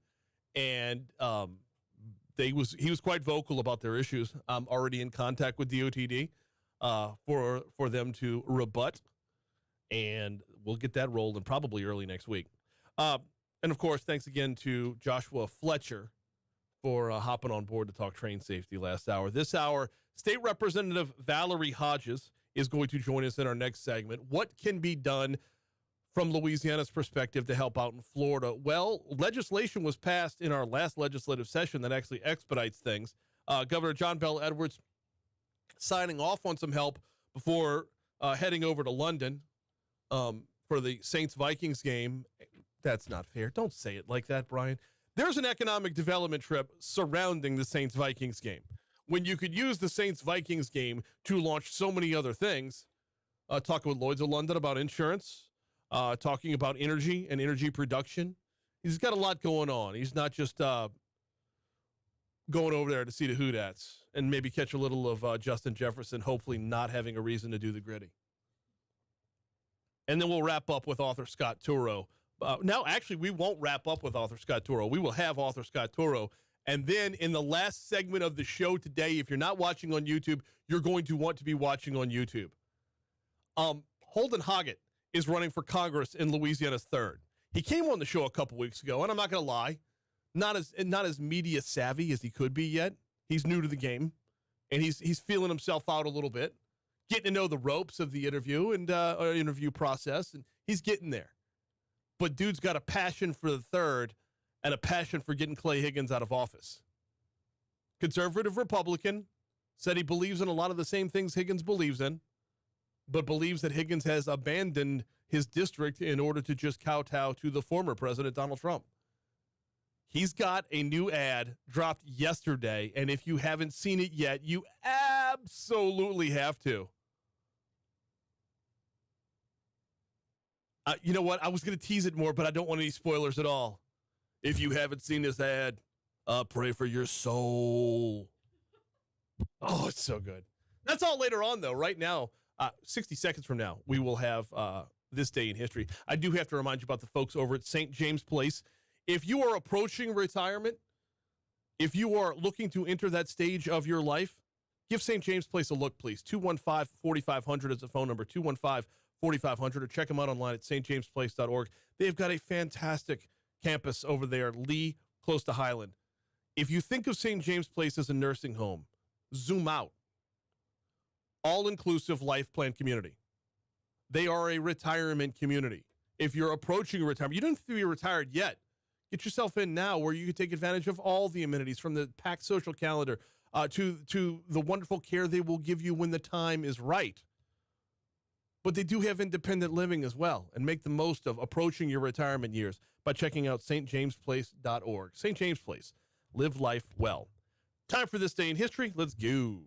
and he was quite vocal about their issues. I'm already in contact with DOTD. For them to rebut, and we'll get that rolling probably early next week. And, of course, thanks again to Joshua Fletcher for hopping on board to talk train safety last hour. This hour, State Representative Valerie Hodges is going to join us in our next segment. What can be done from Louisiana's perspective to help out in Florida? Well, legislation was passed in our last legislative session that actually expedites things. Governor John Bell Edwards signing off on some help before heading over to London for the Saints-Vikings game. That's not fair. Don't say it like that, Brian. There's an economic development trip surrounding the Saints-Vikings game, when you could use the Saints-Vikings game to launch so many other things. Talking with Lloyd's of London about insurance, talking about energy and energy production. He's got a lot going on. He's not just going over there to see the Hoodats and maybe catch a little of Justin Jefferson, hopefully not having a reason to do the gritty. And then we'll wrap up with author Scott Turow. Now, actually, we won't wrap up with author Scott Turow. We will have author Scott Turow. And then in the last segment of the show today, if you're not watching on YouTube, you're going to want to be watching on YouTube. Holden Hoggett is running for Congress in Louisiana's 3rd. He came on the show a couple weeks ago, and I'm not going to lie, not as media savvy as he could be yet. He's new to the game, and he's feeling himself out a little bit, getting to know the ropes of the interview and interview process, and he's getting there. But dude's got a passion for the 3rd and a passion for getting Clay Higgins out of office. Conservative Republican, said he believes in a lot of the same things Higgins believes in, but believes that Higgins has abandoned his district in order to just kowtow to the former president, Donald Trump. He's got a new ad dropped yesterday, and if you haven't seen it yet, you absolutely have to. You know what? I was going to tease it more, but I don't want any spoilers at all. If you haven't seen this ad, pray for your soul. Oh, it's so good. That's all later on, though. Right now, 60 seconds from now, we will have This Day in History. I do have to remind you about the folks over at St. James Place. If you are approaching retirement, if you are looking to enter that stage of your life, give St. James Place a look, please. 215-4500 is the phone number, 215-4500, or check them out online at stjamesplace.org. They've got a fantastic campus over there, Lee, close to Highland. If you think of St. James Place as a nursing home, zoom out. All-inclusive life plan community. They are a retirement community. If you're approaching retirement, you don't have to be retired yet. Get yourself in now where you can take advantage of all the amenities, from the packed social calendar to the wonderful care they will give you when the time is right. But they do have independent living as well, and make the most of approaching your retirement years by checking out stjamesplace.org. St. James Place. Live life well. Time for This Day in History. Let's go.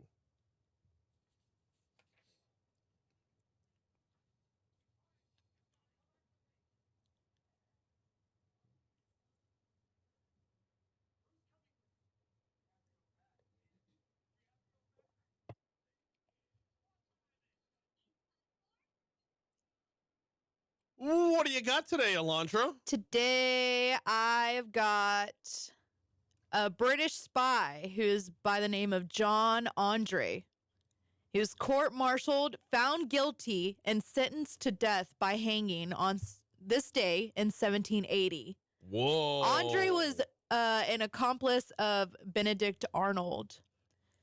what do you got today, Alondra? Today, I've got a British spy who's by the name of John Andre. He was court-martialed, found guilty, and sentenced to death by hanging on this day in 1780. Whoa. Andre was an accomplice of Benedict Arnold.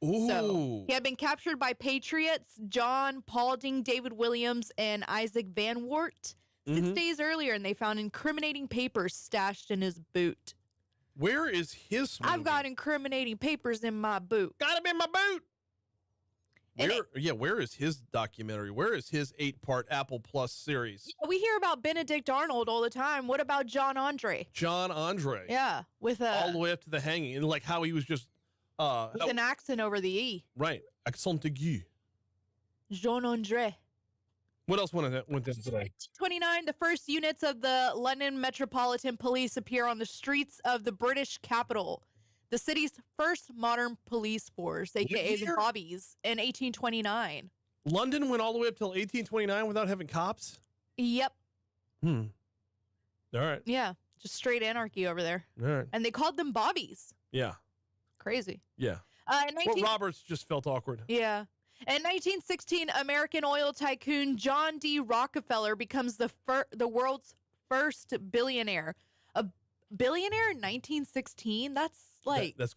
Ooh. So he had been captured by patriots John Paulding, David Williams, and Isaac Van Wart 6 days earlier, and they found incriminating papers stashed in his boot. Where is his movie? I've got incriminating papers in my boot. Got him in my boot. Where is his documentary? Where is his 8-part Apple Plus series? We hear about Benedict Arnold all the time. What about John Andre? John Andre. Yeah, with all the way up to the hanging, and like how he was just with an accent over the E. Right, accent aigu. Jean Andre. What else went down today? 29, the first units of the London Metropolitan Police appear on the streets of the British capital. The city's first modern police force, aka the Bobbies, in 1829. London went all the way up till 1829 without having cops? Yep. All right. Yeah, just straight anarchy over there. All right. And they called them Bobbies. Yeah. Crazy. Yeah. Roberts just felt awkward. Yeah. In 1916, American oil tycoon John D. Rockefeller becomes the world's first billionaire. A billionaire in 1916? That's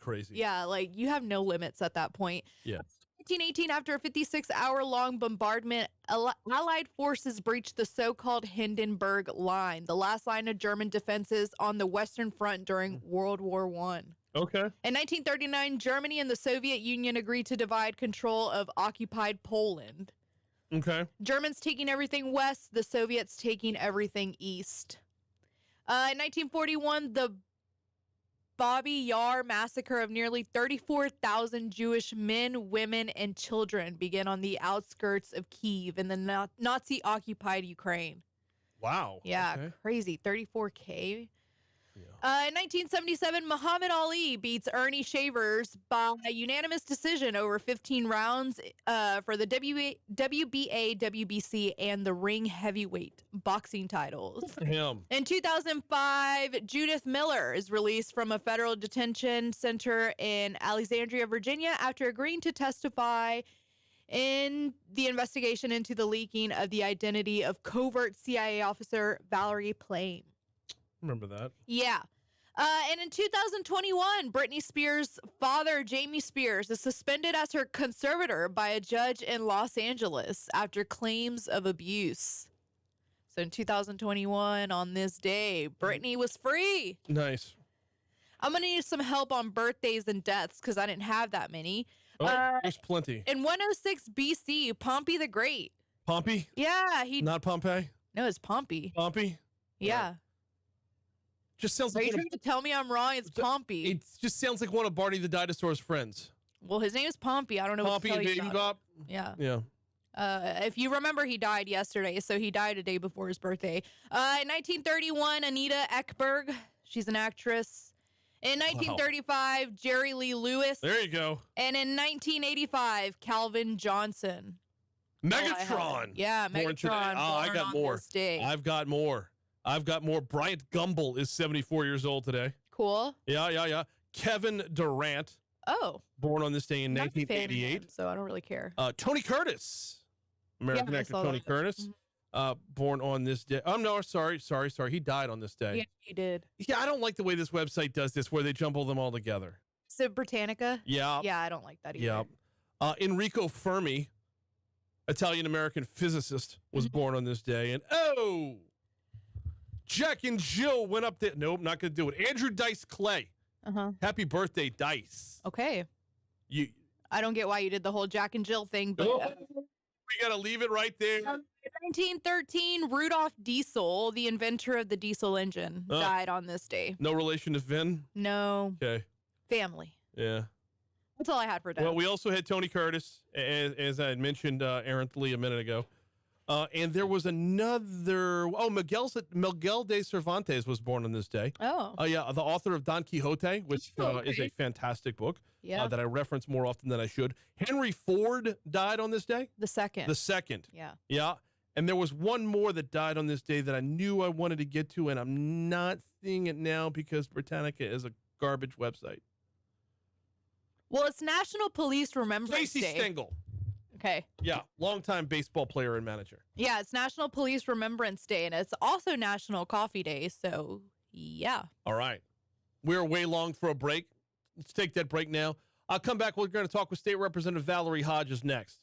crazy. Yeah, like you have no limits at that point. Yeah. 1918, after a 56-hour-long bombardment, Allied forces breached the so-called Hindenburg Line, the last line of German defenses on the Western Front during World War I. Okay. In 1939, Germany and the Soviet Union agreed to divide control of occupied Poland. Okay. Germans taking everything west, the Soviets taking everything east. In 1941, the Babi Yar massacre of nearly 34,000 Jewish men, women, and children began on the outskirts of Kyiv in the Nazi-occupied Ukraine. Wow. Yeah, okay. Crazy. 34K. In 1977, Muhammad Ali beats Ernie Shavers by unanimous decision over 15 rounds for the WBA, WBC, and the ring heavyweight boxing titles. Him. In 2005, Judith Miller is released from a federal detention center in Alexandria, Virginia, after agreeing to testify in the investigation into the leaking of the identity of covert CIA officer Valerie Plame. Remember that? Yeah. And in 2021, Britney Spears' father, Jamie Spears, is suspended as her conservator by a judge in Los Angeles after claims of abuse. So in 2021, on this day, Britney was free. Nice. I'm going to need some help on birthdays and deaths because I didn't have that many. Oh, there's plenty. In 106 BC, Pompey the Great. Pompey? Yeah. Not Pompeii? No, it's Pompey. Pompey? Yeah. Just sounds Are like you trying to tell me I'm wrong? It's Pompey. It just sounds like one of Barney the Dinosaur's friends. Well, his name is Pompey. I don't know Pompey what to and tell you Baby about Bop? it. Yeah. Yeah. If you remember, he died yesterday, so he died a day before his birthday. In 1931, Anita Ekberg, she's an actress. In 1935, Jerry Lee Lewis. There you go. And in 1985, Calvin Johnson. Megatron. Yeah, Born today. Megatron. Oh, I born got on more. this day. I've got more. Bryant Gumbel is 74 years old today. Cool. Yeah. Kevin Durant. Oh. Born on this day in I'm not a fan of 1988. him, so I don't really care. Tony Curtis. American I actor saw Tony that. Curtis. Born on this day. Oh, no, sorry. He died on this day. Yeah, he did. Yeah, I don't like the way this website does this, where they jumble them all together. So Britannica? Yeah. Yeah, I don't like that either. Yeah. Enrico Fermi, Italian-American physicist, was born on this day. And, Jack and Jill went up there. Nope, not going to do it. Andrew Dice Clay. Uh-huh. Happy birthday, Dice. Okay. I don't get why you did the whole Jack and Jill thing, but... we got to leave it right there. 1913, Rudolf Diesel, the inventor of the diesel engine, died on this day. No relation to Vin? No. Okay. Family. Yeah. That's all I had for death. Well, we also had Tony Curtis, as I had mentioned errantly a minute ago. And there was another... Miguel de Cervantes was born on this day. Oh. Yeah, the author of Don Quixote, which is a fantastic book that I reference more often than I should. Henry Ford died on this day. The second. The second. Yeah. Yeah. And there was one more that died on this day that I knew I wanted to get to, and I'm not seeing it now because Britannica is a garbage website. Well, it's National Police Remembrance Casey Day. Stengel. Okay. Yeah, longtime baseball player and manager. Yeah, it's National Police Remembrance Day, and it's also National Coffee Day, so yeah. All right. We're way long for a break. Let's take that break now. I'll come back. We're going to talk with State Representative Valerie Hodges next.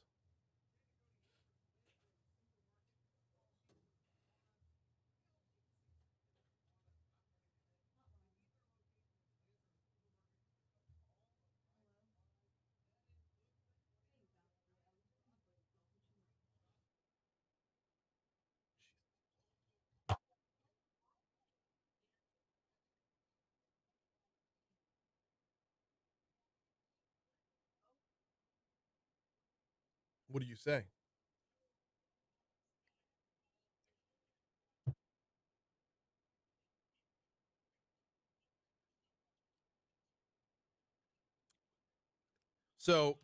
What do you say? So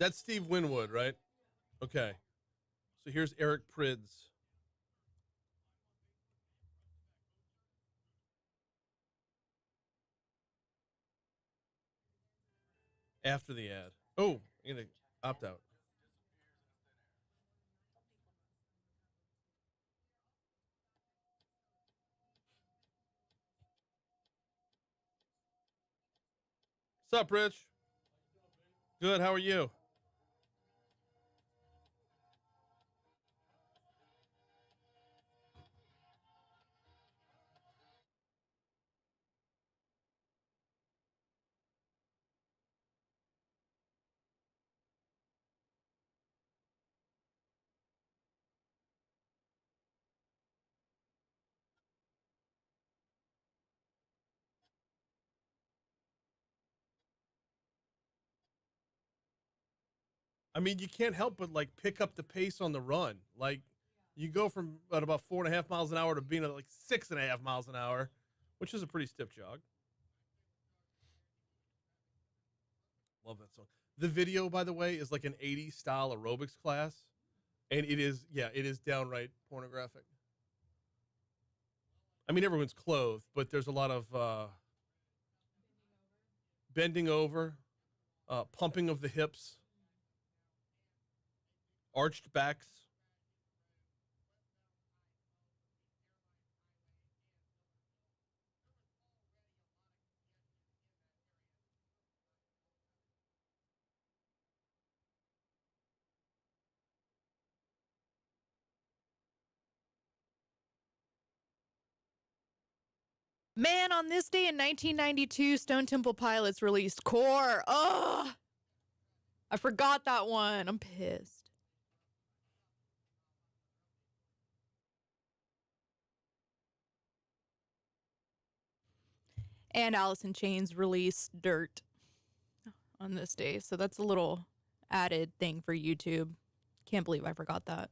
that's Steve Winwood, right? Okay. So here's Eric Prydz. After the ad. Oh, I'm going to opt out. What's up, Rich? Good. How are you? I mean, you can't help but like pick up the pace on the run. Like you go from at about 4.5 miles an hour to being at like 6.5 miles an hour, which is a pretty stiff jog. Love that song. The video, by the way, is like an 80s style aerobics class. And it is downright pornographic. I mean, everyone's clothed, but there's a lot of bending over, pumping of the hips, arched backs. Man, on this day in 1992, Stone Temple Pilots released Core. Ugh! I forgot that one. I'm pissed. And Alice in Chains released Dirt on this day. So that's a little added thing for YouTube. Can't believe I forgot that.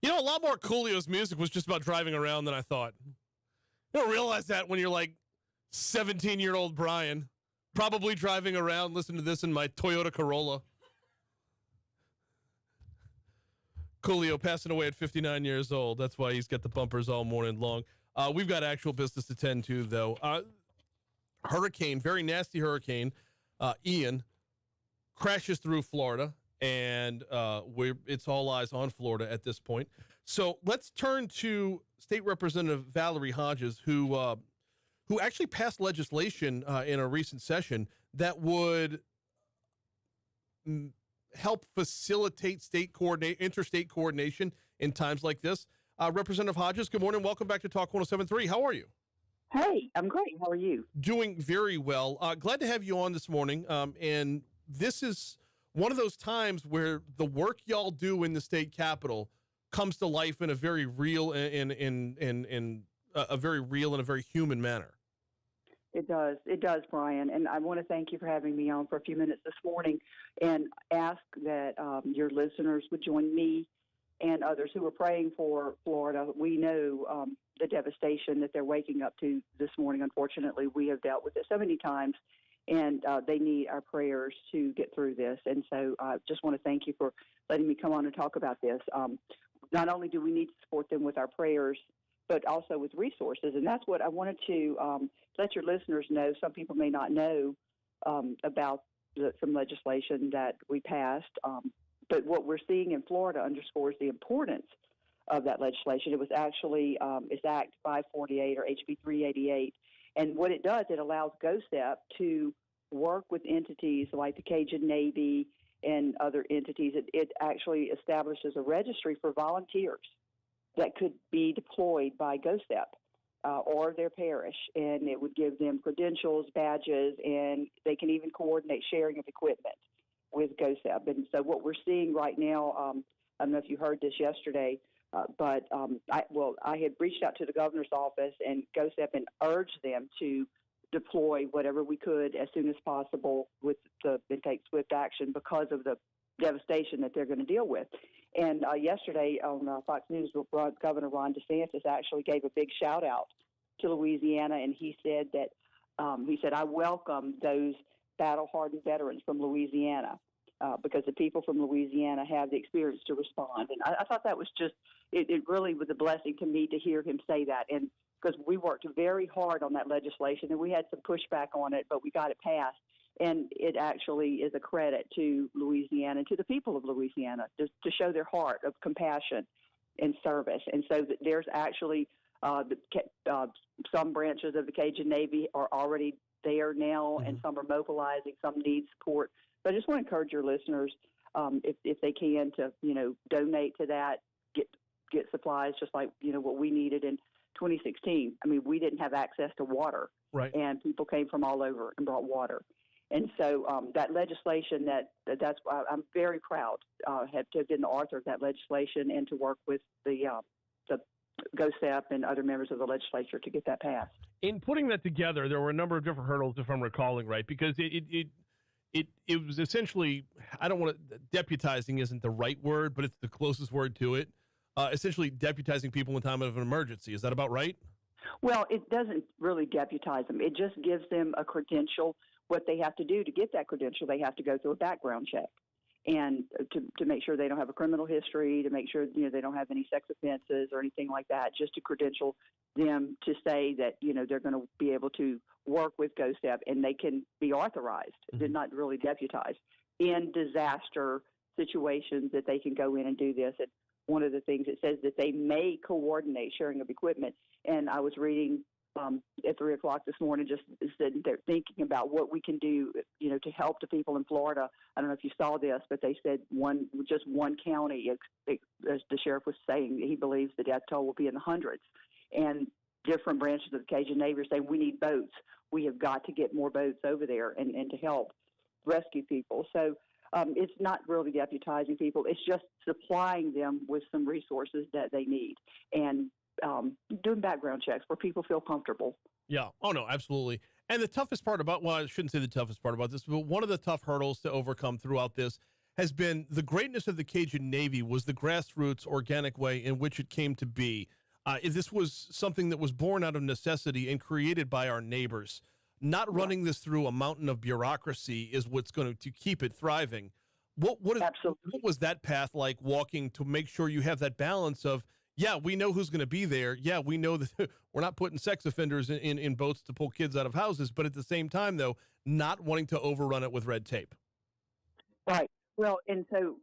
You know, a lot more Coolio's music was just about driving around than I thought. You don't realize that when you're like 17-year-old Brian, probably driving around, listening to this in my Toyota Corolla. Coolio passing away at 59 years old. That's why he's got the bumpers all morning long. We've got actual business to tend to, though. Hurricane, very nasty hurricane, Ian, crashes through Florida. And it's all eyes on Florida at this point. So let's turn to State Representative Valerie Hodges, who actually passed legislation in a recent session that would help facilitate interstate coordination in times like this. Representative Hodges, good morning. Welcome back to Talk 107.3. How are you? Hey, I'm great. How are you? Doing very well. Glad to have you on this morning. And this is one of those times where the work y'all do in the state capitol comes to life in a very real and a very real and a very human manner. It does. It does, Brian. And I want to thank you for having me on for a few minutes this morning and ask that your listeners would join me and others who are praying for Florida. We know the devastation that they're waking up to this morning. Unfortunately, we have dealt with it so many times, and they need our prayers to get through this. And so I just want to thank you for letting me come on and talk about this. Not only do we need to support them with our prayers, but also with resources. And that's what I wanted to let your listeners know. Some people may not know about some legislation that we passed, but what we're seeing in Florida underscores the importance of that legislation. It was actually it's Act 548 or HB 388. And what it does, it allows GOSEP to work with entities like the Cajun Navy and other entities. It actually establishes a registry for volunteers that could be deployed by GOSEP or their parish, and it would give them credentials, badges, and they can even coordinate sharing of equipment with GOSEP. And so what we're seeing right now, I don't know if you heard this yesterday, but I had reached out to the governor's office and GOSEP and urged them to deploy whatever we could as soon as possible and take swift action because of the devastation that they're going to deal with. And yesterday on Fox News, Governor Ron DeSantis actually gave a big shout out to Louisiana, and he said that I welcome those battle-hardened veterans from Louisiana because the people from Louisiana have the experience to respond. And I thought that was it really was a blessing to me to hear him say that. And because we worked very hard on that legislation, and we had some pushback on it, but we got it passed. And it actually is a credit to Louisiana and to the people of Louisiana to show their heart of compassion and service. And so there's actually some branches of the Cajun Navy are already there now, and some are mobilizing, some need support. But I just want to encourage your listeners, if they can, to donate to that, get supplies, just like what we needed in 2016. I mean, we didn't have access to water, right? And people came from all over and brought water. And so that legislation, that's I'm very proud to have been the author of that legislation and to work with the GOSEP and other members of the legislature to get that passed. In putting that together, there were a number of different hurdles, if I'm recalling right, because it was essentially, I don't want to, deputizing isn't the right word, but it's the closest word to it. Essentially deputizing people in time of an emergency. Is that about right? Well, it doesn't really deputize them. It just gives them a credential. What they have to do to get that credential, they have to go through a background check, and to make sure they don't have a criminal history, to make sure they don't have any sex offenses or anything like that, just to credential them to say that they're going to be able to work with GOSEP and they can be authorized. They're not really deputized in disaster situations, that they can go in and do this. And one of the things it says that they may coordinate sharing of equipment. And I was reading at 3 o'clock this morning, just said they're thinking about what we can do, to help the people in Florida. I don't know if you saw this, but they said just one county, as the sheriff was saying, he believes the death toll will be in the hundreds. And different branches of the Cajun Navy are saying we need boats. We have got to get more boats over there and to help rescue people. So it's not really deputizing people. It's just supplying them with some resources that they need and doing background checks where people feel comfortable. Yeah. Oh, no, absolutely. And the toughest part I shouldn't say the toughest part about this, but one of the tough hurdles to overcome throughout this has been the greatness of the Cajun Navy was the grassroots, organic way in which it came to be. This was something that was born out of necessity and created by our neighbors. Not running this through a mountain of bureaucracy is what's going to keep it thriving. What was that path like, walking to make sure you have that balance of, yeah, we know who's going to be there. Yeah, we know that we're not putting sex offenders in boats to pull kids out of houses, but at the same time, though, not wanting to overrun it with red tape. Right. Well, and so,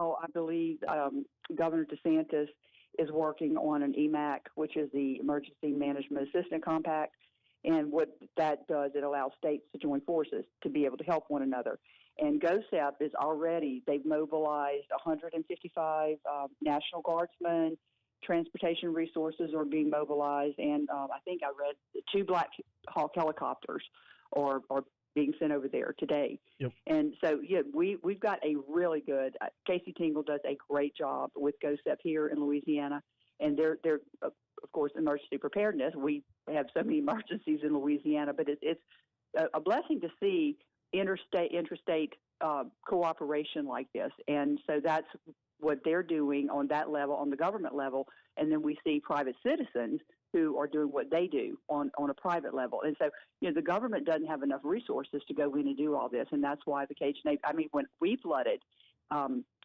I believe Governor DeSantis is working on an EMAC, which is the Emergency Management Assistance Compact. And what that does, it allows states to join forces to be able to help one another. And GOSEP is they've mobilized 155 National Guardsmen. Transportation resources are being mobilized, and I think I read 2 Black Hawk helicopters are being sent over there today. Yep. And so, we've got a really good Casey Tingle does a great job with GOSEP here in Louisiana, and they're of course, emergency preparedness. We have so many emergencies in Louisiana, but it's a blessing to see interstate cooperation like this. And so that's what they're doing on that level, on the government level. And then we see private citizens who are doing what they do on a private level. And so, the government doesn't have enough resources to go in and do all this. And that's why the Cajun Navy, when we flooded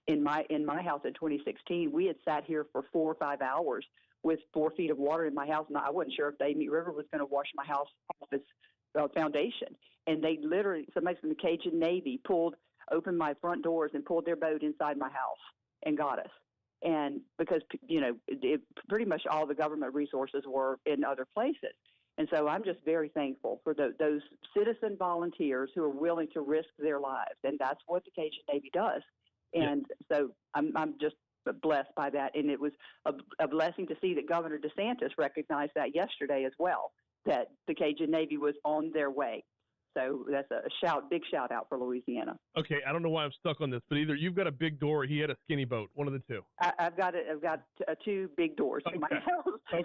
in my house in 2016, we had sat here for 4 or 5 hours with 4 feet of water in my house. And I wasn't sure if the Amite River was going to wash my house off its foundation. And they literally, somebody from the Cajun Navy opened my front doors and pulled their boat inside my house and got us. And because, pretty much all the government resources were in other places. And so I'm just very thankful for those citizen volunteers who are willing to risk their lives. And that's what the Cajun Navy does. And so I'm just blessed by that. And it was a blessing to see that Governor DeSantis recognized that yesterday as well, that the Cajun Navy was on their way. So that's a big shout out for Louisiana. Okay, I don't know why I'm stuck on this, but either you've got a big door or he had a skinny boat, one of the two. I've got 2 big doors in my house. Okay.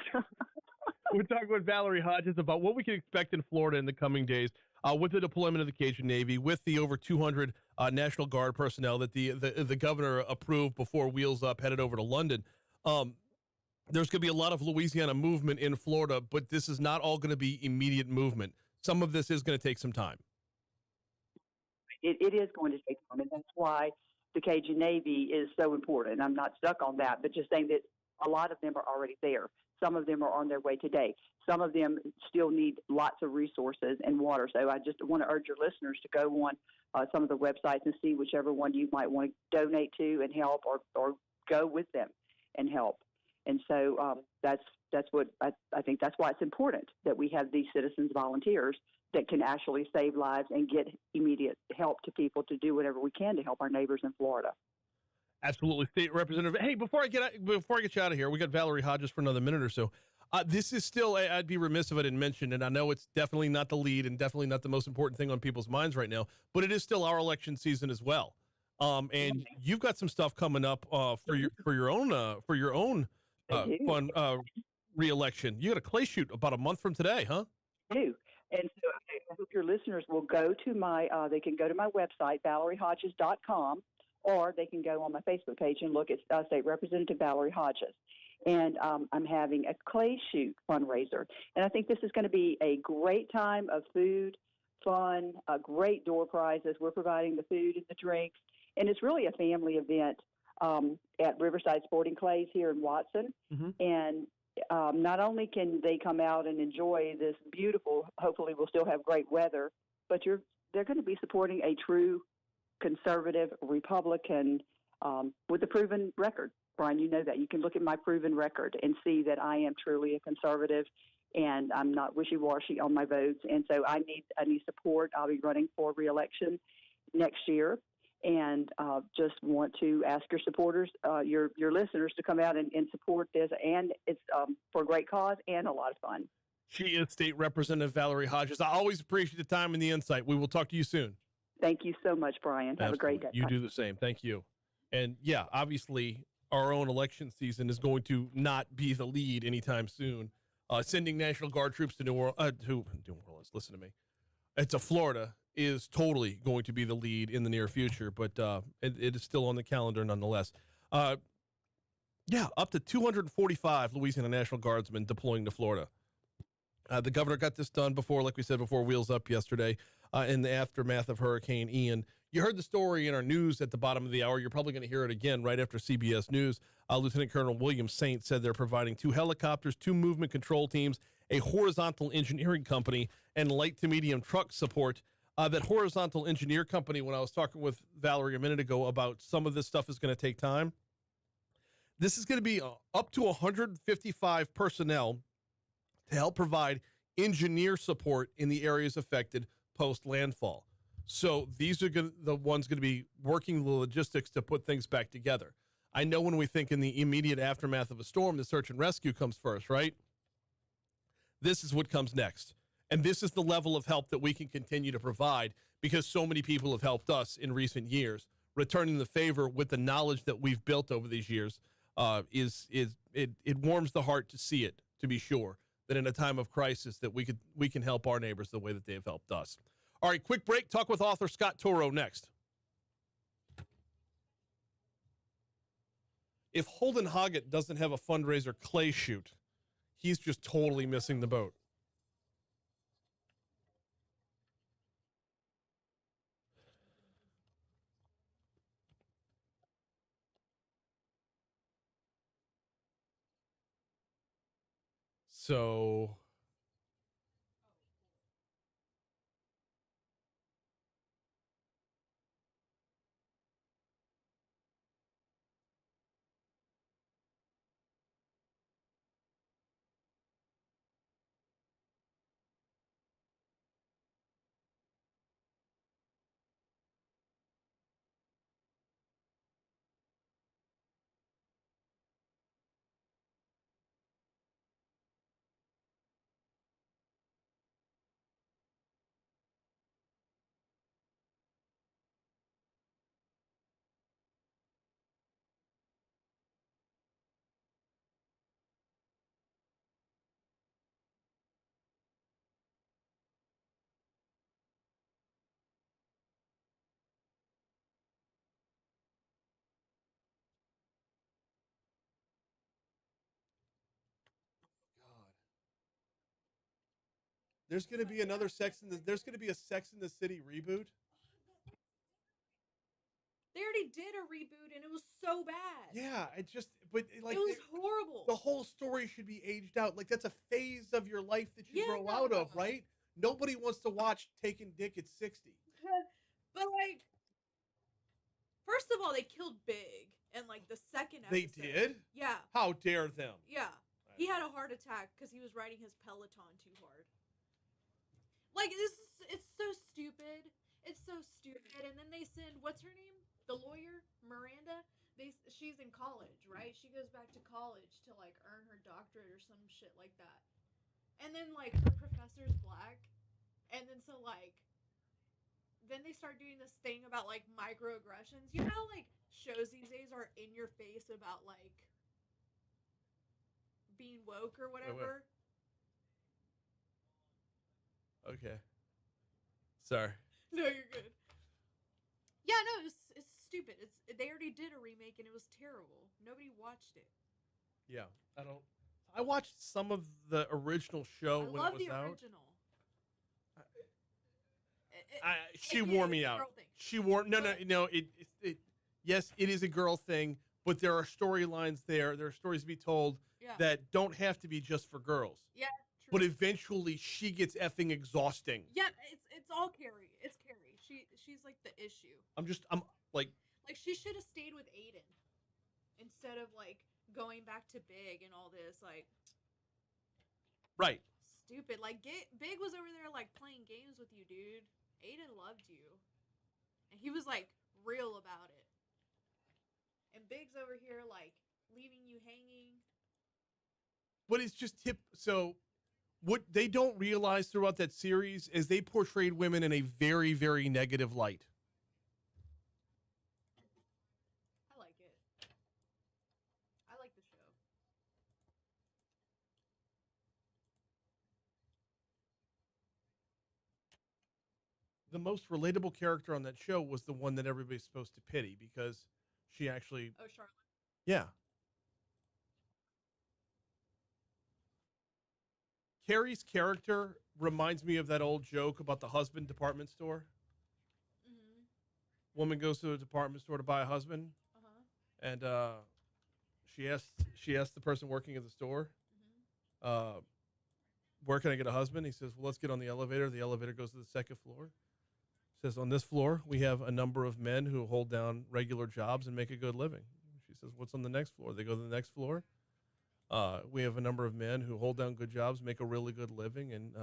We're talking with Valerie Hodges about what we can expect in Florida in the coming days with the deployment of the Cajun Navy, with the over 200 National Guard personnel that the governor approved before Wheels Up headed over to London. There's going to be a lot of Louisiana movement in Florida, but this is not all going to be immediate movement. Some of this is going to take some time. It is going to take time, and that's why the Cajun Navy is so important. I'm not stuck on that, but just saying that a lot of them are already there. Some of them are on their way today. Some of them still need lots of resources and water. So I just want to urge your listeners to go on some of the websites and see whichever one you might want to donate to and help, or go with them and help. And so that's what I think. That's why it's important that we have these citizens volunteers that can actually save lives and get immediate help to people to do whatever we can to help our neighbors in Florida. Absolutely, State Representative. Hey, before I get you out of here, we got Valerie Hodges for another minute or so. This is still, I'd be remiss if I didn't mention, and I know it's definitely not the lead and definitely not the most important thing on people's minds right now, but it is still our election season as well. And you've got some stuff coming up for your own fun re-election. You got a clay shoot about a month from today, huh? I do. And so I hope your listeners will go to they can go to my website, ValerieHodges.com, or they can go on my Facebook page and look at State Representative Valerie Hodges. And I'm having a clay shoot fundraiser. And I think this is going to be a great time of food, fun, great door prizes. We're providing the food and the drinks. And it's really a family event at Riverside Sporting Clays here in Watson. Mm-hmm. And not only can they come out and enjoy this beautiful, hopefully we'll still have great weather, but they're going to be supporting a true conservative Republican with a proven record. Brian, you know that. You can look at my proven record and see that I am truly a conservative, and I'm not wishy-washy on my votes. And so I need support. I'll be running for re-election next year, and just want to ask your supporters, your listeners, to come out and support this. And it's for a great cause and a lot of fun. She is State Representative Valerie Hodges. I always appreciate the time and the insight. We will talk to you soon. Thank you so much, Brian. Have a great day. You do the same. Thank you. And yeah, obviously, our own election season is going to not be the lead anytime soon. Sending National Guard troops to New Orleans, listen to me. It's Florida is totally going to be the lead in the near future, but it is still on the calendar nonetheless. Yeah, up to 245 Louisiana National Guardsmen deploying to Florida. The governor got this done before, like we said, before Wheels Up yesterday in the aftermath of Hurricane Ian. You heard the story in our news at the bottom of the hour. You're probably going to hear it again right after CBS News. Lieutenant Colonel William Saint said they're providing 2 helicopters, 2 movement control teams, a horizontal engineering company, and light to medium truck support. That horizontal engineer company, when I was talking with Valerie a minute ago about some of this stuff is going to take time, this is going to be up to 155 personnel to help provide engineer support in the areas affected post-landfall. So these are the ones going to be working the logistics to put things back together. I know when we think in the immediate aftermath of a storm, the search and rescue comes first, right? This is what comes next. And this is the level of help that we can continue to provide because so many people have helped us in recent years. Returning the favor with the knowledge that we've built over these years it warms the heart to see it to be sure that in a time of crisis that we can help our neighbors the way that they have helped us. All right, quick break. Talk with author Scott Turow next. If Holden Hoggett doesn't have a fundraiser clay shoot, he's just totally missing the boat. So there's going to be another there's going to be a Sex in the City reboot. They already did a reboot and it was so bad. Yeah, it was horrible. The whole story should be aged out. Like that's a phase of your life that you grow out of, right? Nobody wants to watch Taking Dick at 60. But like, first of all, they killed Big in like the second episode. They did? Yeah. How dare them? Yeah. He had a heart attack because he was riding his Peloton too hard. Like, it's so stupid. It's so stupid. And then they send, what's her name? The lawyer, Miranda. She's in college, right? She goes back to college to like earn her doctorate or some shit like that. And then like her professor's black. And then so like, then they start doing this thing about like microaggressions. You know how like shows these days are in your face about like being woke or whatever? Okay. Sorry. No, you're good. Yeah, no, it's stupid. They already did a remake and it was terrible. Nobody watched it. Yeah, I watched some of the original show when it was out. I love the original. She wore me out. She wore no. It yes, it is a girl thing, but there are storylines there. There are stories to be told that don't have to be just for girls. Yeah, true. But eventually, she gets effing exhausting. Yeah, it's all Carrie. It's Carrie. She's like the issue. I'm like she should have stayed with Aiden instead of like going back to Big and all this like. Right. Stupid. Like Big was over there like playing games with you, dude. Aiden loved you. And he was like real about it. And Big's over here like leaving you hanging. But it's just so what they don't realize throughout that series is they portrayed women in a very, very negative light. I like it. I like the show. The most relatable character on that show was the one that everybody's supposed to pity because she actually. Oh, Charlotte. Yeah. Carrie's character reminds me of that old joke about the husband department store. Mm-hmm. Woman goes to a department store to buy a husband, and she asked the person working at the store, "Where can I get a husband?" He says, "Well, let's get on the elevator." The elevator goes to the second floor. Says, "On this floor, we have a number of men who hold down regular jobs and make a good living." She says, "What's on the next floor?" They go to the next floor. We have a number of men who hold down good jobs, make a really good living, and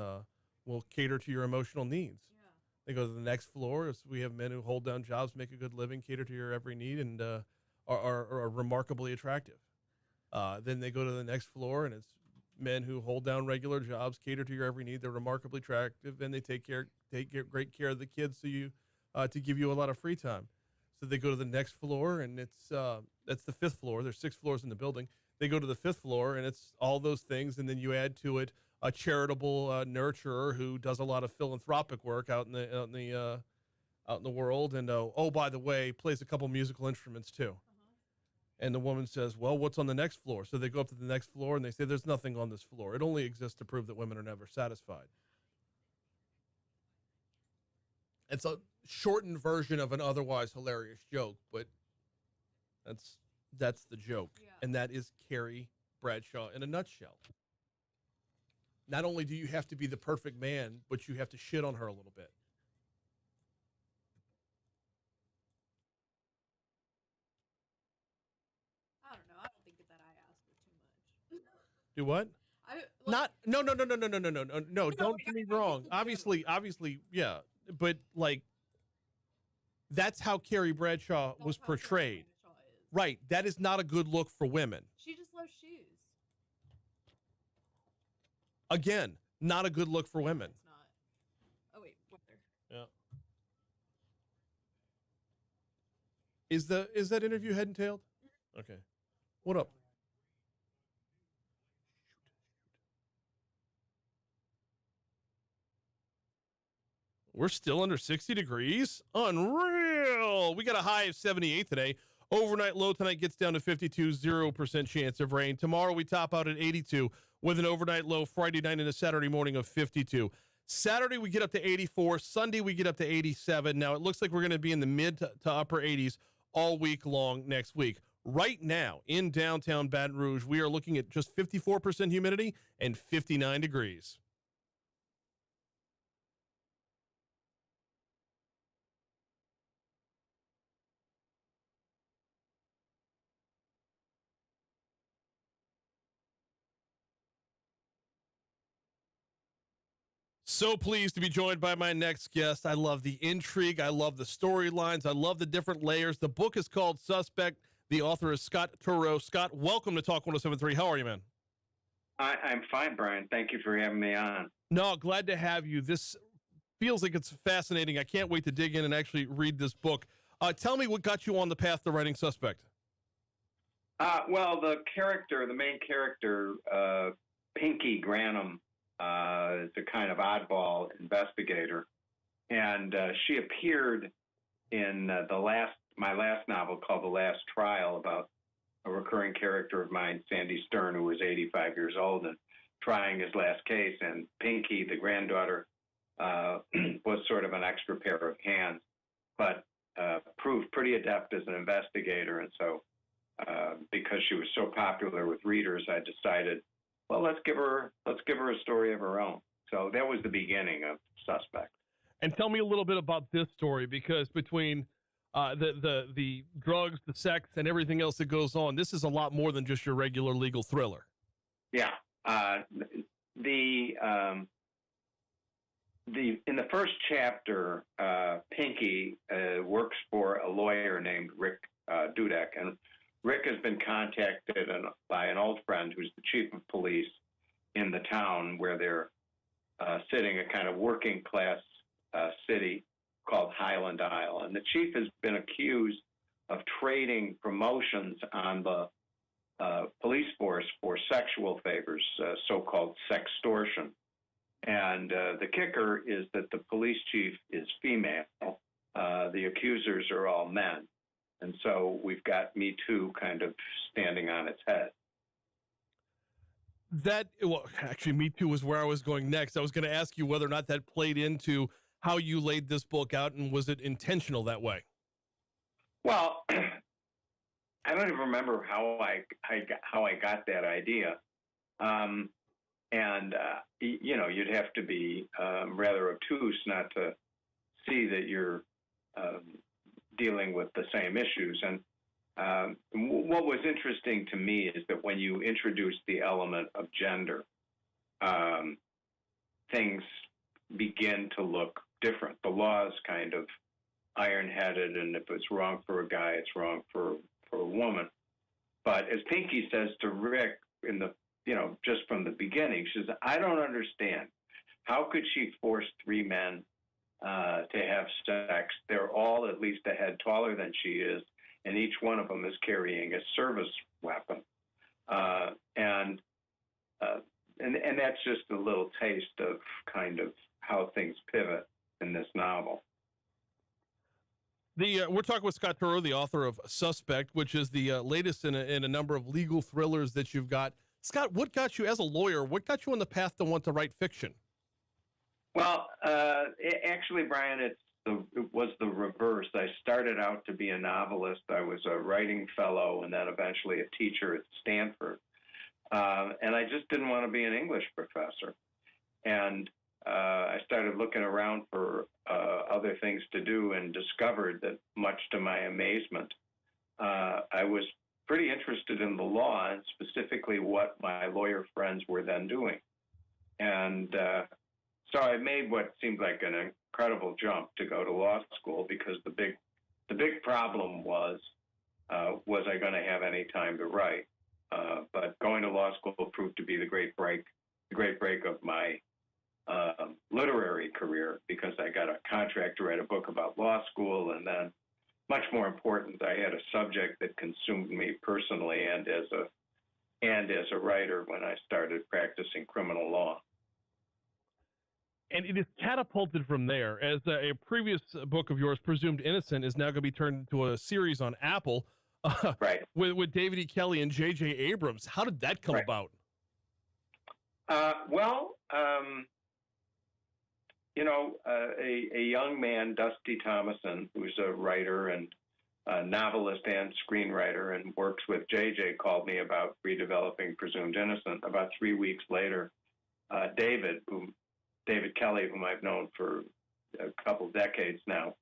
will cater to your emotional needs. Yeah. They go to the next floor. We have men who hold down jobs, make a good living, cater to your every need, and are remarkably attractive. Then they go to the next floor, and it's men who hold down regular jobs, cater to your every need. They're remarkably attractive, and they take great care of the kids to give you a lot of free time. So they go to the next floor, and that's the fifth floor. There's 6 floors in the building. They go to the 5th floor, and it's all those things, and then you add to it a charitable nurturer who does a lot of philanthropic work out in the world, and by the way, plays a couple musical instruments too. And the woman says, well, what's on the next floor? So they go up to the next floor, and they say, there's nothing on this floor. It only exists to prove that women are never satisfied. It's a shortened version of an otherwise hilarious joke, but that's the joke. Yeah. And that is Carrie Bradshaw in a nutshell. Not only do you have to be the perfect man, but you have to shit on her a little bit. I don't know. I don't think that I asked for too much. Do what? No. Don't get me wrong. Obviously, yeah. But like, that's how Carrie Bradshaw was portrayed. Right. That is not a good look for women. She just loves shoes. Again, not a good look for women. It's not. Oh wait, weather. Yeah. Is that interview head and tailed? Okay. What up? We're still under 60 degrees. Unreal. We got a high of 78 today. Overnight low tonight gets down to 52, 0% chance of rain. Tomorrow we top out at 82 with an overnight low Friday night and a Saturday morning of 52. Saturday we get up to 84. Sunday we get up to 87. Now it looks like we're going to be in the mid to upper 80s all week long next week. Right now in downtown Baton Rouge, we are looking at just 54% humidity and 59 degrees. So pleased to be joined by my next guest. I love the intrigue. I love the storylines. I love the different layers. The book is called Suspect. The author is Scott Turow. Scott, welcome to Talk 107.3. How are you, man? I'm fine, Brian. Thank you for having me on. No, glad to have you. This feels like it's fascinating. I can't wait to dig in and actually read this book. Tell me what got you on the path to writing Suspect. Well, the main character, Pinky Granum, is a kind of oddball investigator, and she appeared in my last novel called The Last Trial, about a recurring character of mine, Sandy Stern, who was 85 years old and trying his last case, and Pinky, the granddaughter, was sort of an extra pair of hands, but proved pretty adept as an investigator, and so because she was so popular with readers, I decided, well, let's give her a story of her own. So that was the beginning of Suspect. And tell me a little bit about this story, because between the drugs, the sex, and everything else that goes on, this is a lot more than just your regular legal thriller. Yeah. In the first chapter, Pinky works for a lawyer named Rick Dudek, and Rick has been contacted by an old friend who's the chief of police in the town where they're sitting, a kind of working class city called Highland Isle. And the chief has been accused of trading promotions on the police force for sexual favors, so-called sextortion. And the kicker is that the police chief is female. The accusers are all men. And so we've got Me Too kind of standing on its head. Actually, Me Too was where I was going next. I was going to ask you whether or not that played into how you laid this book out, and was it intentional that way? Well, I don't even remember how I got that idea. You'd have to be rather obtuse not to see that you're dealing with the same issues. And what was interesting to me is that when you introduce the element of gender, things begin to look different. The law is kind of iron-headed, and if it's wrong for a guy, it's wrong for a woman. But as Pinky says to Rick just from the beginning, she says, I don't understand. How could she force three men to have sex? They're all at least a head taller than she is, and each one of them is carrying a service weapon. And that's just a little taste of kind of how things pivot in this novel. We're talking with Scott Turow, the author of Suspect, which is the latest in a number of legal thrillers that you've got. Scott, what got you, as a lawyer, what got you on the path to want to write fiction? Well, actually, Brian, it was the reverse. I started out to be a novelist. I was a writing fellow and then eventually a teacher at Stanford. And I just didn't want to be an English professor. And I started looking around for other things to do and discovered that, much to my amazement, I was pretty interested in the law and specifically what my lawyer friends were then doing. And so I made what seemed like an incredible jump to go to law school, because the big problem was I going to have any time to write? But going to law school proved to be the great break of my literary career, because I got a contract to write a book about law school, and then, much more important, I had a subject that consumed me personally and as a writer when I started practicing criminal law. And it is catapulted from there, as a previous book of yours, Presumed Innocent, is now going to be turned into a series on Apple, right? With David E. Kelley and J.J. Abrams. How did that come about? A young man, Dusty Thomason, who's a writer and a novelist and screenwriter and works with J.J., called me about redeveloping Presumed Innocent. About 3 weeks later, David Kelley, whom I've known for a couple of decades now,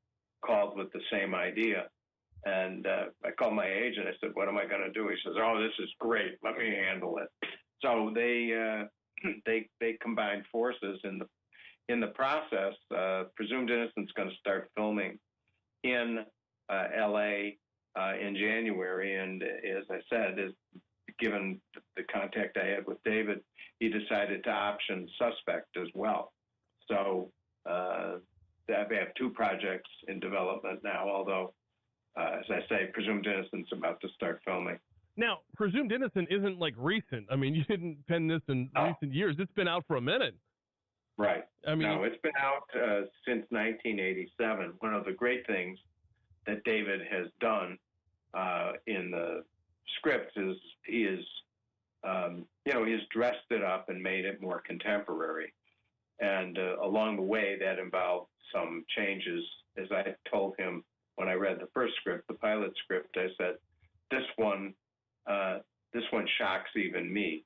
called with the same idea. And I called my agent. I said, "What am I going to do?" He says, "Oh, this is great. Let me handle it." So they combined forces. In the process, Presumed Innocent's going to start filming in L.A. In January. And as I said, given the contact I had with David, he decided to option Suspect as well. So I have two projects in development now, although, as I say, Presumed Innocent's about to start filming. Now, Presumed Innocent isn't like recent. I mean, you didn't pen this in recent years. It's been out for a minute. Right. I mean, no, it's been out since 1987. One of the great things that David has done in the script is he's dressed it up and made it more contemporary. And along the way, that involved some changes. As I told him when I read the first script, the pilot script, I said, this one shocks even me.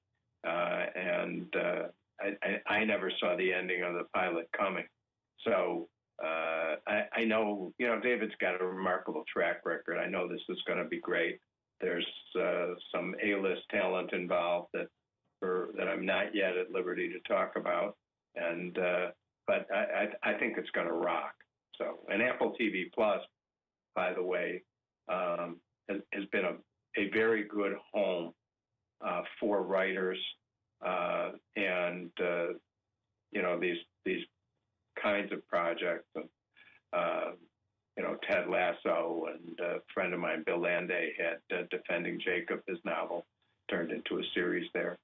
I never saw the ending of the pilot coming. So I know, David's got a remarkable track record. I know this is going to be great. There's some A-list talent involved that I'm not yet at liberty to talk about. And but I think it's going to rock. So, and Apple TV Plus, by the way, has been a very good home for writers and these kinds of projects. Ted Lasso and a friend of mine, Bill Landay, had Defending Jacob, his novel, turned into a series there.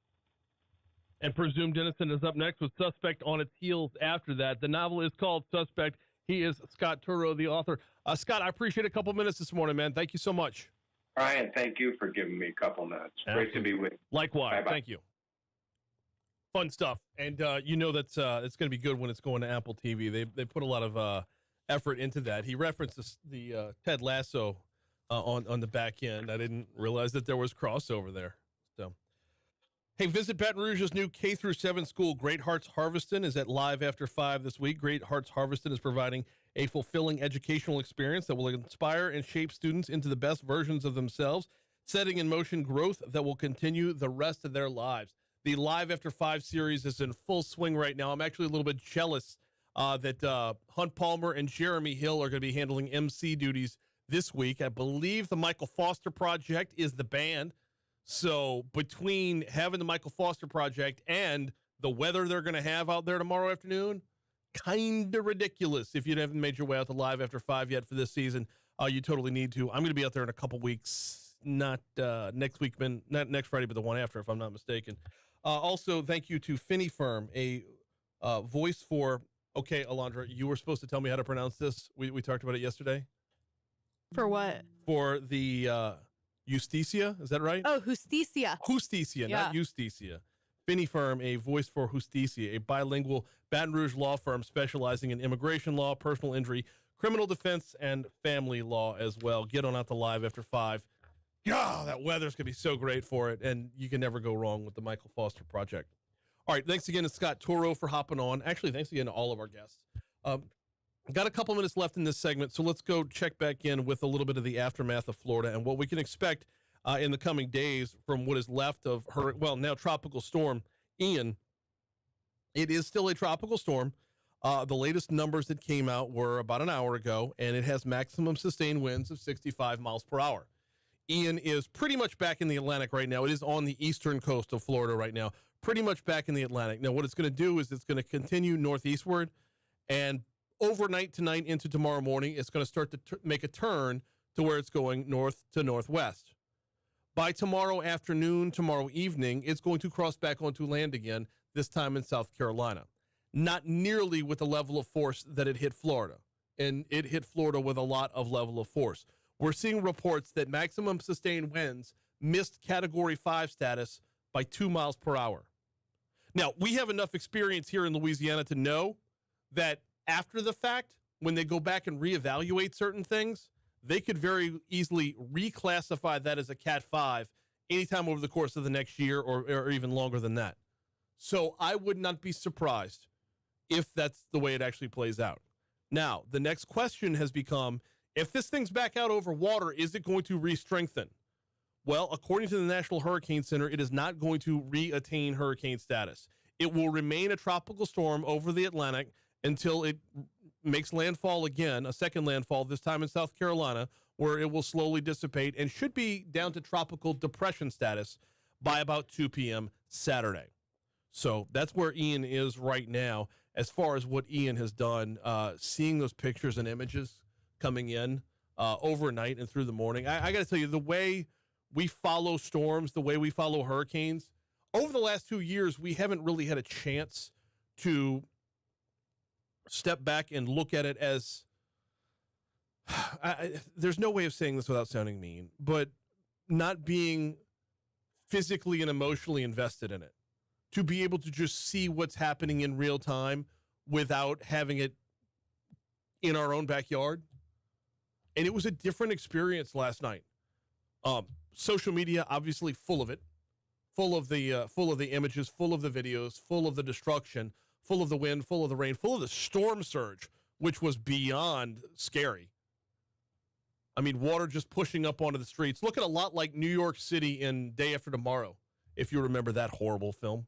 And Presumed Innocent is up next with Suspect on its heels after that. The novel is called Suspect. He is Scott Turow, the author. Scott, I appreciate a couple minutes this morning, man. Thank you so much. Brian, thank you for giving me a couple minutes. Great to be with you. Likewise. Bye-bye. Thank you. Fun stuff. And that's it's going to be good when it's going to Apple TV. They put a lot of effort into that. He referenced the Ted Lasso on the back end. I didn't realize that there was crossover there. So, hey, visit Baton Rouge's new K-7 school, Great Hearts Harveston, is at Live After 5 this week. Great Hearts Harveston is providing a fulfilling educational experience that will inspire and shape students into the best versions of themselves, setting in motion growth that will continue the rest of their lives. The Live After 5 series is in full swing right now. I'm actually a little bit jealous that Hunt Palmer and Jeremy Hill are going to be handling MC duties this week. I believe the Michael Foster Project is the band. So between having the Michael Foster Project and the weather they're going to have out there tomorrow afternoon, kind of ridiculous. If you haven't made your way out to Live After 5 yet for this season, you totally need to. I'm going to be out there in a couple weeks. not next week, not next Friday, but the one after, if I'm not mistaken. Also, thank you to Finney Firm, a voice for. Okay, Alondra, you were supposed to tell me how to pronounce this. We talked about it yesterday. For what? For the Justicia, is that right? Oh, Justicia. Justicia, not Justicia. Finney Firm, a voice for Justicia, a bilingual Baton Rouge law firm specializing in immigration law, personal injury, criminal defense, and family law as well. Get on out to Live after 5. Yeah, that weather's going to be so great for it, and you can never go wrong with the Michael Foster Project. All right, thanks again to Scott Turow for hopping on. Actually, thanks again to all of our guests. Got a couple minutes left in this segment, so let's go check back in with a little bit of the aftermath of Florida and what we can expect in the coming days from what is left of her, now tropical storm Ian. It is still a tropical storm. The latest numbers that came out were about an hour ago, and it has maximum sustained winds of 65 miles per hour. Ian is pretty much back in the Atlantic right now. It is on the eastern coast of Florida right now, pretty much back in the Atlantic. Now, what it's going to do is it's going to continue northeastward, and overnight tonight into tomorrow morning, it's going to start to make a turn to where it's going north to northwest. By tomorrow afternoon, tomorrow evening, it's going to cross back onto land again, this time in South Carolina. Not nearly with the level of force that it hit Florida, and it hit Florida with a lot of level of force. We're seeing reports that maximum sustained winds missed Category 5 status by 2 miles per hour. Now, we have enough experience here in Louisiana to know that after the fact, when they go back and reevaluate certain things, they could very easily reclassify that as a Cat 5 anytime over the course of the next year or even longer than that. So I would not be surprised if that's the way it actually plays out. Now, the next question has become, if this thing's back out over water, is it going to re-strengthen? Well, according to the National Hurricane Center, it is not going to re-attain hurricane status. It will remain a tropical storm over the Atlantic until it makes landfall again, a second landfall, this time in South Carolina, where it will slowly dissipate and should be down to tropical depression status by about 2 p.m. Saturday. So that's where Ian is right now. As far as what Ian has done, seeing those pictures and images coming in overnight and through the morning, I got to tell you, the way we follow storms, the way we follow hurricanes, over the last 2 years, we haven't really had a chance to step back and look at it as there's no way of saying this without sounding mean, but not being physically and emotionally invested in it, to be able to just see what's happening in real time without having it in our own backyard. And it was a different experience last night. Social media, obviously full of it, full of the images, full of the videos, full of the destruction, full of the wind, full of the rain, full of the storm surge, which was beyond scary. I mean, water just pushing up onto the streets. Looking a lot like New York City in Day After Tomorrow, if you remember that horrible film.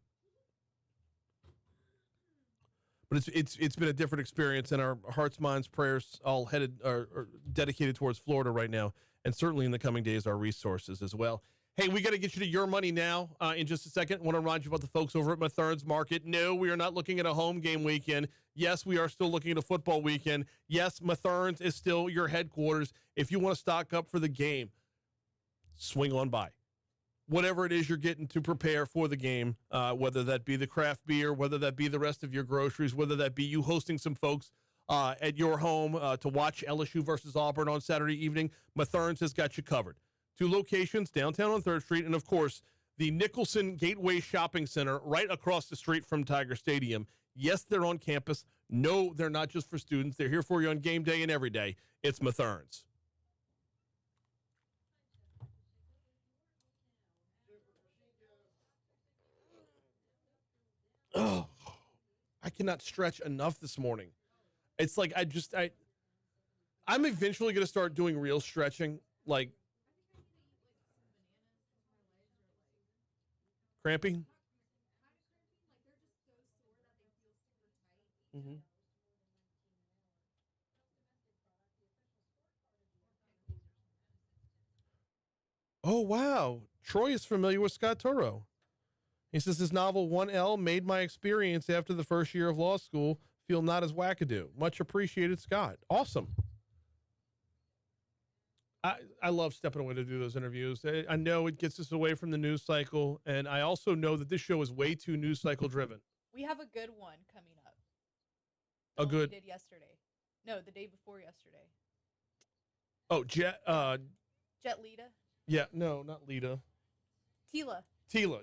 But it's been a different experience, and our hearts, minds, prayers all headed are dedicated towards Florida right now, and certainly in the coming days, our resources as well. Hey, we got to get you to your money now in just a second. I want to remind you about the folks over at Mathern's Market. No, we are not looking at a home game weekend. Yes, we are still looking at a football weekend. Yes, Mathern's is still your headquarters. If you want to stock up for the game, swing on by. Whatever it is you're getting to prepare for the game, whether that be the craft beer, whether that be the rest of your groceries, whether that be you hosting some folks at your home to watch LSU versus Auburn on Saturday evening, Mathern's has got you covered. 2 locations, downtown on 3rd Street, and, of course, the Nicholson Gateway Shopping Center right across the street from Tiger Stadium. Yes, they're on campus. No, they're not just for students. They're here for you on game day and every day. It's Mathern's. Oh, I cannot stretch enough this morning. It's like I'm eventually going to start doing real stretching, like cramping. Mm-hmm. Oh, wow. Troy is familiar with Scott Turow. He says his novel 1L made my experience after the first year of law school feel not as wackadoo. Much appreciated, Scott. Awesome. I love stepping away to do those interviews. I know it gets us away from the news cycle, and I also know that this show is way too news cycle driven. We have a good one coming up. A good. We did yesterday. No, the day before yesterday. Oh, Jet. Jet Lita. Yeah, no, not Lita. Tila.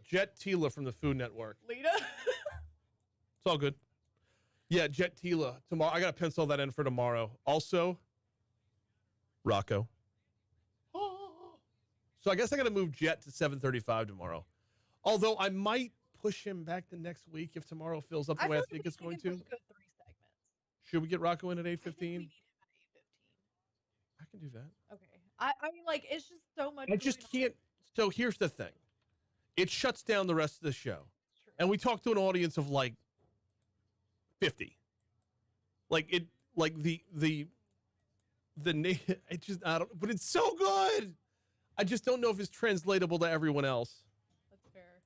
Jet Tila from the Food Network. Lita. It's all good. Yeah, Jet Tila tomorrow. I gotta pencil that in for tomorrow. Also, Rocco. So I guess I gotta move Jet to 7:35 tomorrow. Although I might push him back the next week if tomorrow fills up the way I think it's going to. Should we get Rocco in at 8:15? I can do that. Okay. I mean, like, it's just so much. I just can't. So here's the thing. It shuts down the rest of the show. And we talk to an audience of like 50. Like it, like the it just, I don't, but it's so good. I just don't know if it's translatable to everyone else. That's fair.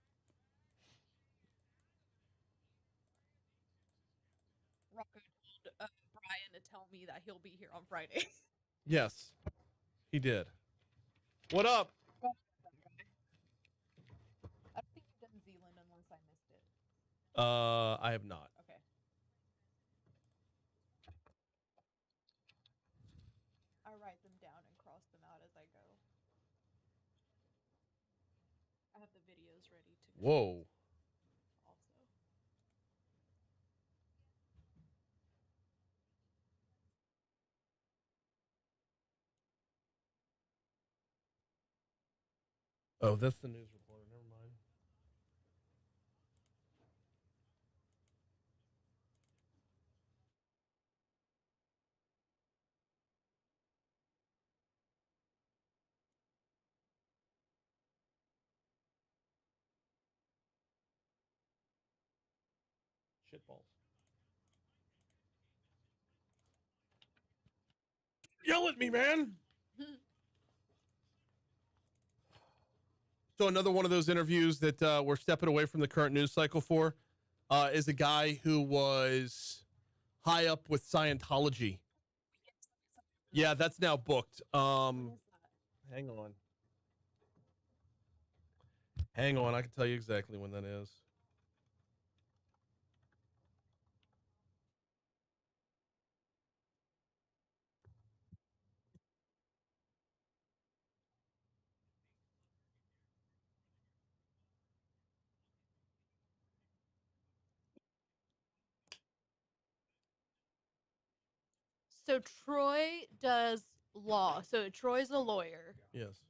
Rocco told Brian to tell me that he'll be here on Friday. Yes, he did. What up? I don't think you've done Zealand unless I missed it. I have not. Okay. I write them down and cross them out as I go. I have the videos ready to go. Whoa. Also. Oh, that's the news reporter. Never mind. Shitballs. Yell at me, man. So another one of those interviews that we're stepping away from the current news cycle for is a guy who was high up with Scientology. Yeah, that's now booked. Hang on. Hang on, I can tell you exactly when that is. So Troy does law. So Troy's a lawyer. Yes.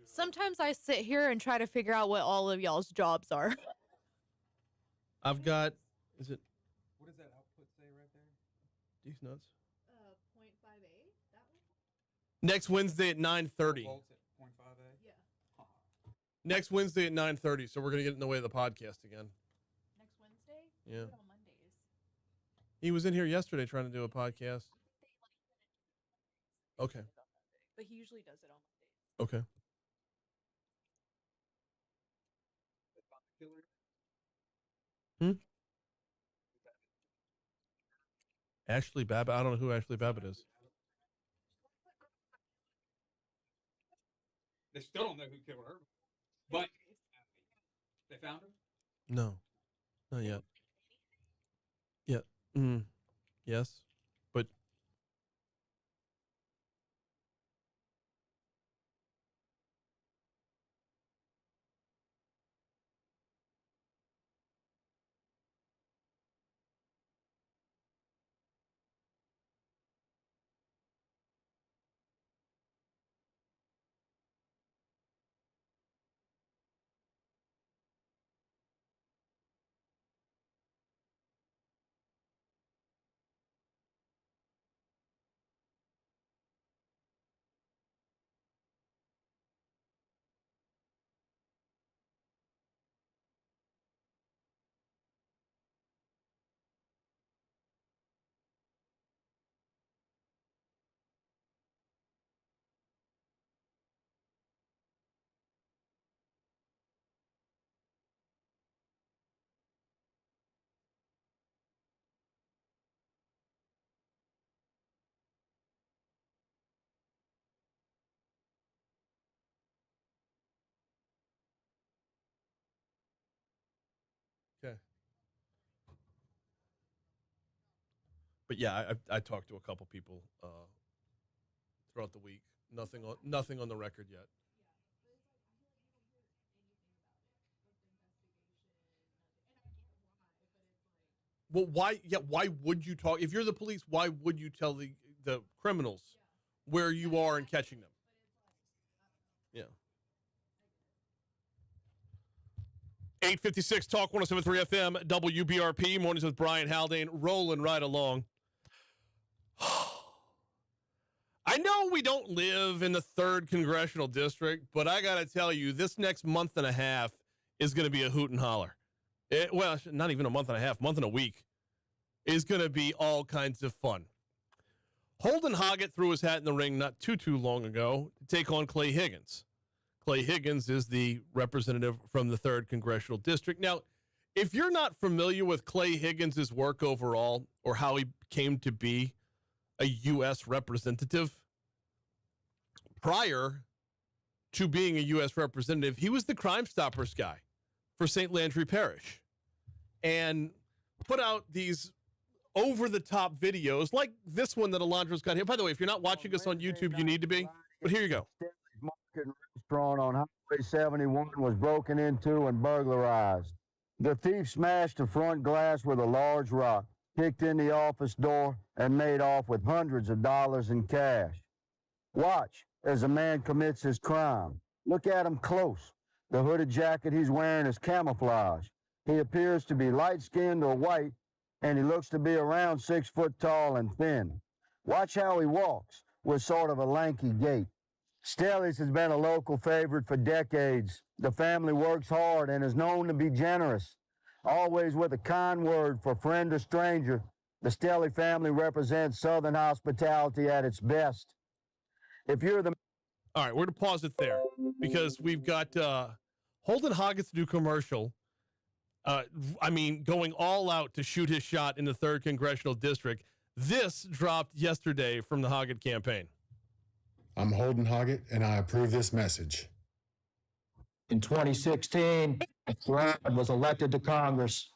Sometimes I sit here and try to figure out what all of y'all's jobs are. I've got, is it? What does that output say right there? These nuts. 0.5A, that one? Next Wednesday at 9:30. Volts at 0.5A? Yeah. Next Wednesday at 9:30. So we're going to get in the way of the podcast again. Next Wednesday? Yeah. Do it on Mondays. He was in here yesterday trying to do a podcast. Okay. But he usually does it on Mondays. Okay. Hmm? Ashley Babbitt. I don't know who Ashley Babbitt is. They still don't know who killed her. But they found her? No. Not yet. Yeah. Yes. But But yeah, I talked to a couple people throughout the week. Nothing on the record yet. Well, why? Yeah, why would you talk? If you're the police, why would you tell the criminals where you are and catching them? Yeah. 856 Talk 107.3 FM WBRP mornings with Brian Haldane rolling right along. I know we don't live in the 3rd congressional district, but I got to tell you, this next month and a half is going to be a hoot and holler. Well, not even a month and a half, month and a week is going to be all kinds of fun. Holden Hoggett threw his hat in the ring not too long ago to take on Clay Higgins. Clay Higgins is the representative from the 3rd congressional district. Now, if you're not familiar with Clay Higgins' work overall or how he came to be a U.S. representative, prior to being a U.S. representative, he was the Crimestoppers guy for St. Landry Parish and put out these over-the-top videos like this one that Alondra's got here. By the way, if you're not watching us on YouTube, you need to be. But here you go. Market restaurant on Highway 71 was broken into and burglarized. The thief smashed the front glass with a large rock, kicked in the office door, and made off with hundreds of dollars in cash. Watch as a man commits his crime. Look at him close. The hooded jacket he's wearing is camouflage. He appears to be light-skinned or white, and he looks to be around 6 foot tall and thin. Watch how he walks, with sort of a lanky gait. Stelly's has been a local favorite for decades. The family works hard and is known to be generous. Always with a kind word for friend or stranger, the Stelly family represents Southern hospitality at its best. If you're the... All right, we're going to pause it there because we've got Holden Hoggett's new commercial. Going all out to shoot his shot in the 3rd congressional district. This dropped yesterday from the Hoggett campaign. I'm Holden Hoggett, and I approve this message. In 2016, Brad was elected to Congress.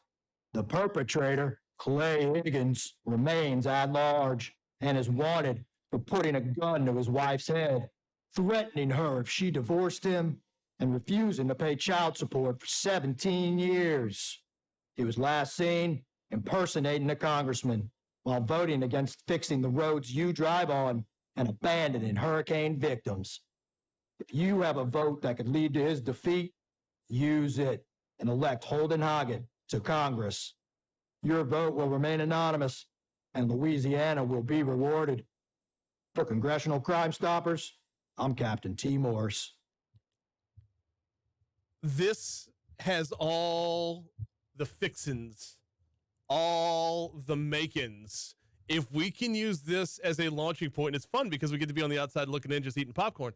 The perpetrator, Clay Higgins, remains at large and is wanted for putting a gun to his wife's head, threatening her if she divorced him, and refusing to pay child support for 17 years. He was last seen impersonating a congressman while voting against fixing the roads you drive on and abandoning hurricane victims. If you have a vote that could lead to his defeat, use it and elect Holden Hoggett to Congress. Your vote will remain anonymous, and Louisiana will be rewarded. For Congressional Crimestoppers, I'm Captain T. Morse. This has all the fixins, all the makins. If we can use this as a launching point, it's fun because we get to be on the outside looking in, just eating popcorn.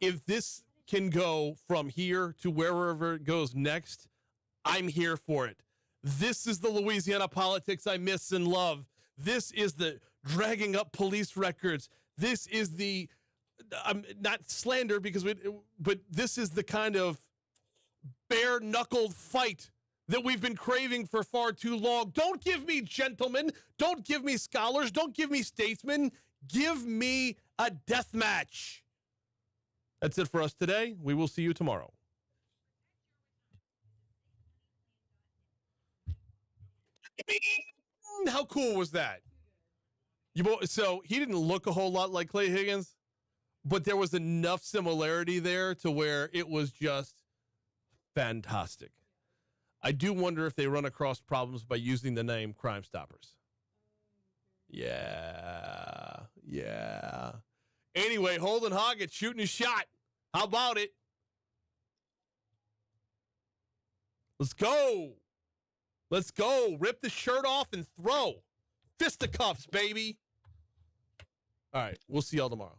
If this can go from here to wherever it goes next, I'm here for it. This is the Louisiana politics I miss and love. This is the dragging up police records. This is the, not slander but this is the kind of bare-knuckled fight that we've been craving for far too long. Don't give me gentlemen. Don't give me scholars. Don't give me statesmen. Give me a death match. That's it for us today. We will see you tomorrow. How cool was that? So he didn't look a whole lot like Clay Higgins, but there was enough similarity there to where it was just fantastic. I do wonder if they run across problems by using the name Crimestoppers. Yeah. Anyway, Holden Hoggett shooting his shot. How about it? Let's go. Rip the shirt off and throw. Fisticuffs, baby. All right, we'll see y'all tomorrow.